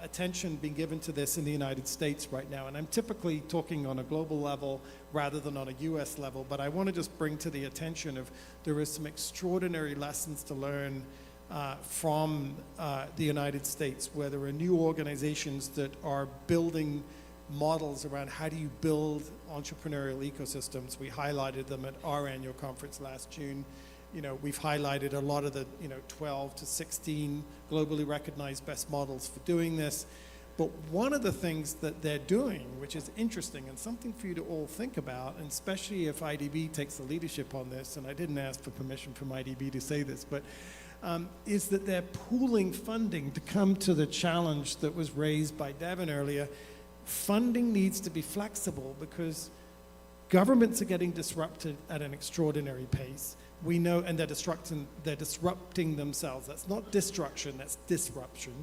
attention being given to this in the United States right now. And I'm typically talking on a global level rather than on a US level, but I want to just bring to the attention of there is some extraordinary lessons to learn from the United States, where there are new organizations that are building models around how do you build entrepreneurial ecosystems. We highlighted them at our annual conference last June. You know, we've highlighted a lot of the, 12 to 16 globally recognized best models for doing this. But one of the things that they're doing, which is interesting and something for you to all think about, and especially if IDB takes the leadership on this, and I didn't ask for permission from IDB to say this, but is that they're pooling funding to come to the challenge that was raised by Devin earlier. Funding needs to be flexible because governments are getting disrupted at an extraordinary pace. We know, and they're disrupting themselves. That's not destruction, that's disruption.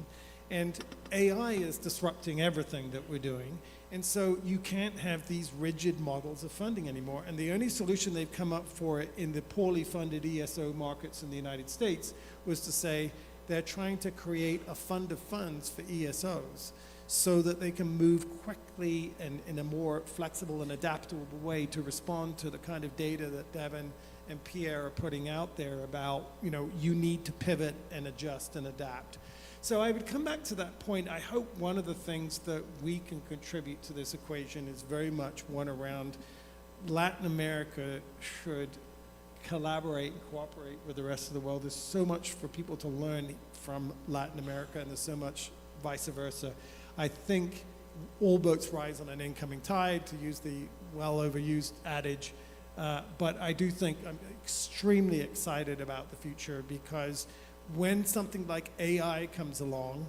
And AI is disrupting everything that we're doing. And so you can't have these rigid models of funding anymore. And the only solution they've come up for in the poorly funded ESO markets in the United States was to say they're trying to create a fund of funds for ESOs so that they can move quickly and in a more flexible and adaptable way to respond to the kind of data that Devin and Pierre are putting out there about, you need to pivot and adjust and adapt. So I would come back to that point. I hope one of the things that we can contribute to this equation is very much one around Latin America should collaborate and cooperate with the rest of the world. There's so much for people to learn from Latin America, and there's so much vice versa. I think all boats rise on an incoming tide, to use the well overused adage. But I do think I'm extremely excited about the future, because when something like AI comes along,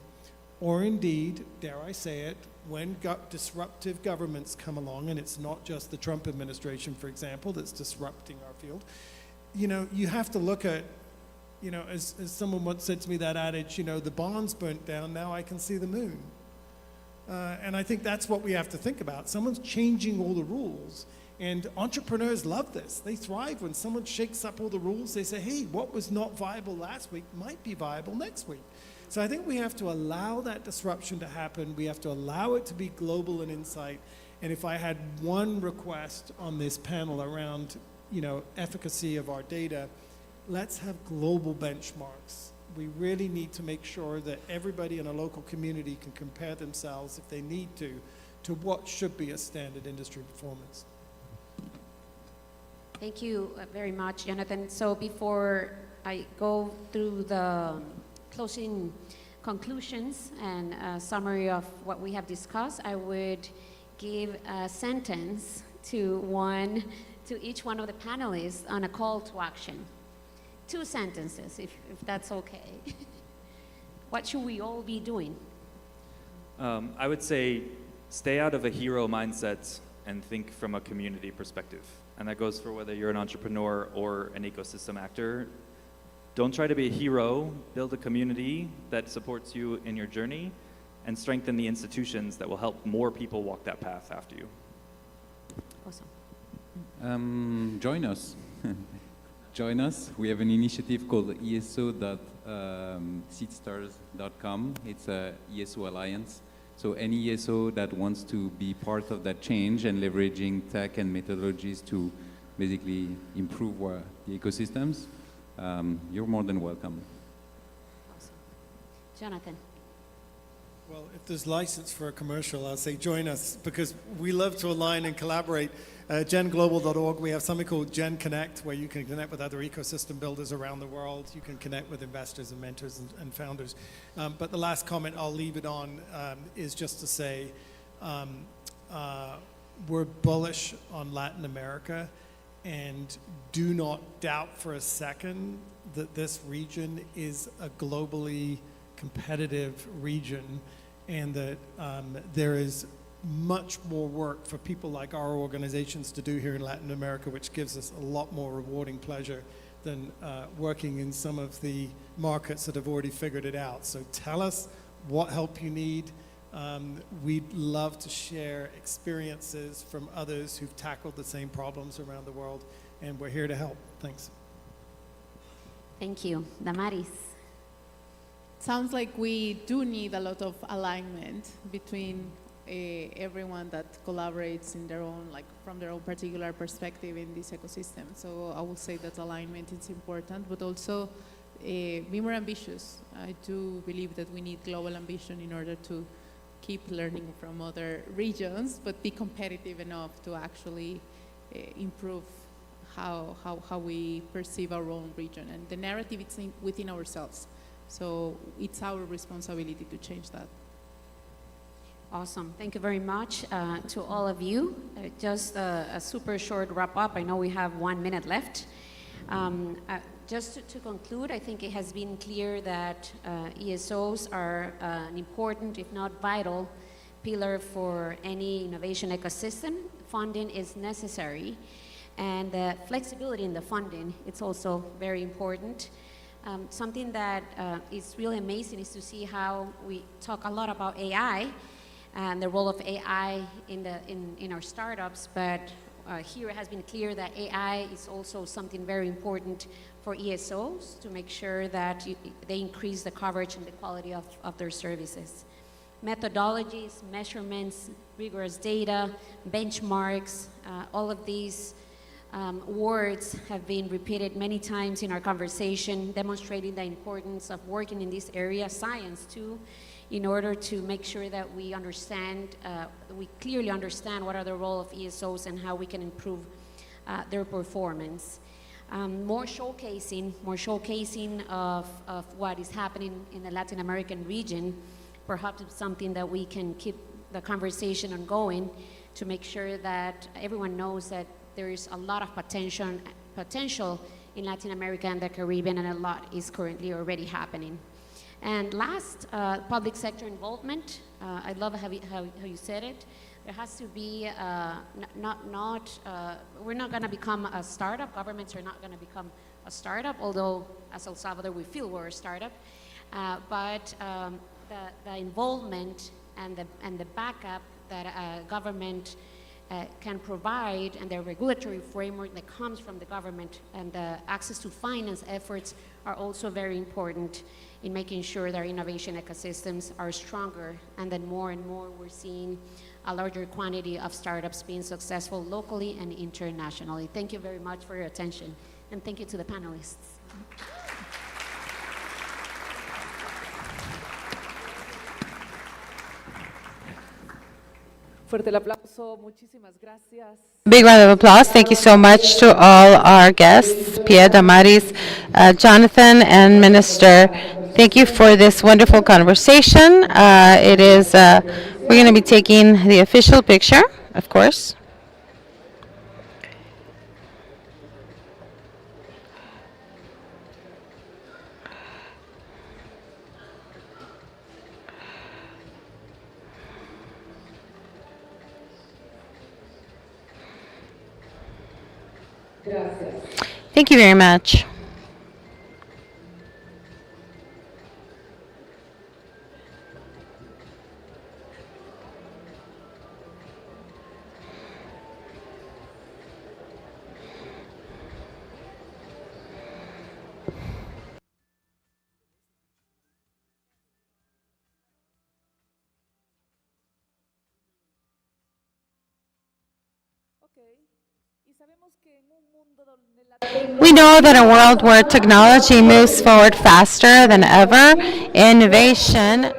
or indeed, dare I say it, when disruptive governments come along, and it's not just the Trump administration, for example, that's disrupting our field, you know, you have to look at, you know, as someone once said to me, that adage, you know, the barn's burnt down, now I can see the moon. And I think that's what we have to think about. Someone's changing all the rules. And entrepreneurs love this. They thrive when someone shakes up all the rules. They say, hey, what was not viable last week might be viable next week. So I think we have to allow that disruption to happen. We have to allow it to be global in insight. And if I had one request on this panel around, you know, efficacy of our data, let's have global benchmarks. We really need to make sure that everybody in a local community can compare themselves, if they need to what should be a standard industry performance. Thank you very much, Jonathan. So before I go through the closing conclusions and a summary of what we have discussed, I would give a sentence to each one of the panelists on a call to action. 2 sentences, if that's okay. What should we all be doing? I would say stay out of a hero mindset and think from a community perspective. And that goes for whether you're an entrepreneur or an ecosystem actor. Don't try to be a hero, build a community that supports you in your journey, and strengthen the institutions that will help more people walk that path after you. Awesome. Join us. Join us. We have an initiative called ESO.seedstars.com. It's a ESO alliance. So any ESO that wants to be part of that change and leveraging tech and methodologies to basically improve the ecosystems, you're more than welcome. Awesome. Jonathan. Well, if there's license for a commercial, I'll say join us, because we love to align and collaborate. GenGlobal.org, we have something called Gen Connect, where you can connect with other ecosystem builders around the world. You can connect with investors and mentors and founders. But the last comment I'll leave it on is just to say we're bullish on Latin America, and do not doubt for a second that this region is a globally competitive region, and that there is much more work for people like our organizations to do here in Latin America, which gives us a lot more rewarding pleasure than working in some of the markets that have already figured it out. So tell us what help you need. We'd love to share experiences from others who've tackled the same problems around the world, and we're here to help. Thanks. Thank you. Damaris. Sounds like we do need a lot of alignment between everyone that collaborates in their own, like from their own particular perspective in this ecosystem. So I would say that alignment is important, but also be more ambitious. I do believe that we need global ambition in order to keep learning from other regions, but be competitive enough to actually improve how we perceive our own region. And the narrative is within ourselves. So it's our responsibility to change that. Awesome. Thank you very much to all of you. Just a super short wrap up. I know we have 1 minute left. Just to conclude, I think it has been clear that ESOs are an important, if not vital, pillar for any innovation ecosystem. Funding is necessary, and the flexibility in the funding, it's also very important. Something that is really amazing is to see how we talk a lot about AI and the role of AI in our startups, but here it has been clear that AI is also something very important for ESOs to make sure that they increase the coverage and the quality of their services. Methodologies, measurements, rigorous data, benchmarks, all of these words have been repeated many times in our conversation, demonstrating the importance of working in this area, science too, in order to make sure that we understand, we clearly understand what are the role of ESOs and how we can improve their performance. More showcasing of what is happening in the Latin American region. Perhaps it's something that we can keep the conversation ongoing to make sure that everyone knows that there is a lot of potential in Latin America and the Caribbean, and a lot is currently already happening. And last, public sector involvement. I love how you said it. There has to be we're not going to become a startup. Governments are not going to become a startup, although as El Salvador we feel we're a startup. But the involvement and the backup that a government can provide, and the regulatory framework that comes from the government, and the access to finance efforts are also very important in making sure that our innovation ecosystems are stronger, and then more and more we're seeing a larger quantity of startups being successful locally and internationally. Thank you very much for your attention, and thank you to the panelists. Fuerte el aplauso, muchísimas gracias. Big round of applause. Thank you so much to all our guests, Pierre, Damaris, Jonathan, and Minister. Thank you for this wonderful conversation. We're going to be taking the official picture, of course. Thank you very much. We know that in a world where technology moves forward faster than ever, innovation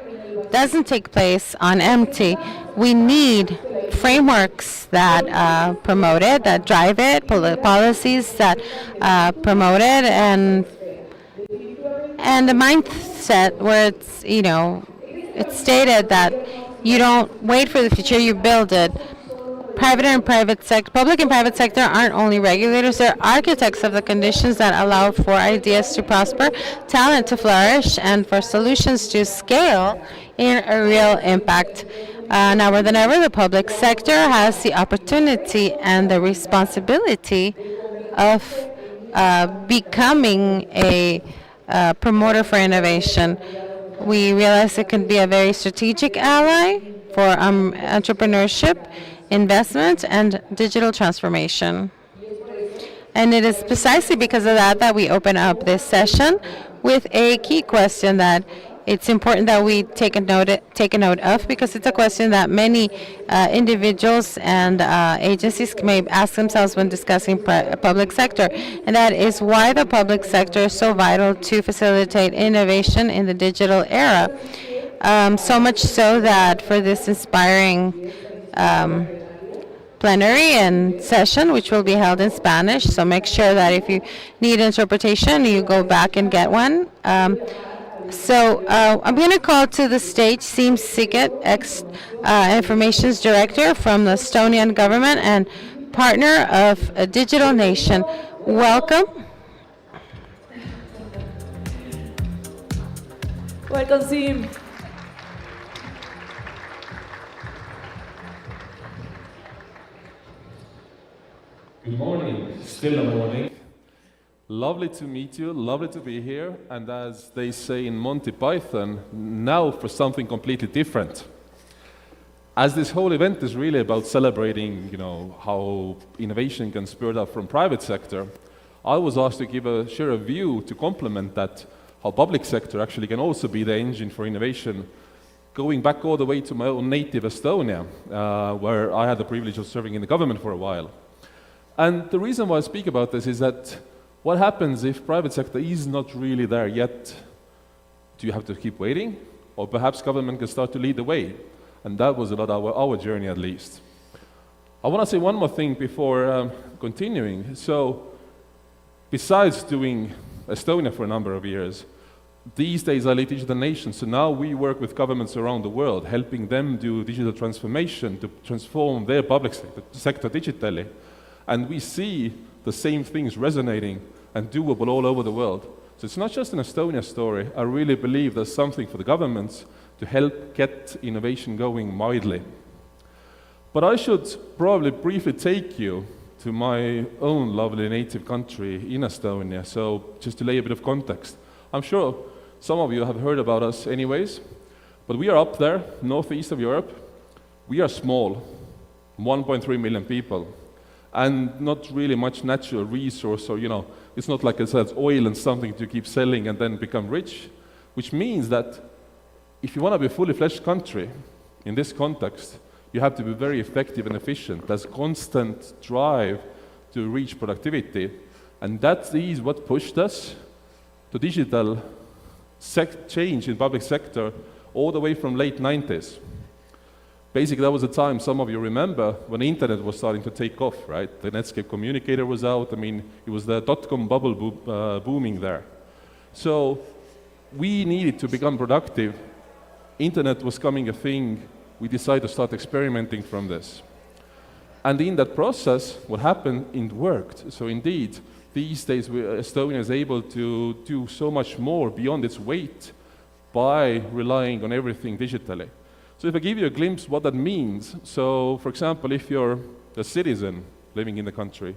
doesn't take place on empty. We need frameworks that promote it, that drive it, policies that promote it, and the mindset where it's stated that you don't wait for the future, you build it. Public and private sector aren't only regulators, they're architects of the conditions that allow for ideas to prosper, talent to flourish, and for solutions to scale in a real impact. Now more than ever, the public sector has the opportunity and the responsibility of becoming a promoter for innovation. We realize it can be a very strategic ally for entrepreneurship, investment, and digital transformation. And it is precisely because of that that we open up this session with a key question that it's important that we take a note of, because it's a question that many individuals and agencies may ask themselves when discussing public sector, and that is why the public sector is so vital to facilitate innovation in the digital era. So much so that for this inspiring plenary and session, which will be held in Spanish, so make sure that if you need interpretation, you go back and get one. I'm going to call to the stage Siim Siget, Informations Director from the Estonian government and partner of a Digital Nation. Welcome. Welcome, Siim. Good morning, still a morning. Lovely to meet you, lovely to be here, and as they say in Monty Python, now for something completely different. As this whole event is really about celebrating, how innovation can spur up from private sector, I was asked to share a view to complement that, how public sector actually can also be the engine for innovation, going back all the way to my own native Estonia, where I had the privilege of serving in the government for a while. And the reason why I speak about this is that what happens if private sector is not really there yet? Do you have to keep waiting? Or perhaps government can start to lead the way? And that was a lot of our journey, at least. I want to say one more thing before continuing. So, besides doing Estonia for a number of years, these days are a digital nation, so now we work with governments around the world, helping them do digital transformation to transform their public sector digitally. And we see the same things resonating and doable all over the world. So it's not just an Estonia story. I really believe there's something for the governments to help get innovation going widely. But I should probably briefly take you to my own lovely native country in Estonia, so just to lay a bit of context. I'm sure some of you have heard about us anyways, but we are up there, northeast of Europe. We are small, 1.3 million people, and not really much natural resource, or it's not like it says oil and something to keep selling and then become rich, which means that if you want to be a fully fledged country in this context, you have to be very effective and efficient. There's constant drive to reach productivity, and that is what pushed us to digital change in public sector all the way from late 90s. Basically, that was the time, some of you remember, when the internet was starting to take off, right? The Netscape communicator was out. I mean, it was the dot-com bubble booming there. So we needed to become productive. Internet was coming a thing. We decided to start experimenting from this. And in that process, what happened, it worked. So indeed, these days, Estonia is able to do so much more beyond its weight by relying on everything digitally. So if I give you a glimpse what that means, so for example, if you're a citizen living in the country,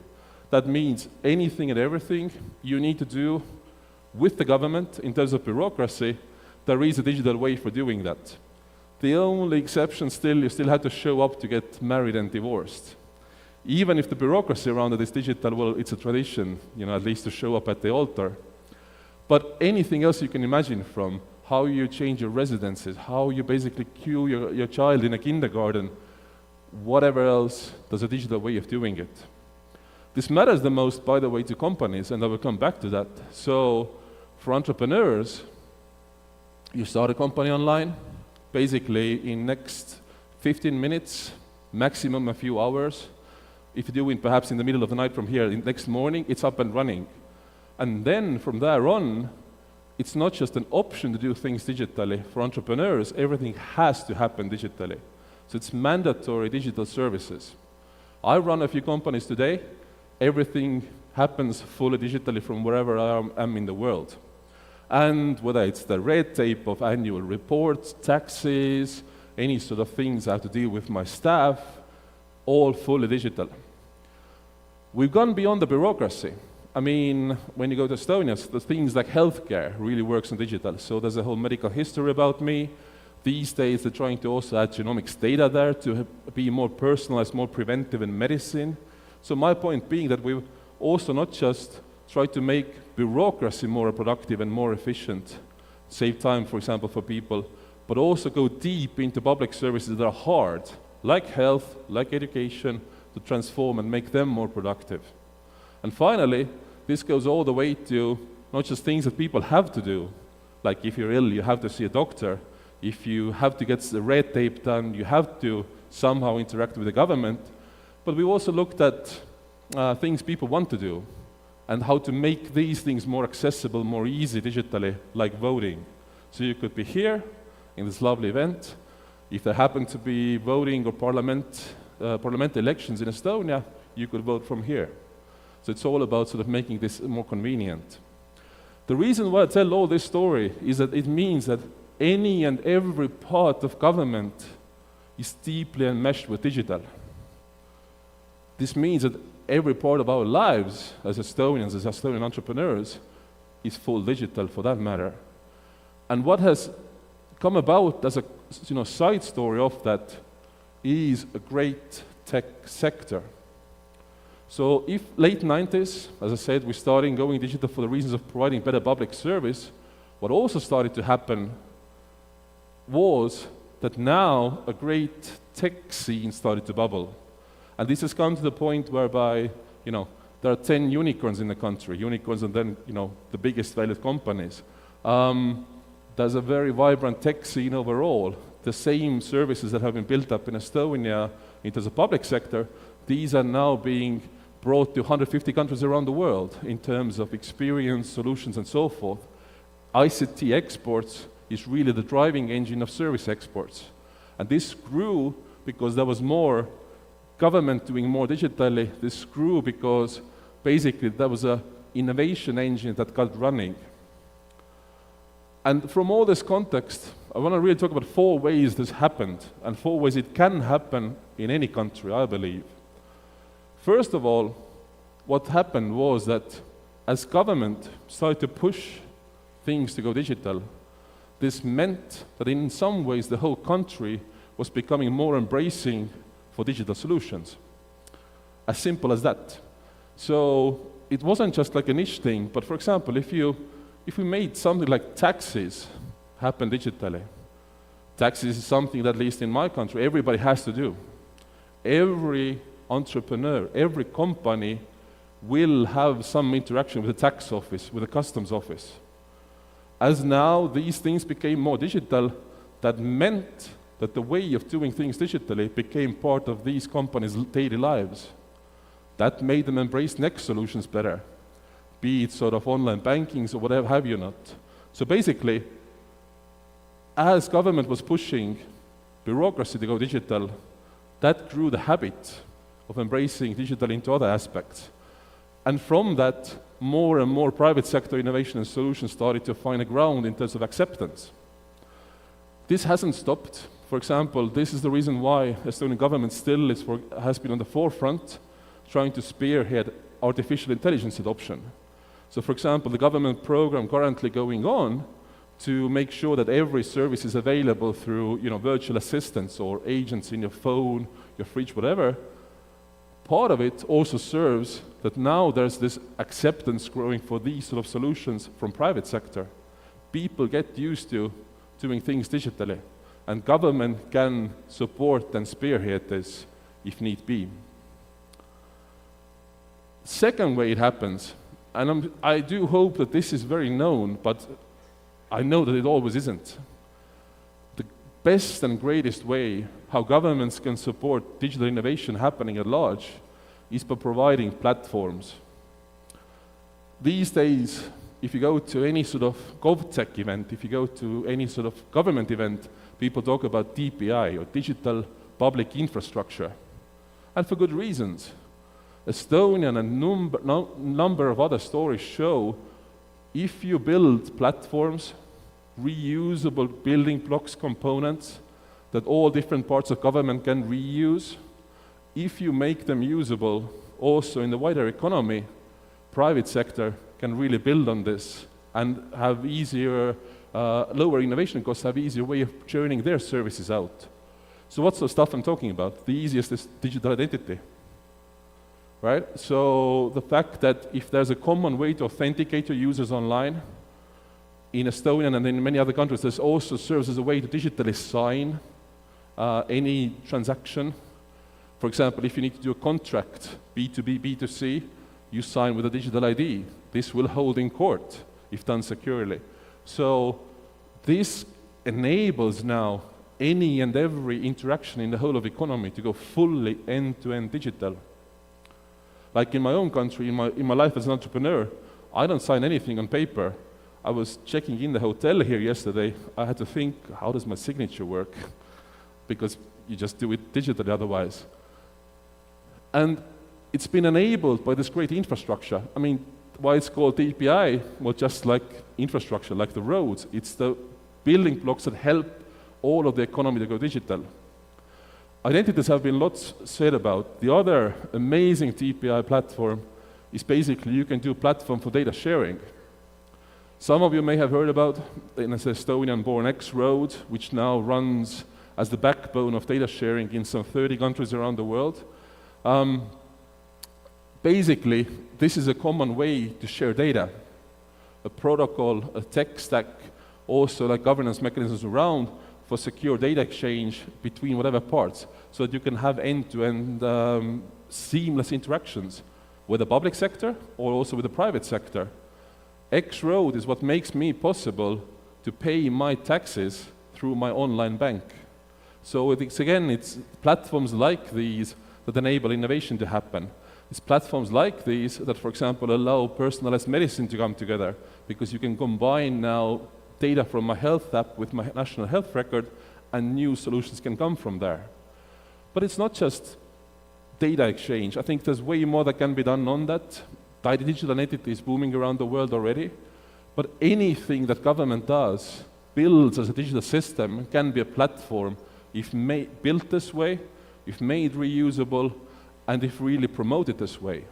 that means anything and everything you need to do with the government in terms of bureaucracy, there is a digital way for doing that. The only exception still, you still have to show up to get married and divorced. Even if the bureaucracy around it is digital, well, it's a tradition, at least to show up at the altar. But anything else you can imagine, from how you change your residences, how you basically queue your child in a kindergarten, whatever else, there's a digital way of doing it. This matters the most, by the way, to companies, and I will come back to that. So for entrepreneurs, you start a company online, basically in next 15 minutes, maximum a few hours. If you do it perhaps in the middle of the night from here, next morning, it's up and running. And then from there on, it's not just an option to do things digitally. For entrepreneurs, everything has to happen digitally. So it's mandatory digital services. I run a few companies today. Everything happens fully digitally from wherever I am in the world. And whether it's the red tape of annual reports, taxes, any sort of things I have to deal with my staff, all fully digital. We've gone beyond the bureaucracy. I mean, when you go to Estonia, the things like healthcare really works on digital. So there's a whole medical history about me. These days, they're trying to also add genomics data there to be more personalized, more preventive in medicine. So my point being that we've also not just tried to make bureaucracy more productive and more efficient, save time, for example, for people, but also go deep into public services that are hard, like health, like education, to transform and make them more productive. And finally, this goes all the way to not just things that people have to do, like if you're ill, you have to see a doctor. If you have to get the red tape done, you have to somehow interact with the government. But we also looked at things people want to do and how to make these things more accessible, more easy digitally, like voting. So you could be here in this lovely event. If there happen to be voting or parliament elections in Estonia, you could vote from here. So it's all about sort of making this more convenient. The reason why I tell all this story is that it means that any and every part of government is deeply enmeshed with digital. This means that every part of our lives as Estonians, as Estonian entrepreneurs, is full digital for that matter. And what has come about as a side story of that is a great tech sector. So if late 90s, as I said, we started going digital for the reasons of providing better public service, what also started to happen was that now a great tech scene started to bubble. And this has come to the point whereby, there are 10 unicorns in the country, unicorns and then, the biggest valued companies. There's a very vibrant tech scene overall. The same services that have been built up in Estonia into the public sector, these are now being brought to 150 countries around the world in terms of experience, solutions, and so forth. ICT exports is really the driving engine of service exports. And this grew because there was more government doing more digitally. This grew because basically there was an innovation engine that got running. And from all this context, I want to really talk about 4 ways this happened, and 4 ways it can happen in any country, I believe. First of all, what happened was that as government started to push things to go digital, this meant that in some ways the whole country was becoming more embracing for digital solutions. As simple as that. So it wasn't just like a niche thing, but for example, if we made something like taxes happen digitally, taxes is something that, at least in my country, everybody has to do. Every entrepreneur, every company will have some interaction with the tax office, with the customs office. As now these things became more digital, that meant that the way of doing things digitally became part of these companies' daily lives. That made them embrace next solutions better, be it sort of online bankings or whatever have you not. So basically, as government was pushing bureaucracy to go digital, that grew the habit of embracing digital into other aspects. And from that, more and more private sector innovation and solutions started to find a ground in terms of acceptance. This hasn't stopped. For example, this is the reason why Estonian government still has been on the forefront trying to spearhead artificial intelligence adoption. So for example, the government program currently going on to make sure that every service is available through virtual assistants or agents in your phone, your fridge, whatever, part of it also serves that now there's this acceptance growing for these sort of solutions from private sector. People get used to doing things digitally, and government can support and spearhead this if need be. Second way it happens, and I do hope that this is very known, but I know that it always isn't. The best and greatest way how governments can support digital innovation happening at large is by providing platforms. These days, if you go to any sort of GovTech event, if you go to any sort of government event, people talk about DPI, or digital public infrastructure, and for good reasons. Estonia and a number of other stories show if you build platforms, reusable building blocks, components that all different parts of government can reuse, if you make them usable also in the wider economy, private sector can really build on this and have easier, lower innovation costs, have easier way of churning their services out. So what's the stuff I'm talking about? The easiest is digital identity. Right? So the fact that if there's a common way to authenticate your users online, in Estonia and in many other countries, this also serves as a way to digitally sign any transaction. For example, if you need to do a contract, B2B, B2C, you sign with a digital ID. This will hold in court if done securely. So this enables now any and every interaction in the whole of economy to go fully end-to-end digital. Like in my own country, in my life as an entrepreneur, I don't sign anything on paper. I was checking in the hotel here yesterday. I had to think, how does my signature work? Because you just do it digitally otherwise. And it's been enabled by this great infrastructure. I mean, why it's called DPI? Well, just like infrastructure, like the roads. It's the building blocks that help all of the economy to go digital. Identities have been lots said about. The other amazing DPI platform is basically you can do a platform for data sharing. Some of you may have heard about an Estonian-born X-Road, which now runs as the backbone of data sharing in some 30 countries around the world. Basically, this is a common way to share data. A protocol, a tech stack, also like governance mechanisms around for secure data exchange between whatever parts, so that you can have end-to-end seamless interactions with the public sector or also with the private sector. X-Road is what makes me possible to pay my taxes through my online bank. So it's platforms like these that enable innovation to happen. It's platforms like these that, for example, allow personalized medicine to come together, because you can combine now data from my health app with my national health record, and new solutions can come from there. But it's not just data exchange. I think there's way more that can be done on that. Digital identity is booming around the world already, but anything that government does, builds as a digital system, can be a platform if built this way, if made reusable, and if really promoted this way.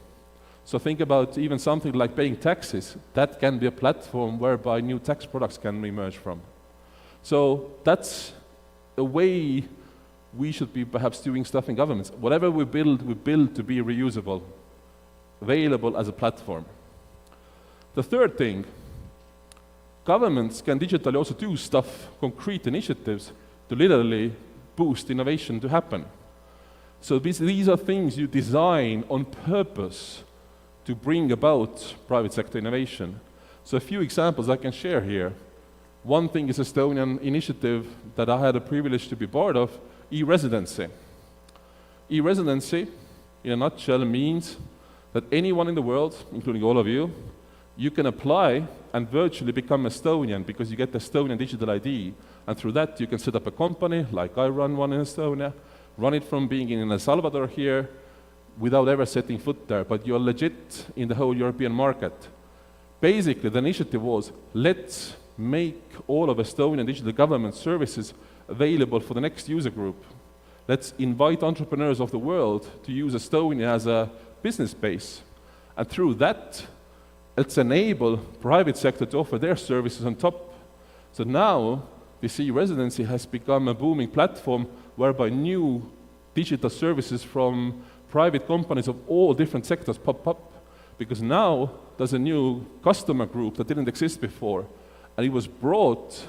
So think about even something like paying taxes. That can be a platform whereby new tax products can emerge from. So that's a way we should be perhaps doing stuff in governments. Whatever we build to be reusable, available as a platform. The third thing, governments can digitally also do stuff, concrete initiatives, to literally boost innovation to happen. So these are things you design on purpose to bring about private sector innovation. So a few examples I can share here. One thing is Estonian initiative that I had the privilege to be part of, e-residency. E-residency, in a nutshell, means that anyone in the world, including all of you, you can apply and virtually become Estonian because you get the Estonian digital ID. And through that, you can set up a company, like I run one in Estonia, run it from being in El Salvador here, without ever setting foot there, but you're legit in the whole European market. Basically, the initiative was, let's make all of Estonian digital government services available for the next user group. Let's invite entrepreneurs of the world to use Estonia as a business base. And through that, let's enable private sector to offer their services on top. So now, this e-residency has become a booming platform whereby new digital services from private companies of all different sectors pop up, because now there's a new customer group that didn't exist before, and it was brought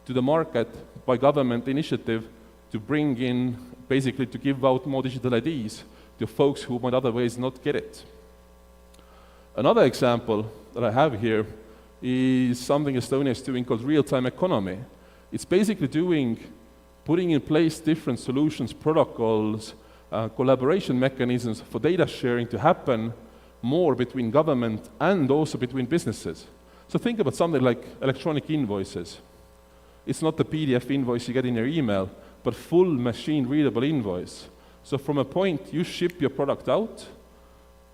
to the market by government initiative to bring in, basically to give out more digital IDs to folks who might otherwise not get it. Another example that I have here is something Estonia is doing called real-time economy. It's basically putting in place different solutions, protocols, collaboration mechanisms for data sharing to happen more between government and also between businesses. So think about something like electronic invoices. It's not the PDF invoice you get in your email, but full machine-readable invoice. So from a point you ship your product out,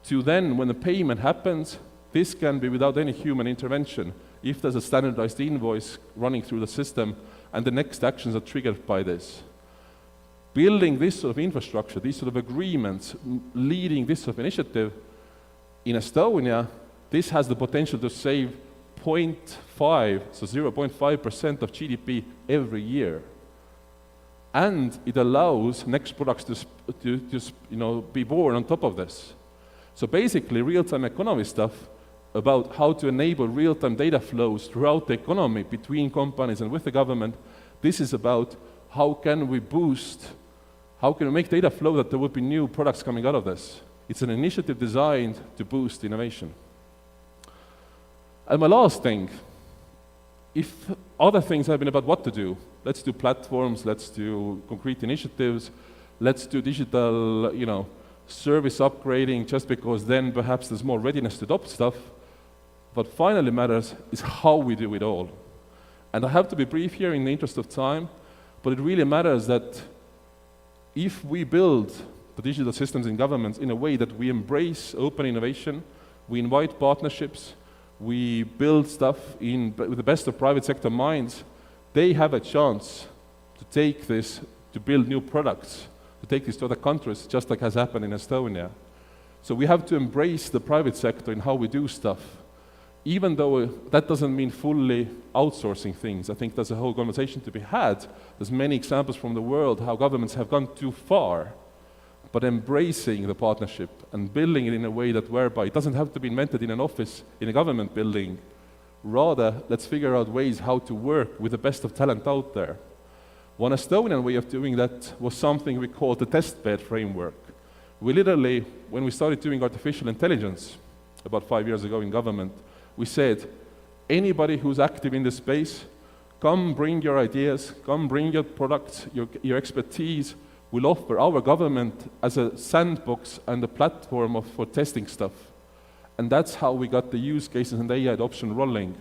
to then when the payment happens, this can be without any human intervention. If there's a standardized invoice running through the system, and the next actions are triggered by this. Building this sort of infrastructure, these sort of agreements, leading this sort of initiative, in Estonia, this has the potential to save 0.5, so 0.5% of GDP every year. And it allows next products to be born on top of this. So basically, real-time economy stuff about how to enable real-time data flows throughout the economy between companies and with the government. This is about how can we make data flow that there would be new products coming out of this. It's an initiative designed to boost innovation. And my last thing, if other things have been about what to do, let's do platforms, let's do concrete initiatives, let's do digital, service upgrading, just because then perhaps there's more readiness to adopt stuff. What finally matters is how we do it all. And I have to be brief here in the interest of time, but it really matters that if we build the digital systems in governments in a way that we embrace open innovation, we invite partnerships, we build stuff with the best of private sector minds, they have a chance to take this, to build new products, to take this to other countries, just like has happened in Estonia. So we have to embrace the private sector in how we do stuff. Even though that doesn't mean fully outsourcing things. I think there's a whole conversation to be had. There's many examples from the world how governments have gone too far, but embracing the partnership and building it in a way that whereby it doesn't have to be invented in an office, in a government building. Rather, let's figure out ways how to work with the best of talent out there. One Estonian way of doing that was something we called the testbed framework. We literally, when we started doing artificial intelligence about 5 years ago in government, we said, anybody who's active in this space, come bring your ideas, come bring your products, your expertise, will offer our government as a sandbox and a platform for testing stuff. And that's how we got the use cases and AI adoption rolling.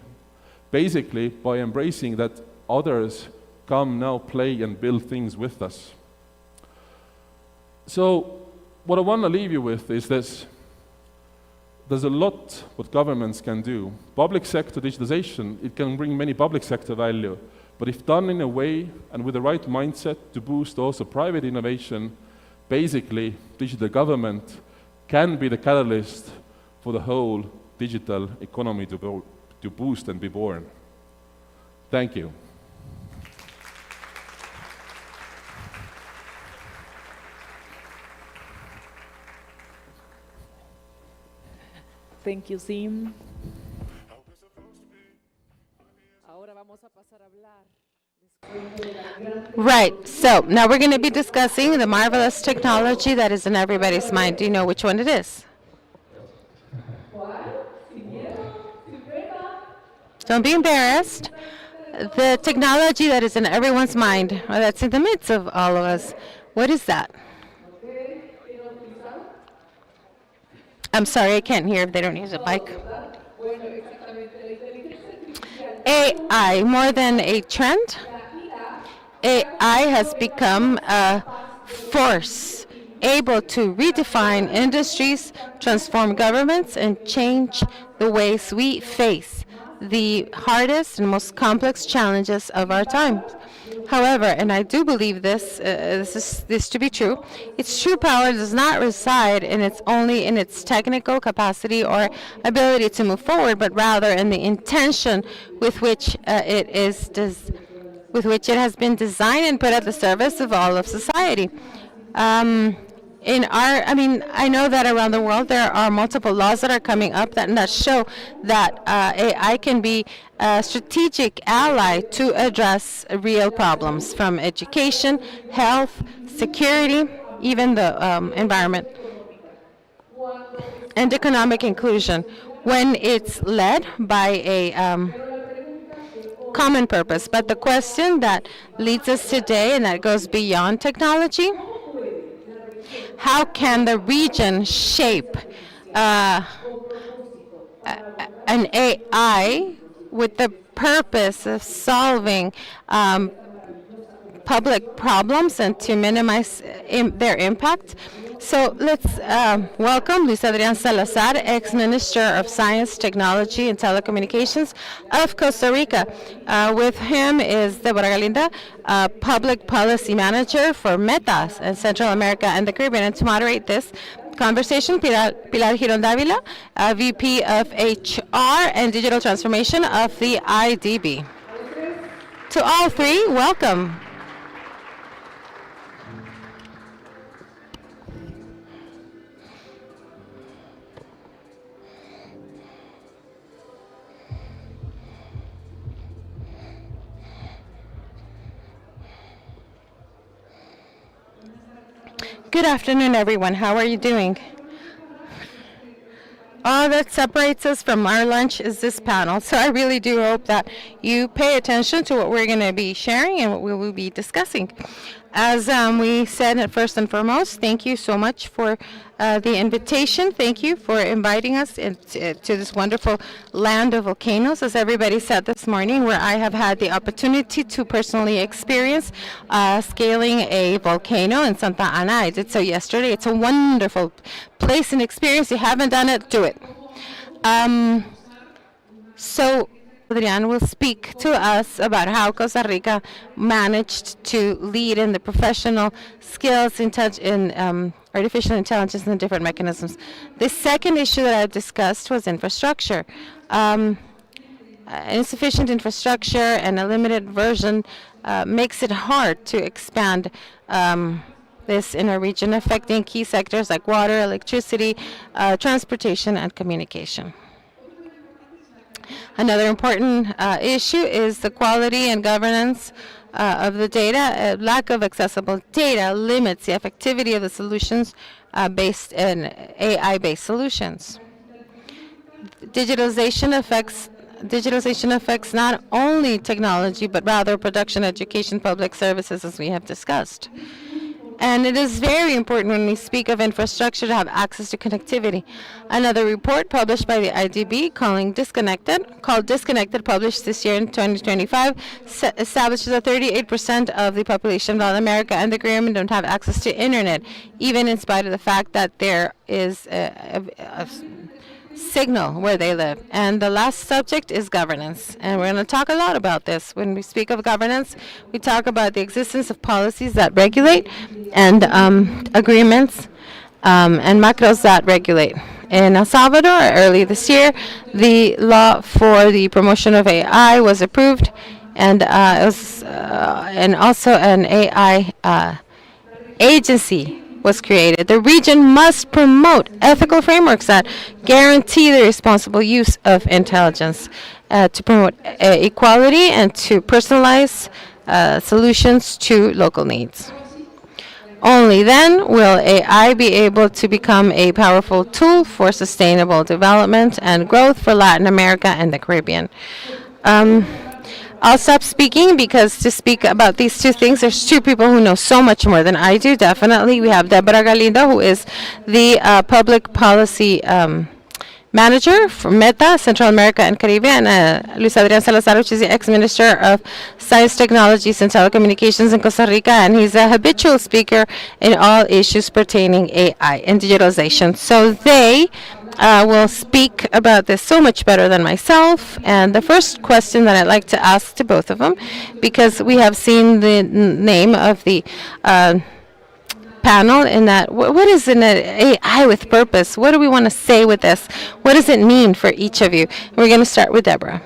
Basically, by embracing that others come now play and build things with us. So what I want to leave you with is this. There's a lot what governments can do. Public sector digitalization, it can bring many public sector value, but if done in a way and with the right mindset to boost also private innovation, basically digital government can be the catalyst for the whole digital economy to boost and be born. Thank you. Thank you, Sim. Ahora vamos a pasar a hablar. Right, so now we're going to be discussing the marvelous technology that is in everybody's mind. Do you know which one it is? Don't be embarrassed. The technology that is in everyone's mind, or that's in the midst of all of us. What is that? I'm sorry, I can't hear if they don't use a mic. AI, more than a trend, AI has become a force able to redefine industries, transform governments, and change the ways we face the hardest and most complex challenges of our time. However, and I do believe this to be true, its true power does not reside in only in its technical capacity or ability to move forward, but rather in the intention with which it has been designed and put at the service of all of society. I know that around the world there are multiple laws that are coming up that show that AI can be a strategic ally to address real problems from education, health, security, even the environment, and economic inclusion when it's led by a common purpose. But the question that leads us today, and that goes beyond technology, how can the region shape an AI with the purpose of solving public problems and to minimize their impact? So let's welcome Luis Adrián Salazar, ex-Minister of Science, Technology, and Telecommunications of Costa Rica. With him is Deborah Galinda, Public Policy Manager for Metas in Central America and the Caribbean. And to moderate this conversation, Pilar Girón Dávila, VP of HR and Digital Transformation of the IDB. To all three, welcome. Good afternoon, everyone. How are you doing? All that separates us from our lunch is this panel. So I really do hope that you pay attention to what we're going to be sharing and what we will be discussing. As we said, first and foremost, thank you so much for the invitation. Thank you for inviting us to this wonderful land of volcanoes, as everybody said this morning, where I have had the opportunity to personally experience scaling a volcano in Santa Ana. I did so yesterday. It's a wonderful place and experience. If you haven't done it, do it. So Adrián will speak to us about how Costa Rica managed to lead in the professional skills in artificial intelligence and different mechanisms. The second issue that I discussed was infrastructure. Insufficient infrastructure and a limited version makes it hard to expand this in our region, affecting key sectors like water, electricity, transportation, and communication. Another important issue is the quality and governance of the data. Lack of accessible data limits the effectivity of the solutions based in AI-based solutions. Digitalization affects not only technology, but rather production, education, public services, as we have discussed. And it is very important when we speak of infrastructure to have access to connectivity. Another report published by the IDB called Disconnected, published this year in 2025, establishes that 38% of the population of Latin America and the Caribbean don't have access to internet, even in spite of the fact that there is a signal where they live. And the last subject is governance. And we're going to talk a lot about this. When we speak of governance, we talk about the existence of policies that regulate and agreements and macros that regulate. In El Salvador, early this year, the law for the promotion of AI was approved, and and also an AI agency was created. The region must promote ethical frameworks that guarantee the responsible use of intelligence to promote equality and to personalize solutions to local needs. Only then will AI be able to become a powerful tool for sustainable development and growth for Latin America and the Caribbean. I'll stop speaking because to speak about these two things, there's two people who know so much more than I do, definitely. We have Deborah Galindo, who is the public policy manager for Meta, Central America and Caribbean, Luis Adrian Salazar, which is the ex-minister of Science, Technologies, and Telecommunications in Costa Rica, and he's a habitual speaker in all issues pertaining AI and digitalization. So they will speak about this so much better than myself. And the first question that I'd like to ask to both of them, because we have seen the name of the panel in that, what is an AI with purpose? What do we want to say with this? What does it mean for each of you? We're going to start with Deborah.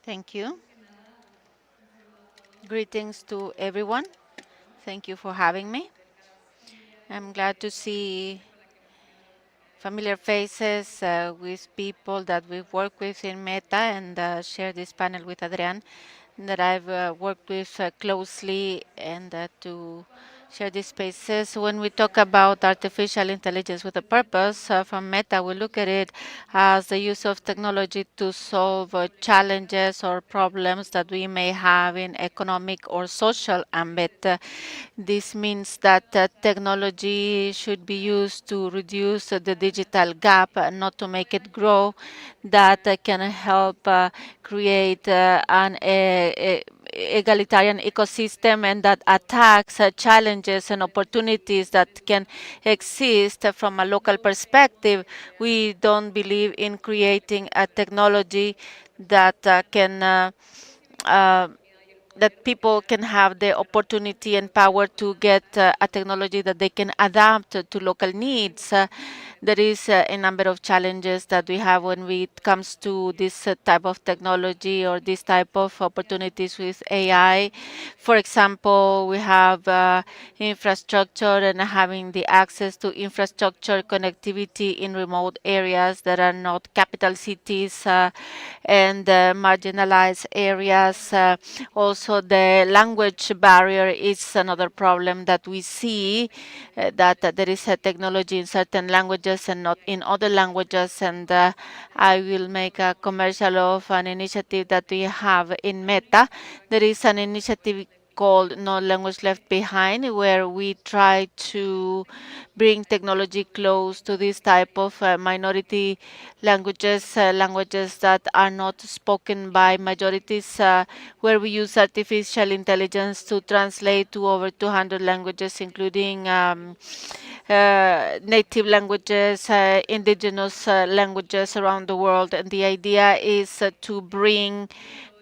Thank you. Greetings to everyone. Thank you for having me. I'm glad to see familiar faces with people that we've worked with in Meta and share this panel with Adrian that I've worked with closely and to share these spaces. When we talk about artificial intelligence with a purpose, from Meta, we look at it as the use of technology to solve challenges or problems that we may have in economic or social ambit. This means that technology should be used to reduce the digital gap, not to make it grow, that can help create an egalitarian ecosystem and that attacks challenges and opportunities that can exist from a local perspective. We don't believe in creating a technology that that people can have the opportunity and power to get a technology that they can adapt to local needs. There is a number of challenges that we have when it comes to this type of technology or this type of opportunities with AI. For example, we have infrastructure and having the access to infrastructure connectivity in remote areas that are not capital cities and marginalized areas. Also, the language barrier is another problem that we see, that there is a technology in certain languages and not in other languages. And I will make a commercial of an initiative that we have in Meta. There is an initiative called No Language Left Behind, where we try to bring technology close to this type of minority languages, languages that are not spoken by majorities, where we use artificial intelligence to translate to over 200 languages, including native languages, indigenous languages around the world. And the idea is to bring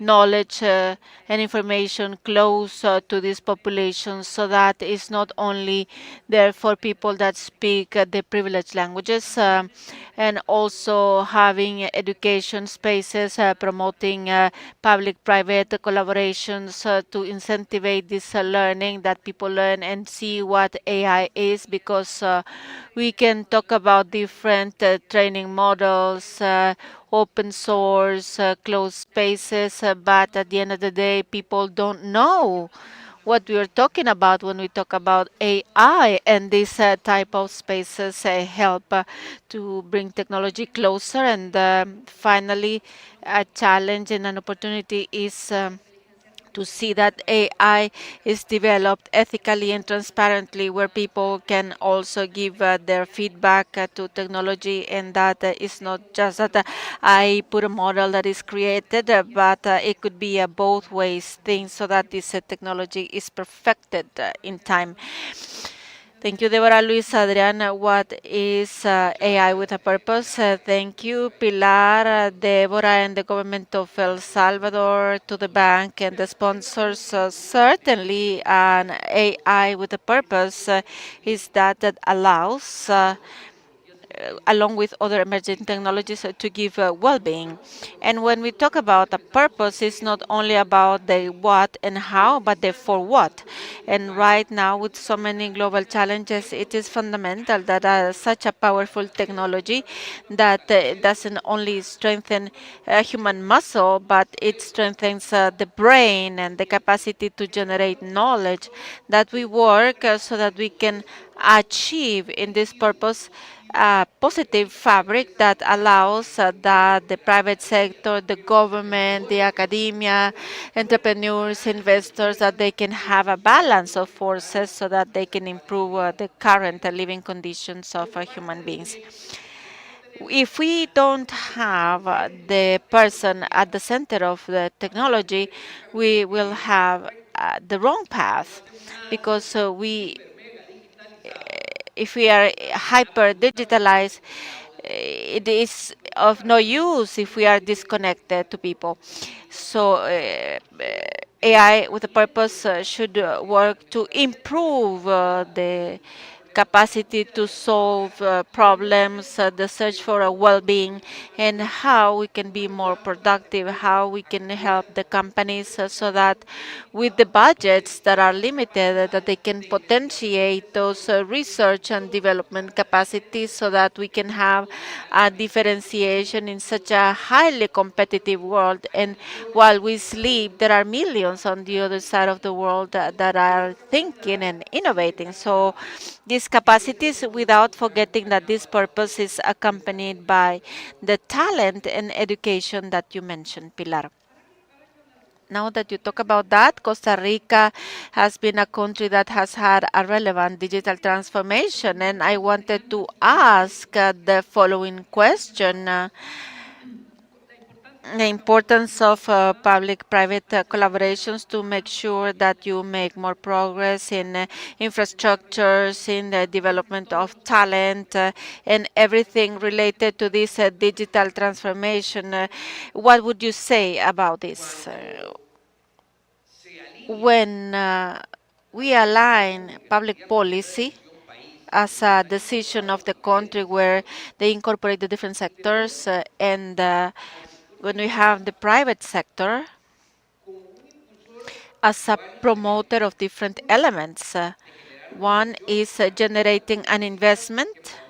knowledge and information close to these populations so that it's not only there for people that speak the privileged languages, and also having education spaces promoting public-private collaborations to incentivize this learning, that people learn and see what AI is, because we can talk about different training models, open source, closed spaces, but at the end of the day, people don't know what we are talking about when we talk about AI, and these type of spaces help to bring technology closer. And finally, a challenge and an opportunity is to see that AI is developed ethically and transparently, where people can also give their feedback to technology, and that is not just that I put a model that is created, but it could be a both ways thing, so that this technology is perfected in time. Thank you, Deborah, Luis, Adrian. What is AI with a purpose? Thank you, Pilar, Deborah, and the government of El Salvador, to the bank and the sponsors. Certainly, an AI with a purpose is that allows along with other emerging technologies to give well-being. And when we talk about a purpose, it's not only about the what and how, but the for what. And right now, with so many global challenges, it is fundamental that such a powerful technology that doesn't only strengthen human muscle, but it strengthens the brain and the capacity to generate knowledge, that we work so that we can achieve in this purpose a positive fabric that allows that the private sector, the government, the academia, entrepreneurs, investors, that they can have a balance of forces so that they can improve the current living conditions of human beings. If we don't have the person at the center of the technology, we will have the wrong path, because if we are hyper digitalized, it is of no use if we are disconnected to people. So AI with a purpose should work to improve the capacity to solve problems, the search for a well-being, and how we can be more productive, how we can help the companies so that with the budgets that are limited, that they can potentiate those research and development capacities, so that we can have a differentiation in such a highly competitive world. And while we sleep, there are millions on the other side of the world that are thinking and innovating. So these capacities, without forgetting that this purpose is accompanied by the talent and education that you mentioned, Pilar. Now that you talk about that, Costa Rica has been a country that has had a relevant digital transformation, and I wanted to ask the following question. The importance of public-private collaborations to make sure that you make more progress in infrastructures, in the development of talent, and everything related to this digital transformation. What would you say about this? When we align public policy as a decision of the country, where they incorporate the different sectors, and when we have the private sector as a promoter of different elements. One is generating an investment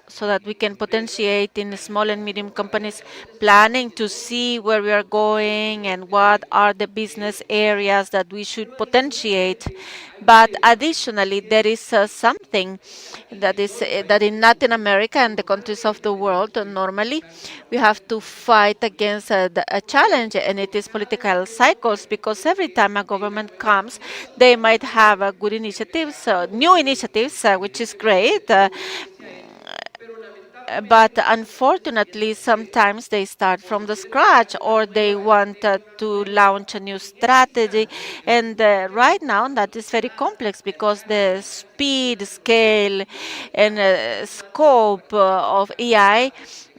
so that we can potentiate in small and medium companies, planning to see where we are going and what are the business areas that we should potentiate. But additionally, there is something that is that in Latin America and the countries of the world, normally we have to fight against a challenge, and it is political cycles, because every time a government comes, they might have good initiatives, new initiatives, which is great. But unfortunately, sometimes they start from the scratch, or they want to launch a new strategy. And right now, that is very complex, because the speed, scale, and scope of AI,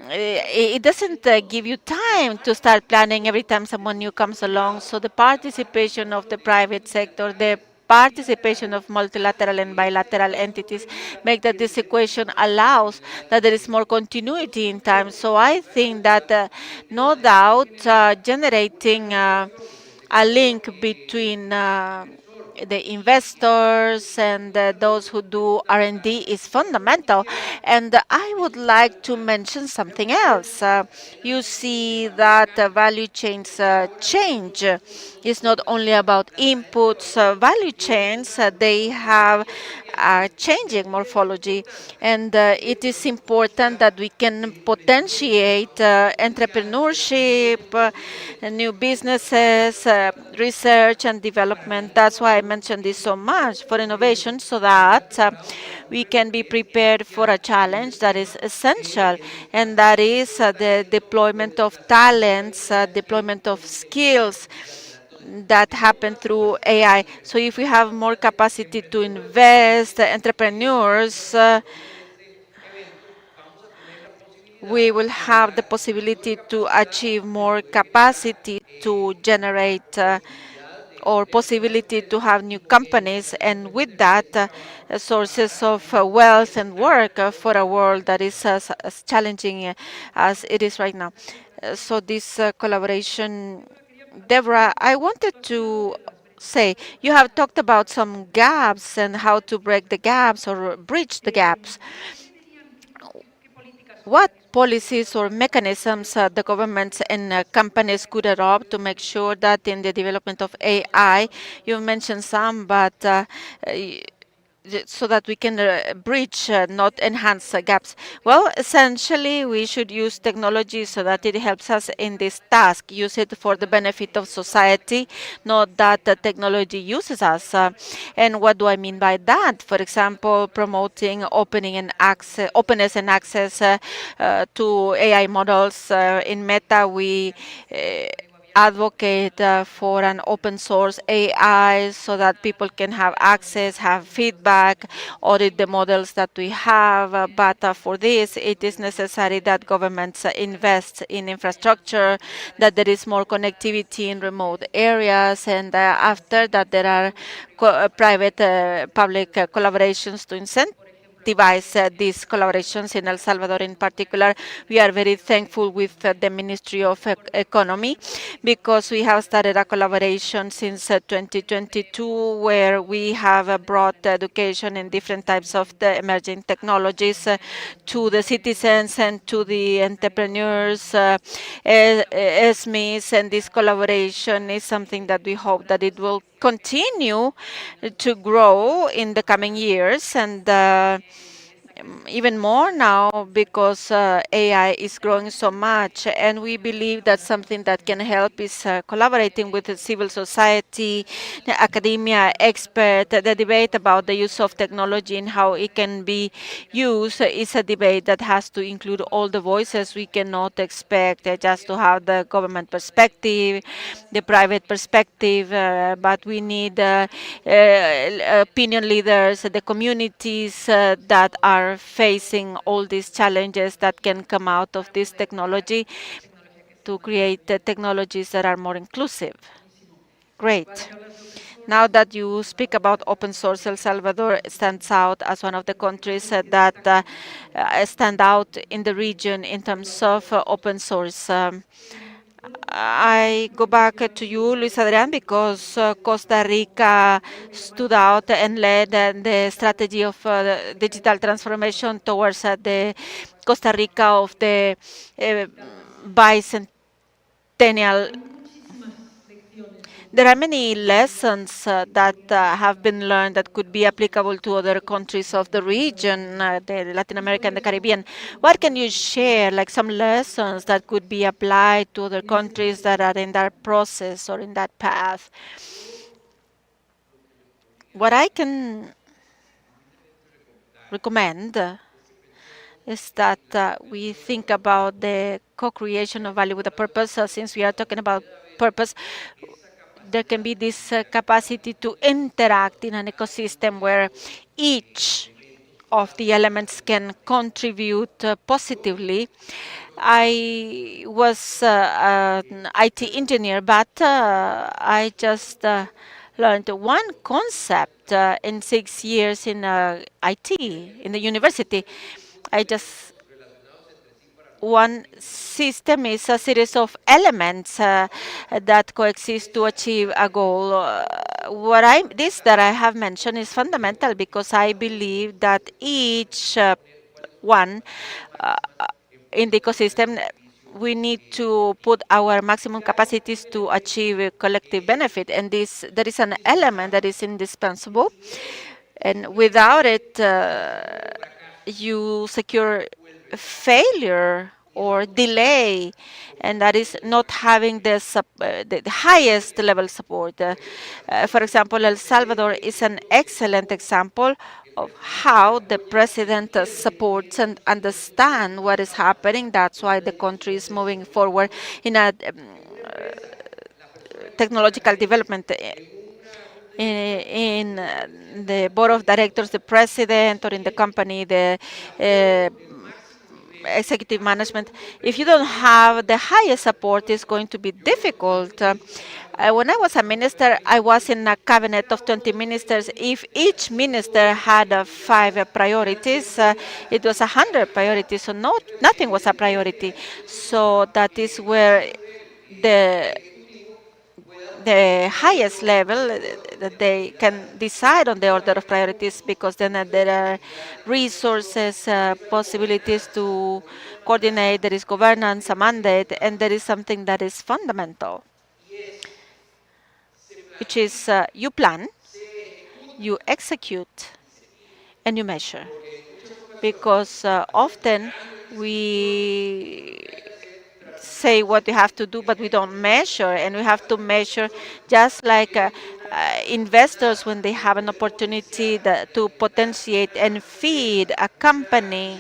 it doesn't give you time to start planning every time someone new comes along. So the participation of the private sector, the participation of multilateral and bilateral entities, make that this equation allows that there is more continuity in time. So I think that no doubt generating a link between the investors and those who do R&D is fundamental. And I would like to mention something else. You see that value chains change. It's not only about inputs. Value chains, they have are changing morphology, and it is important that we can potentiate entrepreneurship, new businesses, research and development. That's why I mentioned this so much for innovation, so that we can be prepared for a challenge that is essential, and that is the deployment of talents, deployment of skills that happen through AI. So if we have more capacity to invest, entrepreneurs, we will have the possibility to achieve more capacity to generate or possibility to have new companies, and with that, sources of wealth and work for a world that is as challenging as it is right now. So this collaboration, Deborah, I wanted to say, you have talked about some gaps and how to break the gaps or bridge the gaps. What policies or mechanisms the governments and companies could adopt to make sure that in the development of AI, you mentioned some, but so that we can bridge, not enhance gaps? Well, essentially, we should use technology so that it helps us in this task, use it for the benefit of society, not that the technology uses us. And what do I mean by that? For example, promoting openness and access to AI models. In Meta, we advocate for an open source AI so that people can have access, have feedback, audit the models that we have. But for this, it is necessary that governments invest in infrastructure, that there is more connectivity in remote areas, and after that, there are private-public collaborations to incentivize these collaborations. In El Salvador in particular, we are very thankful with the Ministry of Economy, because we have started a collaboration since 2022 where we have brought education in different types of the emerging technologies to the citizens and to the entrepreneurs, SMEs, and this collaboration is something that we hope that it will continue to grow in the coming years, and even more now because AI is growing so much, and we believe that something that can help is collaborating with the civil society, the academia, expert. The debate about the use of technology and how it can be used is a debate that has to include all the voices. We cannot expect just to have the government perspective, the private perspective, but we need opinion leaders, the communities that are facing all these challenges that can come out of this technology, to create technologies that are more inclusive. Great. Now that you speak about open source, El Salvador stands out as one of the countries that stand out in the region in terms of open source. I go back to you, Luis Adrian, because Costa Rica stood out and led the strategy of digital transformation towards the Costa Rica of the bicentennial. There are many lessons that have been learned that could be applicable to other countries of the region, the Latin America and the Caribbean. What can you share, like some lessons that could be applied to other countries that are in that process or in that path? What I can recommend is that we think about the co-creation of value with a purpose. Since we are talking about purpose, there can be this capacity to interact in an ecosystem where each of the elements can contribute positively. I was an IT engineer, but I just learned one concept in 6 years in IT, in the university. I just One system is a series of elements that coexist to achieve a goal. This that I have mentioned is fundamental because I believe that each one in the ecosystem, we need to put our maximum capacities to achieve a collective benefit, and there is an element that is indispensable. And without it, you secure failure or delay, and that is not having the highest level support. For example, El Salvador is an excellent example of how the president supports and understands what is happening. That's why the country is moving forward in a technological development in the board of directors, the president, or in the company, the executive management. If you don't have the highest support, it's going to be difficult. When I was a minister, I was in a cabinet of 20 ministers. If each minister had 5 priorities, it was 100 priorities, so nothing was a priority. So that is where the the highest level that they can decide on the order of priorities, because then there are resources, possibilities to coordinate, there is governance, a mandate, and there is something that is fundamental, which is you plan, you execute, and you measure. Because often we say what we have to do, but we don't measure, and we have to measure just like investors when they have an opportunity to potentiate and feed a company,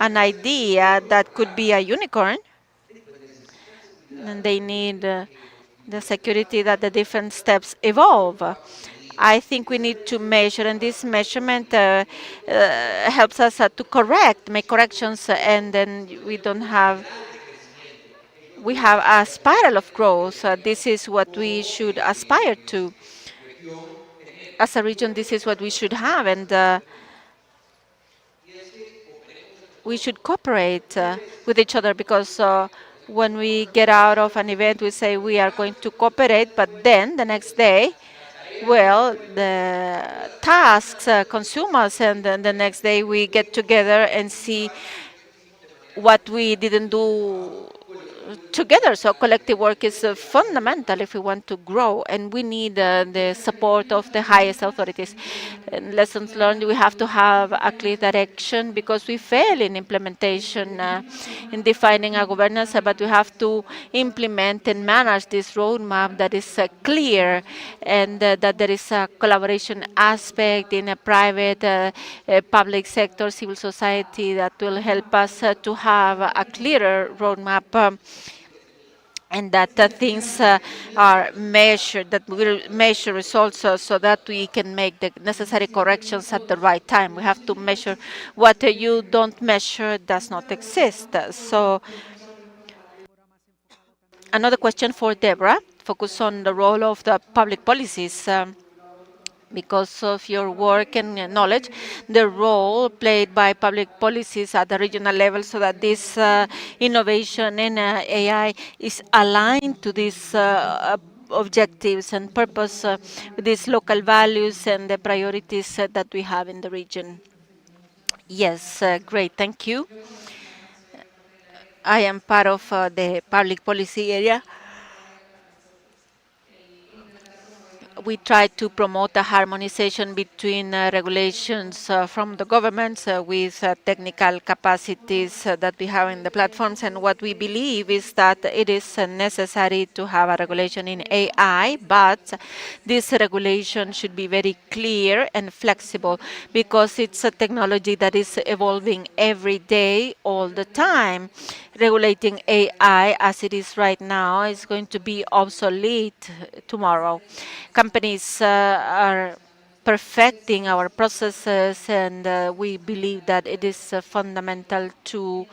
an idea that could be a unicorn, and they need the security that the different steps evolve. I think we need to measure, and this measurement helps us to make corrections, and then we have a spiral of growth. This is what we should aspire to. As a region, this is what we should have, and we should cooperate with each other, because when we get out of an event, we say we are going to cooperate, but then the next day, well, the tasks consume us, and then the next day we get together and see what we didn't do together. So collective work is fundamental if we want to grow, and we need the support of the highest authorities. And lessons learned, we have to have a clear direction, because we fail in implementation, in defining a governance, but we have to implement and manage this roadmap that is clear, and that there is a collaboration aspect in a private, public sector, civil society, that will help us to have a clearer roadmap, and that things are measured, that we will measure results, so that we can make the necessary corrections at the right time. We have to measure. What you don't measure does not exist. So another question for Deborah, focus on the role of the public policies. Because of your work and knowledge, the role played by public policies at the regional level, so that this innovation in AI is aligned to these objectives and purpose, with these local values and the priorities that we have in the region. Yes, great, thank you. I am part of the public policy area. We try to promote a harmonization between regulations from the governments with technical capacities that we have in the platforms. And what we believe is that it is necessary to have a regulation in AI, but this regulation should be very clear and flexible, because it's a technology that is evolving every day, all the time. Regulating AI as it is right now is going to be obsolete tomorrow. Companies are perfecting our processes, and we believe that it is fundamental to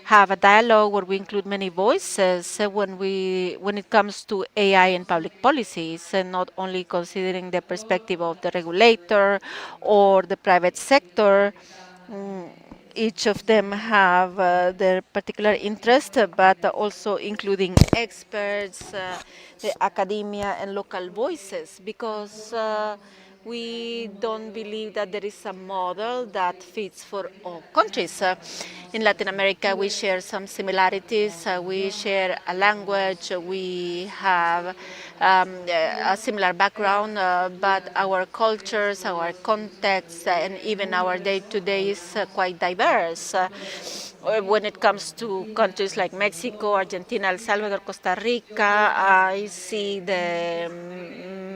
have a dialogue where we include many voices when it comes to AI and public policies, and not only considering the perspective of the regulator or the private sector. Each of them have their particular interest, but also including experts, the academia, and local voices, because we don't believe that there is a model that fits for all countries. In Latin America, we share some similarities. We share a language. We have a similar background, but our cultures, our context, and even our day-to-day is quite diverse. When it comes to countries like Mexico, Argentina, El Salvador, Costa Rica, I see the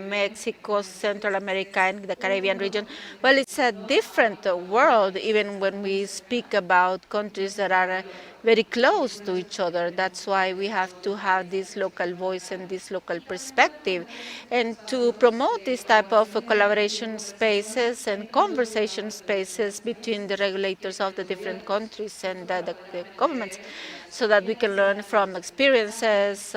Mexico, Central America, and the Caribbean region. Well, it's a different world, even when we speak about countries that are very close to each other. That's why we have to have this local voice and this local perspective. And to promote this type of collaboration spaces and conversation spaces between the regulators of the different countries and the governments, so that we can learn from experiences.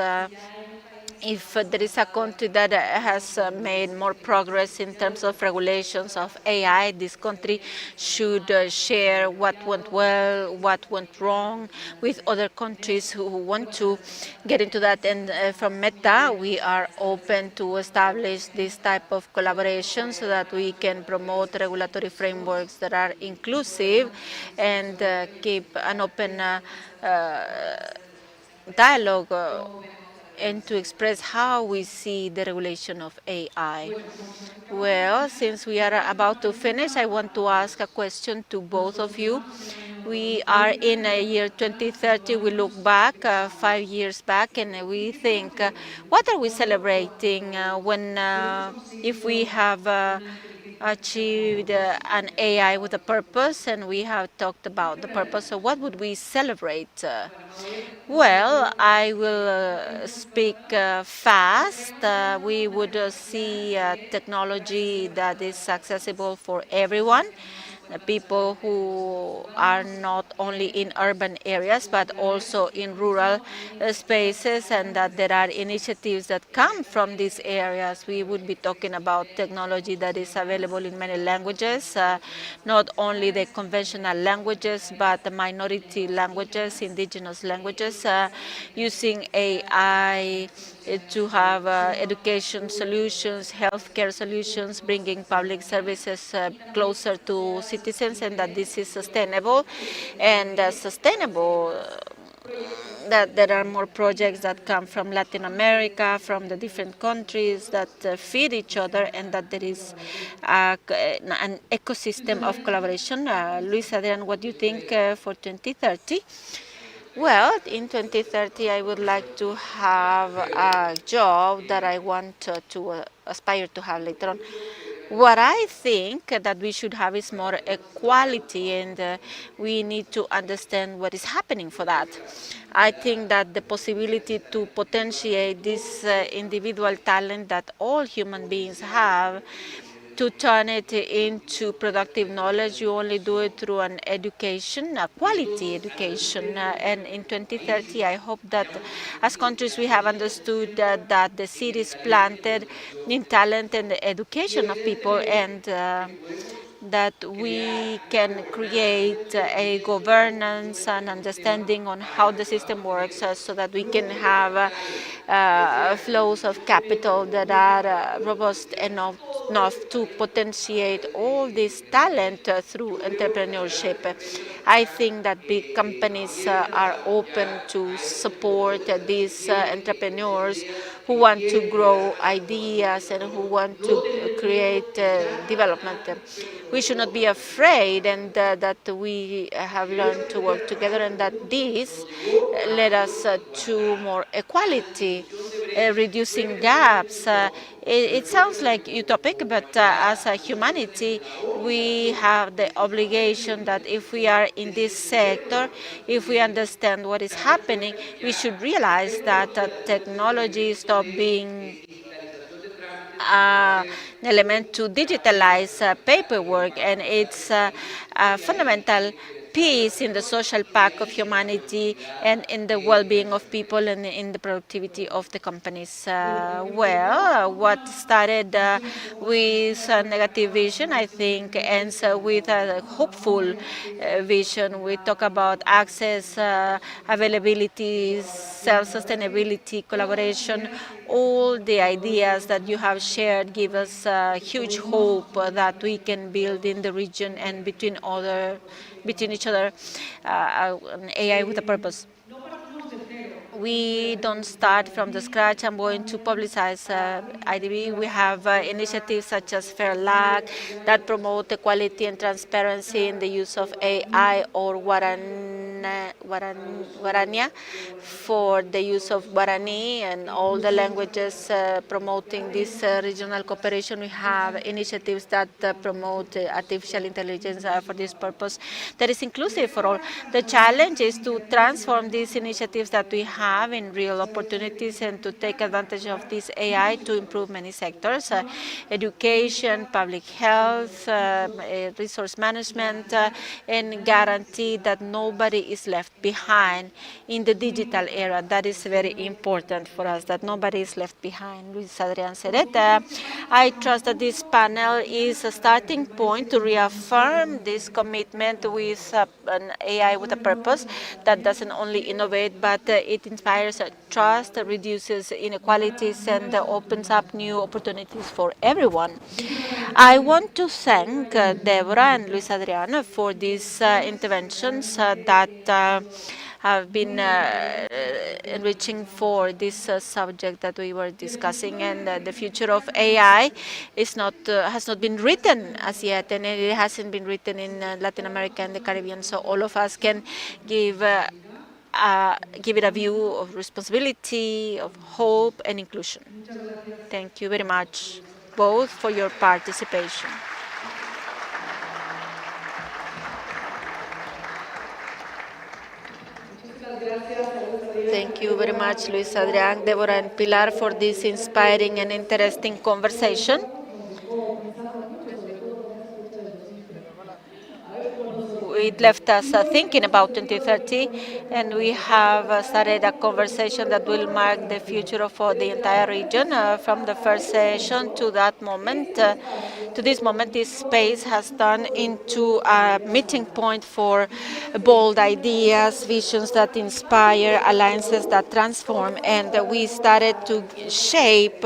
If there is a country that has made more progress in terms of regulations of AI, this country should share what went well, what went wrong with other countries who want to get into that. And from Meta, we are open to establish this type of collaboration so that we can promote regulatory frameworks that are inclusive and keep an open dialogue and to express how we see the regulation of AI. Well, since we are about to finish, I want to ask a question to both of you. We are in a year 2030. We look back 5 years back, and we think, what are we celebrating when, if we have achieved an AI with a purpose, and we have talked about the purpose. So, what would we celebrate? Well, I will speak fast. We would see technology that is accessible for everyone, people who are not only in urban areas but also in rural spaces, and that there are initiatives that come from these areas. We would be talking about technology that is available in many languages, not only the conventional languages but the minority languages, indigenous languages, using AI to have education solutions, healthcare solutions, bringing public services closer to citizens, and that this is sustainable and that there are more projects that come from Latin America, from the different countries that feed each other, and that there is an ecosystem of collaboration. Luis Adrian, what do you think for 2030? Well, in 2030, I would like to have a job that I want to aspire to have later on. What I think that we should have is more equality, and we need to understand what is happening for that. I think that the possibility to potentiate this individual talent that all human beings have, to turn it into productive knowledge, you only do it through an education, a quality education. And in 2030, I hope that as countries we have understood that the seed is planted in talent and the education of people, and that we can create a governance and understanding on how the system works, so that we can have flows of capital that are robust enough to potentiate all this talent through entrepreneurship. I think that big companies are open to support these entrepreneurs who want to grow ideas and who want to create development. We should not be afraid, and that we have learned to work together, and that this led us to more equality, reducing gaps. It sounds like utopic, but as a humanity, we have the obligation that if we are in this sector, if we understand what is happening, we should realize that technology stop being an element to digitalize paperwork, and it's fundamental peace, in the social pact of humanity, and in the well-being of people and in the productivity of the companies. What started with a negative vision, I think, ends with a hopeful vision. We talk about access, availability, self-sustainability, collaboration. All the ideas that you have shared give us huge hope that we can build in the region and between each other, an AI with a purpose. We don't start from the scratch. I'm going to publicize IDB. We have initiatives such as Fair Lag that promote equality and transparency in the use of AI, or Guarania for the use of Guarani and all the languages, promoting this regional cooperation. We have initiatives that promote artificial intelligence for this purpose that is inclusive for all. The challenge is to transform these initiatives that we have in real opportunities and to take advantage of this AI to improve many sectors, education, public health, resource management, and guarantee that nobody is left behind in the digital era. That is very important for us, that nobody is left behind. Luis Adrian said it. I trust that this panel is a starting point to reaffirm this commitment with an AI with a purpose that doesn't only innovate, but it inspires trust, reduces inequalities, and opens up new opportunities for everyone. I want to thank Deborah and Luis Adriana for these interventions that have been enriching for this subject that we were discussing. And the future of AI has not been written as yet, and it hasn't been written in Latin America and the Caribbean. So all of us can give it a view of responsibility, of hope, and inclusion. Thank you very much, both, for your participation. Thank you very much, Luis Adrián, Deborah, and Pilar, for this inspiring and interesting conversation. It left us thinking about 2030, and we have started a conversation that will mark the future of the entire region. From the first session to that moment, to this moment, this space has turned into a meeting point for bold ideas, visions that inspire, alliances that transform, and we started to shape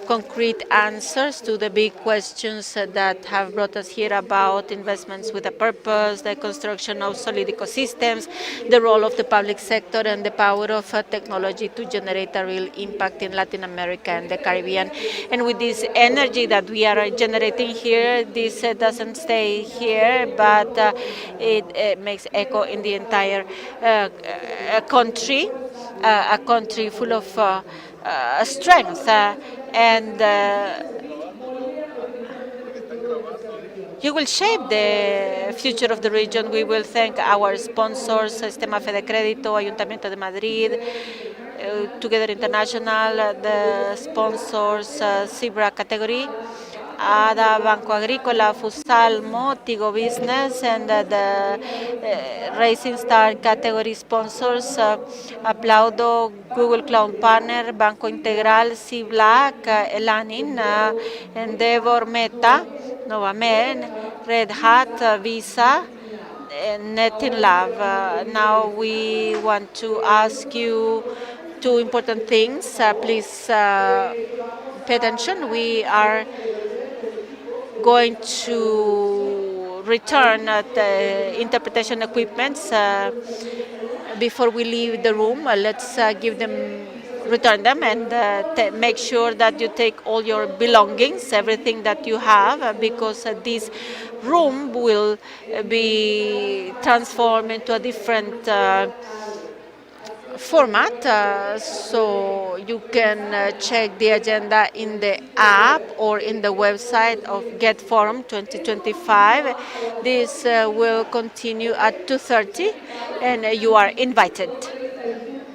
concrete answers to the big questions that have brought us here about investments with a purpose, the construction of solid ecosystems, the role of the public sector, and the power of technology to generate a real impact in Latin America and the Caribbean. And with this energy that we are generating here, this doesn't stay here, but it makes echo in the entire country, a country full of strength. And you will shape the future of the region. We will thank our sponsors, Sistema Fede Crédito, Ayuntamiento de Madrid, Together International, the sponsors, Zebra category, ADA, Banco Agrícola, Fusalmo, Tigo Business, and the Racing Star category sponsors, Aplaudo, Google Cloud Partner, Banco Integral, C-Black, Elanin, Endeavor, Meta, Novamed, Red Hat, Visa, Net in Love. Now we want to ask you two important things. Please pay attention. We are going to return the interpretation equipments before we leave the room. Let's return them, and make sure that you take all your belongings, everything that you have, because this room will be transformed into a different format, so you can check the agenda in the app or in the website of Get Forum 2025. This will continue at 2:30, and you are invited.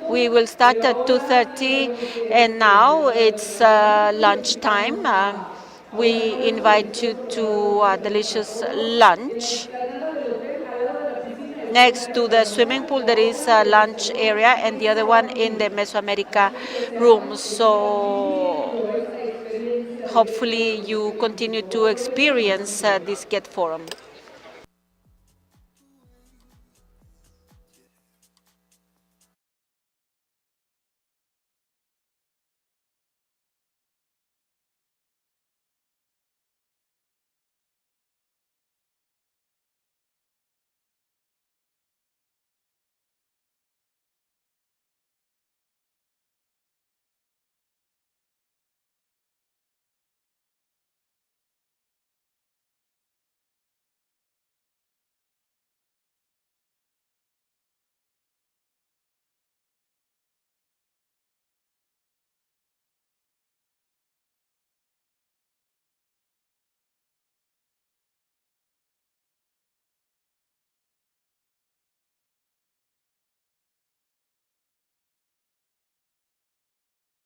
We will start at 2:30, and now it's lunchtime. We invite you to a delicious lunch. next to the swimming pool. There is a lunch area, and the other one in the Mesoamerica room. So hopefully you continue to experience this Get Forum.